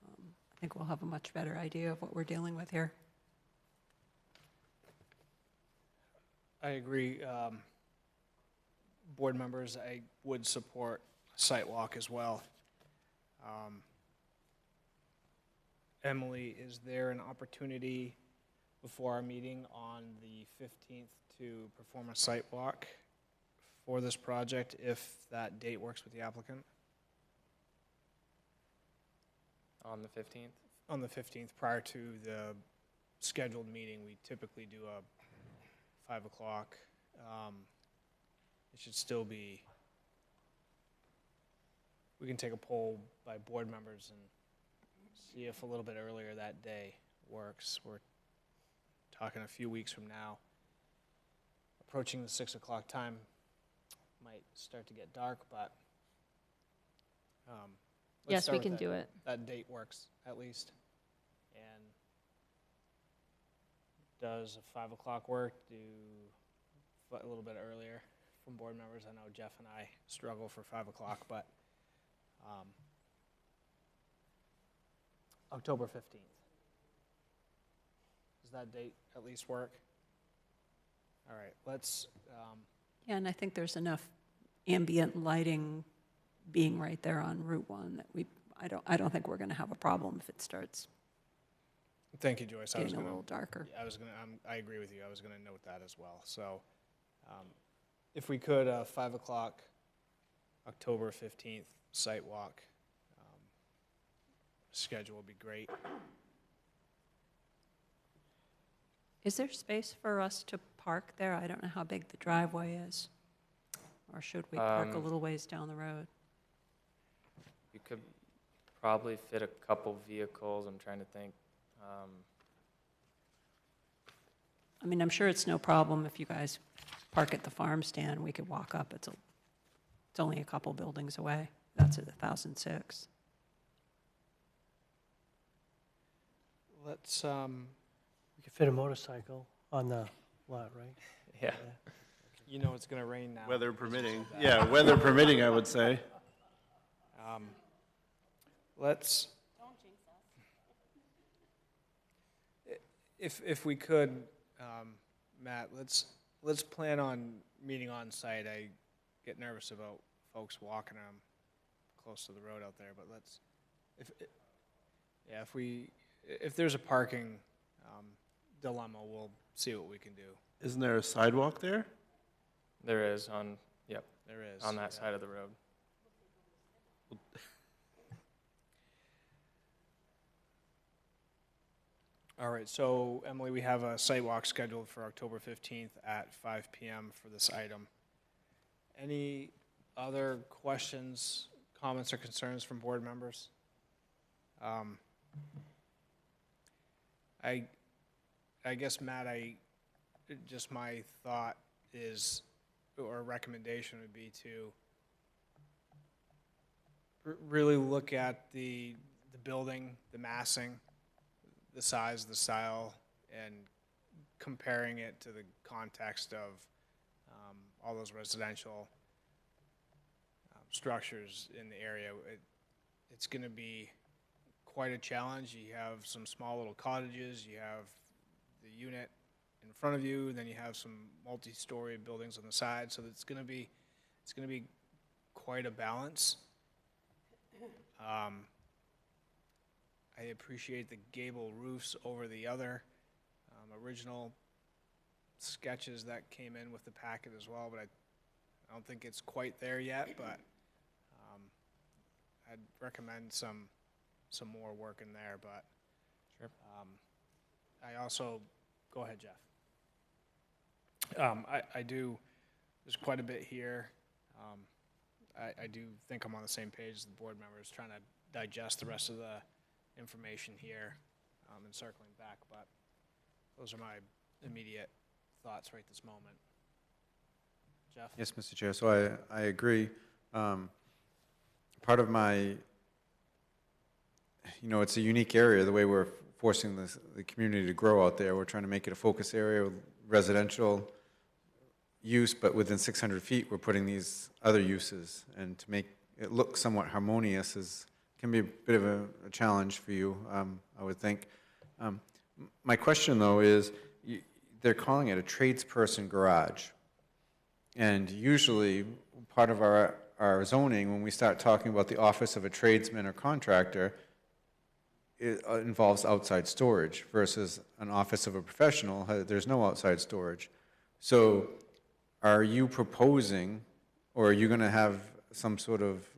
I think we'll have a much better idea of what we're dealing with here. I agree. Board members, I would support a site walk as well. Emily, is there an opportunity before our meeting on the 15th to perform a site walk for this project if that date works with the applicant? On the 15th? On the 15th, prior to the scheduled meeting, we typically do a 5 o'clock. It should still be, we can take a poll by board members and see if a little bit earlier that day works. We're talking a few weeks from now. Approaching the 6 o'clock time might start to get dark, but let's Yes, start we with can that. do it. That date works, at least. And does a 5 o'clock work? Do a little bit earlier from board members? I know Jeff and I struggle for 5 o'clock, but October 15th. Does that date at least work? All right, let's, Yeah, and I think there's enough ambient lighting being right there on Route 1 that I don't think we're going to have a problem if it starts thank you, Joyce. getting a little darker. I agree with you. I was gonna note that as well. So, if we could, 5 o'clock, October 15th, site walk, schedule would be great. Is there space for us to park there? I don't know how big the driveway is. Or should we park a little ways down the road? You could probably fit a couple vehicles. I'm trying to think. I mean, I'm sure it's no problem if you guys park at the farm stand. We could walk up. It's only a couple buildings away. That's at 1006. Let's, We could fit a motorcycle on the lot, right? Yeah. you know it's gonna rain now. Weather permitting. Yeah, weather permitting, I would say. Let's, if we could, Matt, let's plan on meeting on site. I get nervous about folks walking close to the road out there, but let's, if there's a parking dilemma, we'll see what we can do. Isn't there a sidewalk there? There is on, yep, There is. on that side of the road. All right, so Emily, we have a site walk scheduled for October 15th at 5 PM for this item. Any other questions, comments, or concerns from board members? I guess, Matt, just my thought is, or recommendation would be to really look at the building, the massing, the size, the style, and comparing it to the context of all those residential structures in the area. It's going to be quite a challenge. You have some small little cottages, you have the unit in front of you, and then you have some multi-story buildings on the side. So it's going to be quite a balance. I appreciate the gable roofs over the other original sketches that came in with the packet as well, but I don't think it's quite there yet, but I'd recommend some more work in there, but Sure. I also, go ahead, Jeff. I do, there's quite a bit here. I do think I'm on the same page as the board members, trying to digest the rest of the information here and circling back, but those are my immediate thoughts right this moment. Jeff? Yes, Mr. Chair, so I agree. Part of my, it's a unique area, the way we're forcing the community to grow out there. We're trying to make it a focus area with residential use, but within 600 feet, we're putting these other uses. And to make it look somewhat harmonious can be a bit of a challenge for you, I would think. My question, though, is they're calling it a tradesperson garage. And usually, part of our zoning, when we start talking about the office of a tradesman or contractor, it involves outside storage versus an office of a professional. There's no outside storage. So are you proposing, or are you going to have some sort of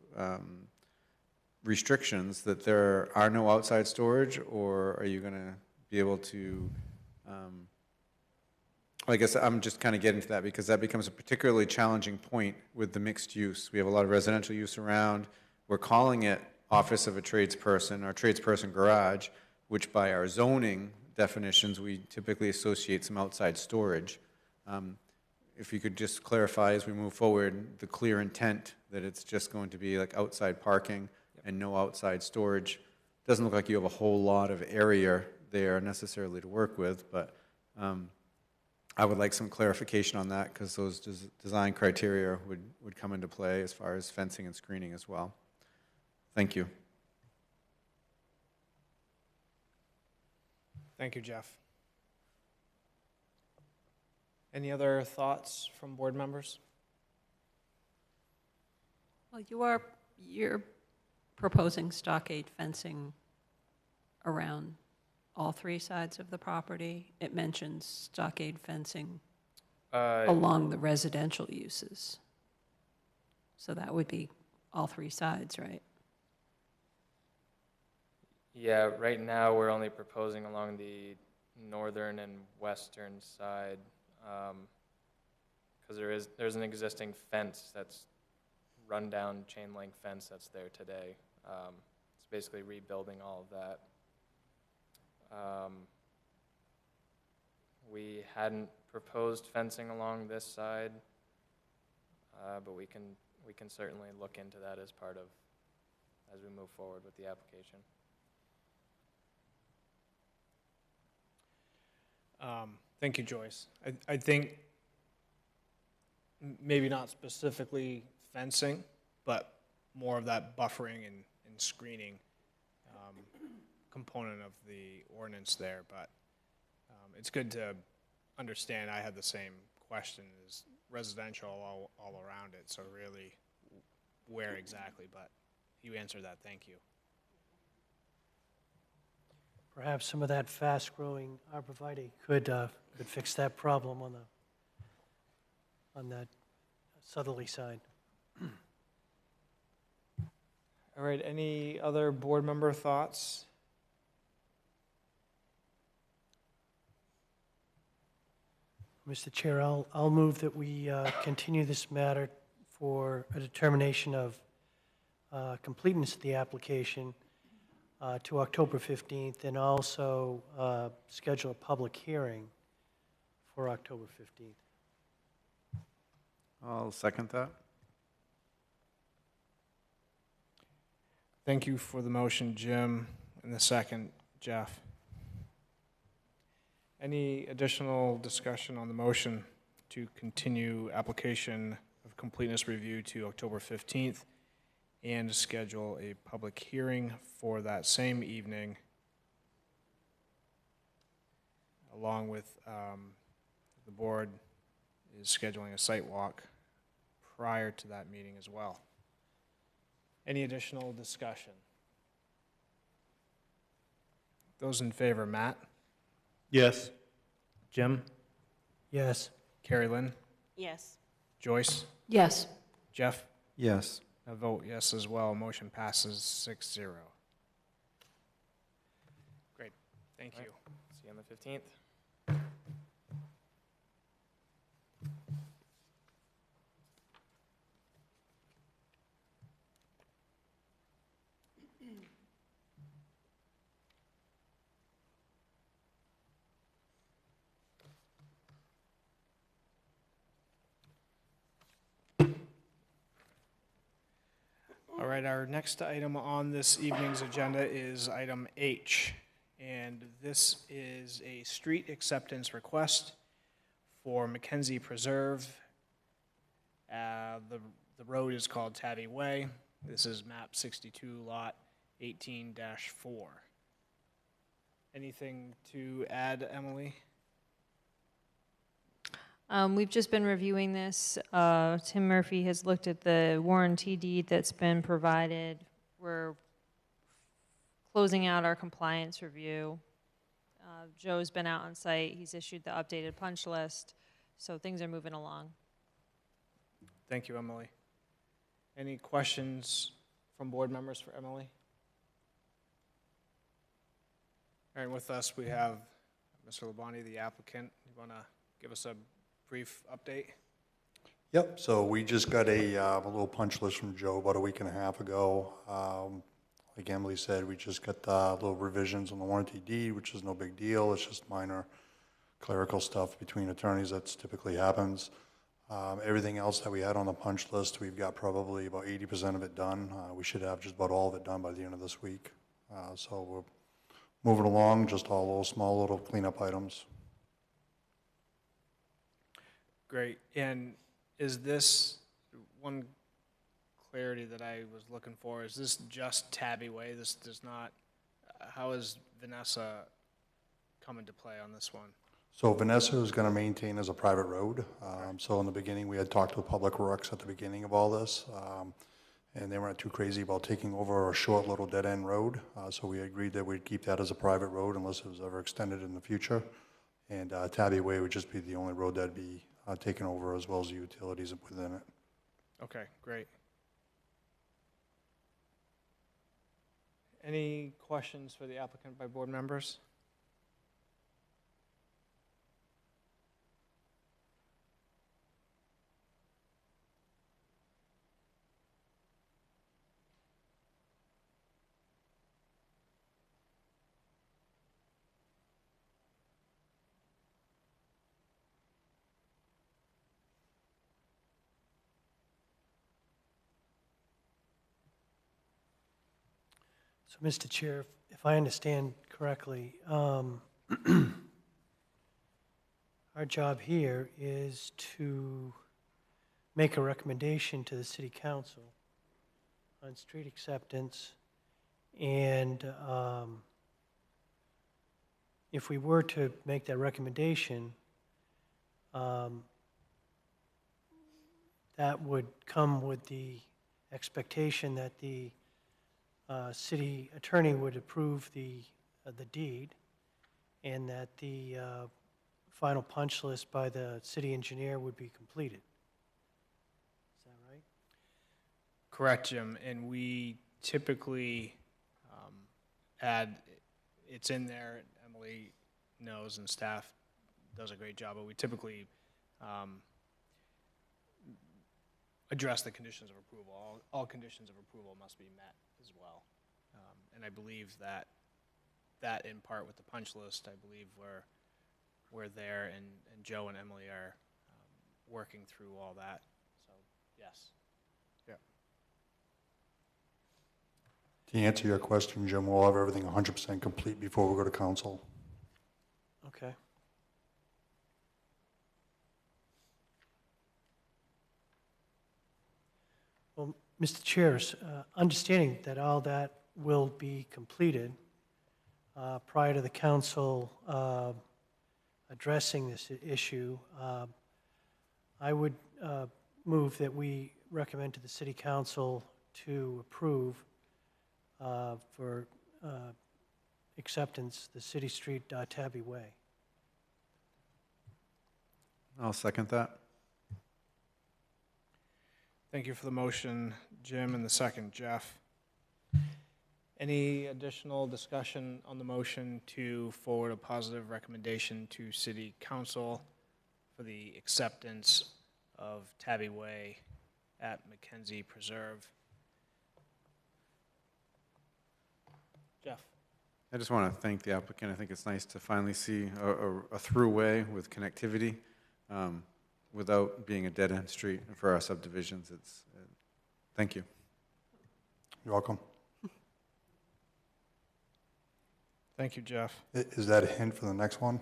restrictions that there are no outside storage, or are you going to be able to, I guess I'm just kind of getting to that because that becomes a particularly challenging point with the mixed use. We have a lot of residential use around. We're calling it office of a tradesperson or tradesperson garage, which by our zoning definitions, we typically associate some outside storage. If you could just clarify as we move forward the clear intent that it's just going to be like outside parking and no outside storage. Doesn't look like you have a whole lot of area there necessarily to work with, but I would like some clarification on that because those design criteria would come into play as far as fencing and screening as well. Thank you. Thank you, Jeff. Any other thoughts from board members? Well, you're proposing stockade fencing around all three sides of the property. It mentions stockade fencing along the residential uses. So that would be all three sides, right? Yeah, right now we're only proposing along the northern and western side, because there's an existing fence that's run-down chain link fence that's there today. It's basically rebuilding all of that. We hadn't proposed fencing along this side, but we can certainly look into that as we move forward with the application. Thank you, Joyce. I think maybe not specifically fencing, but more of that buffering and screening component of the ordinance there. But it's good to understand. I had the same question: is residential all around it? So really, where exactly? But you answered that. Thank you. Perhaps some of that fast-growing arborvitae could fix that problem on that southerly side. All right. Any other board member thoughts? Mr. Chair, I'll move that we continue this matter for a determination of completeness of the application to October 15th, and also schedule a public hearing for October 15th. I'll second that. Thank you for the motion, Jim, and the second, Jeff. Any additional discussion on the motion to continue application of completeness review to October 15th and schedule a public hearing for that same evening, along with the board is scheduling a site walk prior to that meeting as well? Any additional discussion? Those in favor, Matt? Yes. Jim? Yes. Carrie Lynn? Yes. Joyce? Yes. Jeff? Yes. I vote yes as well. Motion passes 6-0. Great. Thank you. See you on the 15th. All right, our next item on this evening's agenda is item H. and this is a street acceptance request for Mackenzie Preserve. The road is called Tabby Way. This is map 62, lot 18-4. Anything to add, Emily? We've just been reviewing this. Tim Murphy has looked at the warranty deed that's been provided. We're closing out our compliance review. Joe's been out on site. He's issued the updated punch list. So things are moving along. Thank you, Emily. Any questions from board members for Emily? All right, with us, we have Mr. Labonte, the applicant. You want to give us a brief update? Yep, so we just got a little punch list from Joe about a week and a half ago. Like Emily said, we just got little revisions on the warranty deed, which is no big deal. It's just minor clerical stuff between attorneys. That's typically happens. Everything else that we had on the punch list, we've got probably about 80% of it done. We should have just about all of it done by the end of this week. So we're moving along, just all little small little cleanup items. Great. And is this one clarity that I was looking for? Is this just Tabby Way? This does not, how is Vanessa come into play on this one? So Vanessa is going to maintain as a private road. So in the beginning, we had talked with Public Works at the beginning of all this, and they weren't too crazy about taking over a short little dead-end road. So we agreed that we'd keep that as a private road unless it was ever extended in the future. And Tabby Way would just be the only road that'd be taken over, as well as the utilities within it. Okay, great. Any questions for the applicant by board members? So, Mr. Chair, if I understand correctly, our job here is to make a recommendation to the city council on street acceptance, and if we were to make that recommendation, that would come with the expectation that the city attorney would approve the deed, and that the final punch list by the city engineer would be completed. Is that right? Correct, Jim. And we typically add, it's in there, Emily knows, and staff does a great job, but we typically address the conditions of approval. All conditions of approval must be met as well. And I believe that in part with the punch list, I believe we're there, and Joe and Emily are working through all that. So, yes. Yeah. To answer your question, Jim, we'll have everything 100% complete before we go to council. Okay. Well, Mr. Chair, understanding that all that will be completed prior to the council addressing this issue, I would move that we recommend to the city council to approve for acceptance the city street Tabby Way. I'll second that. Thank you for the motion, Jim, and the second, Jeff. Any additional discussion on the motion to forward a positive recommendation to City Council for the acceptance of Tabby Way at Mackenzie Preserve? Jeff? I just want to thank the applicant. I think it's nice to finally see a throughway with connectivity without being a dead-end street for our subdivisions. Thank you. You're welcome. Thank you, Jeff. Is that a hint for the next one?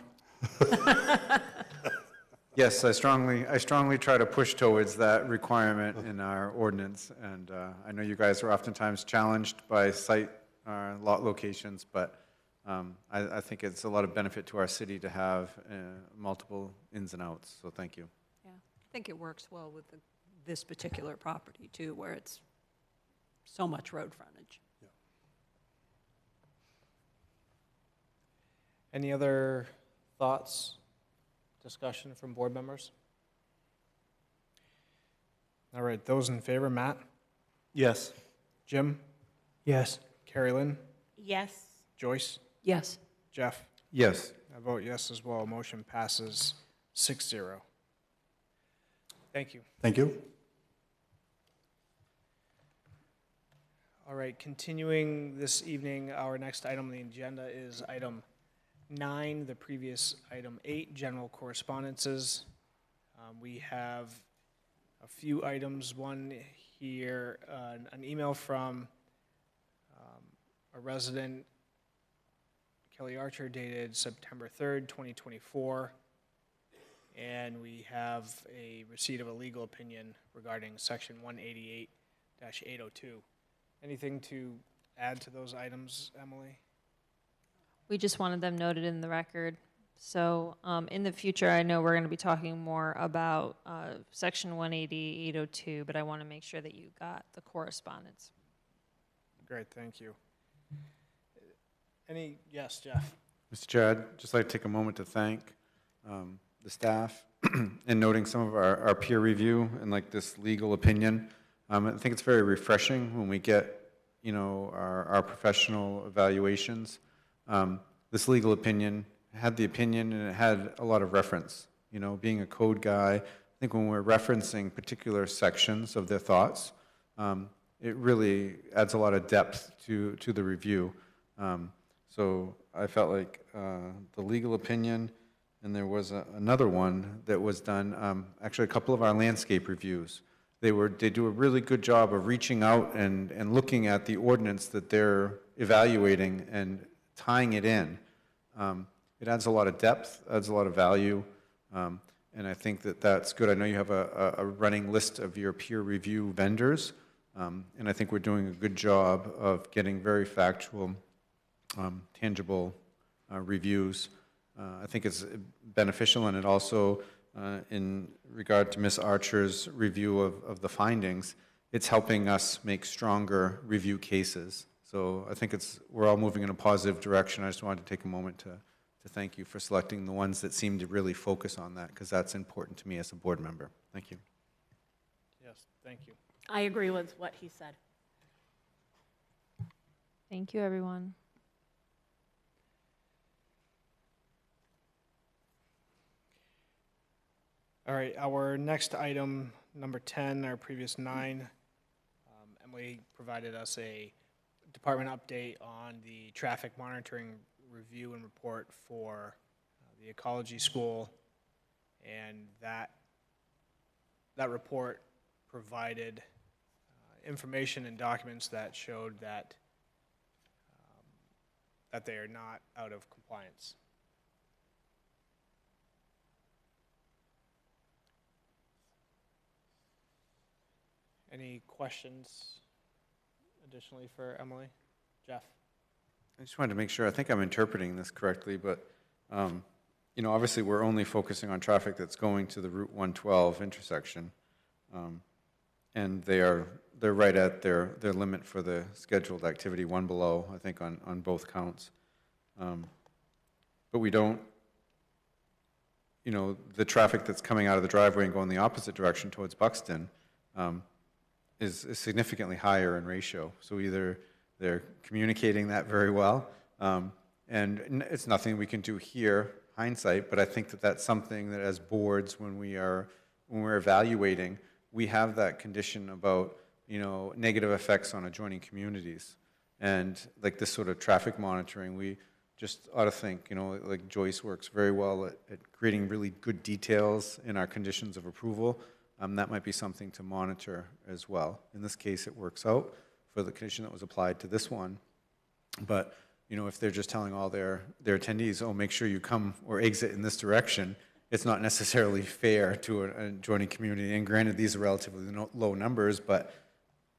Yes, I strongly try to push towards that requirement in our ordinance, and I know you guys are oftentimes challenged by site lot locations, but I think it's a lot of benefit to our city to have multiple ins and outs, so thank you. Yeah, I think it works well with this particular property too, where it's so much road frontage. Any other thoughts, discussion from board members? All right, those in favor, Matt? Yes. Jim? Yes. Carrie Lynn? Yes. Joyce? Yes. Jeff? Yes. I vote yes as well. Motion passes 6-0. Thank you. Thank you. All right, continuing this evening, our next item on the agenda is item 9, the previous item 8, general correspondences. We have a few items. One here, an email from a resident, Kelly Archer, dated September 3rd, 2024. And we have a receipt of a legal opinion regarding section 188-802. Anything to add to those items, Emily? We just wanted them noted in the record. So in the future, I know we're going to be talking more about section 180-802, but I want to make sure that you got the correspondence. Great, thank you. Yes, Jeff? Mr. Chair, I'd just like to take a moment to thank the staff in noting some of our peer review and like this legal opinion. I think it's very refreshing when we get, our professional evaluations. This legal opinion had the opinion and it had a lot of reference. Being a code guy, I think when we're referencing particular sections of their thoughts, it really adds a lot of depth to the review. So I felt like the legal opinion, and there was another one that was done, actually a couple of our landscape reviews. They do a really good job of reaching out and looking at the ordinance that they're evaluating and tying it in. It adds a lot of depth, adds a lot of value, and I think that that's good. I know you have a running list of your peer review vendors, and I think we're doing a good job of getting very factual, tangible reviews. I think it's beneficial, and it also, in regard to Ms. Archer's review of the findings, it's helping us make stronger review cases. So I think we're all moving in a positive direction. I just wanted to take a moment to thank you for selecting the ones that seem to really focus on that, because that's important to me as a board member. Thank you. Yes, thank you. I agree with what he said. Thank you, everyone. All right, our next item, number 10, our previous 9, Emily provided us a department update on the traffic monitoring review and report for the ecology school, and that report provided information and documents that showed that they are not out of compliance. Any questions additionally for Emily? Jeff? I just wanted to make sure, I think I'm interpreting this correctly, but, obviously we're only focusing on traffic that's going to the Route 112 intersection. And they're right at their limit for the scheduled activity, one below, I think, on both counts. But we don't, the traffic that's coming out of the driveway and going the opposite direction towards Buxton is significantly higher in ratio. So either they're communicating that very well, and it's nothing we can do here, hindsight, but I think that that's something that as boards, when we're evaluating, we have that condition about, negative effects on adjoining communities. And like this sort of traffic monitoring, we just ought to think, like Joyce works very well at creating really good details in our conditions of approval. That might be something to monitor as well. In this case, it works out for the condition that was applied to this one. But if they're just telling all their attendees, oh, make sure you come or exit in this direction, it's not necessarily fair to an adjoining community. And granted, these are relatively low numbers, but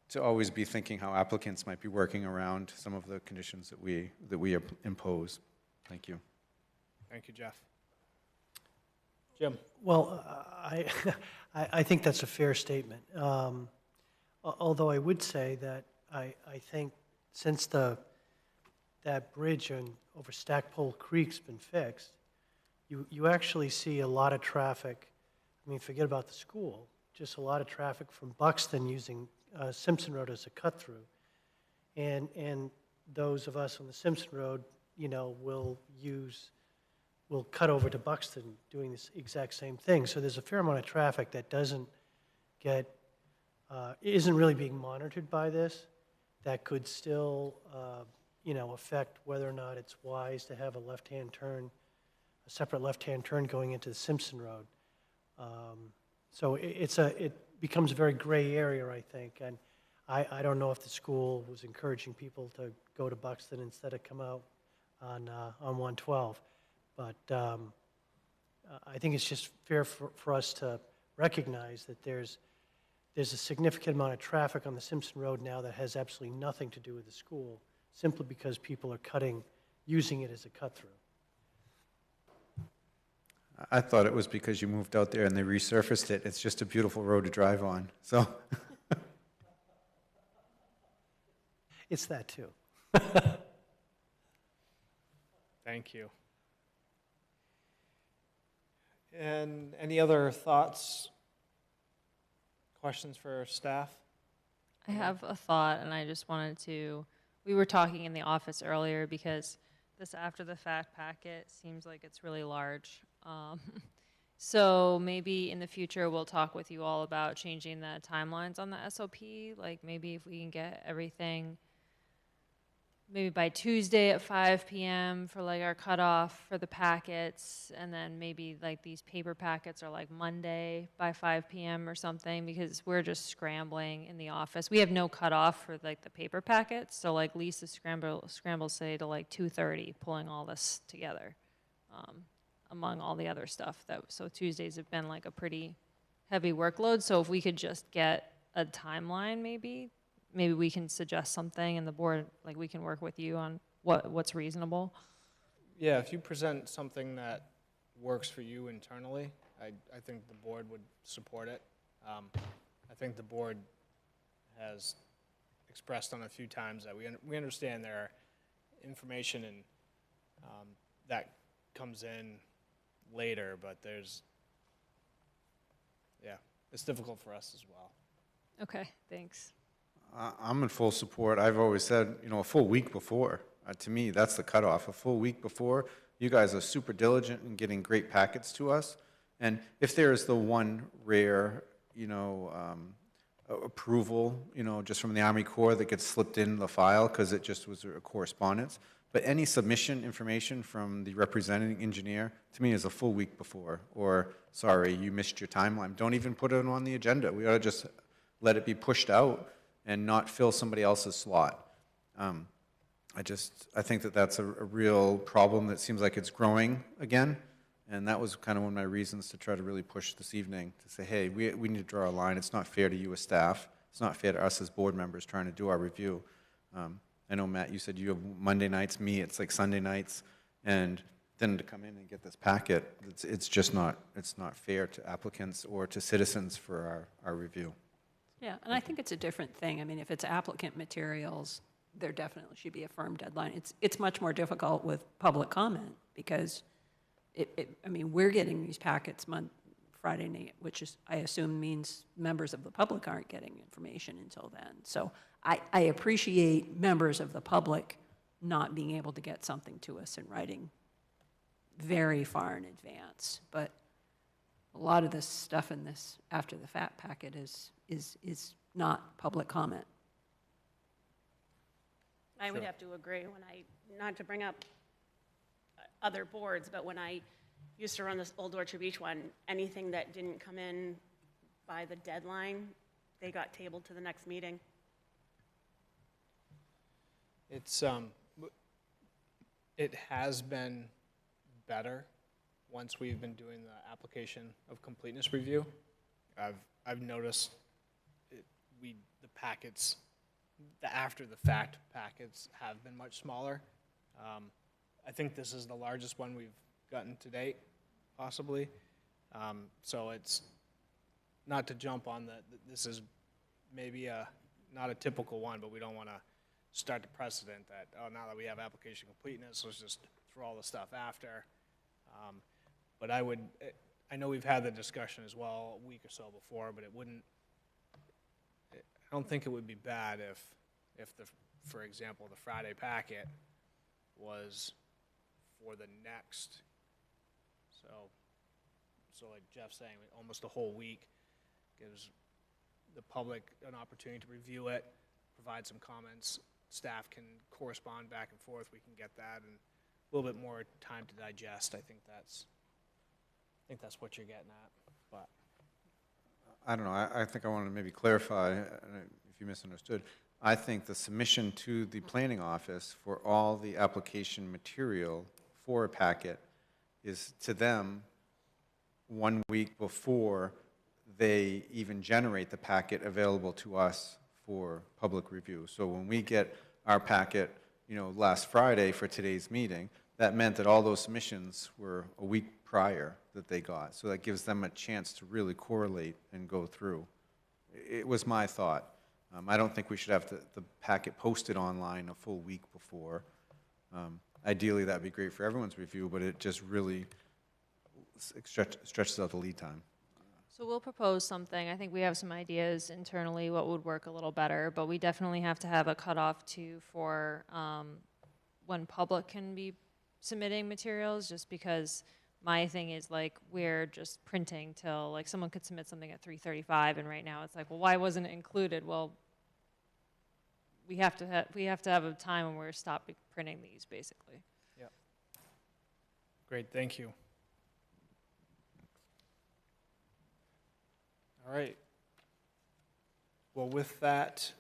to always be thinking how applicants might be working around some of the conditions that we impose. Thank you. Thank you, Jeff. Jim? Well, I think that's a fair statement. Although I would say that I think since that bridge over Stackpole Creek's been fixed, you actually see a lot of traffic. I mean, forget about the school, just a lot of traffic from Buxton using Simpson Road as a cut-through. And those of us on the Simpson Road, will cut over to Buxton doing this exact same thing. So there's a fair amount of traffic that isn't really being monitored by this, that could still, affect whether or not it's wise to have a separate left-hand turn going into the Simpson Road. So it becomes a very gray area, I think. And I don't know if the school was encouraging people to go to Buxton instead of come out on 112. But I think it's just fair for us to recognize that there's a significant amount of traffic on the Simpson Road now that has absolutely nothing to do with the school, simply because people are using it as a cut-through. I thought it was because you moved out there and they resurfaced it. It's just a beautiful road to drive on, so. It's that too. Thank you. And any other thoughts, questions for staff? I have a thought, and I just wanted to, we were talking in the office earlier because this after the fact packet seems like it's really large. So maybe in the future we'll talk with you all about changing the timelines on the SOP, like maybe if we can get everything maybe by Tuesday at 5 p.m. for like our cutoff for the packets, and then maybe like these paper packets are like Monday by 5 p.m. or something, because we're just scrambling in the office. We have no cutoff for like the paper packets, so like Lisa scrambles say to like 2:30, pulling all this together, among all the other stuff. So Tuesdays have been like a pretty heavy workload. So if we could just get a timeline, maybe we can suggest something, and the board, like we can work with you on what's reasonable. Yeah, if you present something that works for you internally, I think the board would support it. I think the board has expressed on a few times that we understand there are information and that comes in later, but it's difficult for us as well. Okay, thanks. I'm in full support. I've always said, a full week before. To me, that's the cutoff. A full week before, you guys are super diligent in getting great packets to us. And if there is the one rare, approval, just from the Army Corps that gets slipped in the file because it just was a correspondence, but any submission information from the representing engineer, to me, is a full week before. Or, sorry, you missed your timeline. Don't even put it on the agenda. We ought to just let it be pushed out and not fill somebody else's slot. I think that that's a real problem that seems like it's growing again, and that was kind of one of my reasons to try to really push this evening, to say, hey, we need to draw a line. It's not fair to you as staff. It's not fair to us as board members trying to do our review. I know, Matt, you said you have Monday nights, me, it's like Sunday nights, and then to come in and get this packet, it's just not fair to applicants or to citizens for our review. Yeah, and I think it's a different thing. I mean, if it's applicant materials, there definitely should be a firm deadline. It's much more difficult with public comment because, we're getting these packets Friday night, which is, I assume, means members of the public aren't getting information until then. So I appreciate members of the public not being able to get something to us in writing very far in advance, but a lot of this stuff in this after the fact packet is not public comment. I would have to agree. Not to bring up other boards, but when I used to run this Old Orchard Beach one, anything that didn't come in by the deadline, they got tabled to the next meeting. It's It has been better once we've been doing the application of completeness review. I've noticed the packets, the after the fact packets have been much smaller. I think this is the largest one we've gotten to date, possibly. So it's not to jump on this is maybe not a typical one, but we don't want to start the precedent that, oh, now that we have application completeness, let's just throw all the stuff after. But I know we've had the discussion as well a week or so before, but I don't think it would be bad if for example, the Friday packet was for the next, so like Jeff's saying, almost a whole week gives the public an opportunity to review it, provide some comments, staff can correspond back and forth, we can get that, and a little bit more time to digest. I think that's what you're getting at, but. I don't know, I think I want to maybe clarify, if you misunderstood. I think the submission to the planning office for all the application material for a packet is to them 1 week before they even generate the packet available to us for public review. So when we get our packet, last Friday for today's meeting, that meant that all those submissions were a week prior that they got. So that gives them a chance to really correlate and go through. It was my thought. I don't think we should have the packet posted online a full week before. Ideally, that'd be great for everyone's review, but it just really stretches out the lead time. So we'll propose something. I think we have some ideas internally what would work a little better, but we definitely have to have a cutoff too for when public can be submitting materials, just because my thing is like we're just printing till like someone could submit something at 3:35 and right now it's like, well, why wasn't it included? Well, we have to have a time when we're stopping printing these basically. Yeah. Great, thank you. All right. Well, with that,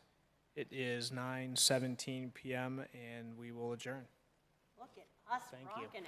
it is 9:17 p.m. and we will adjourn. Look at us Thank you. rocking it.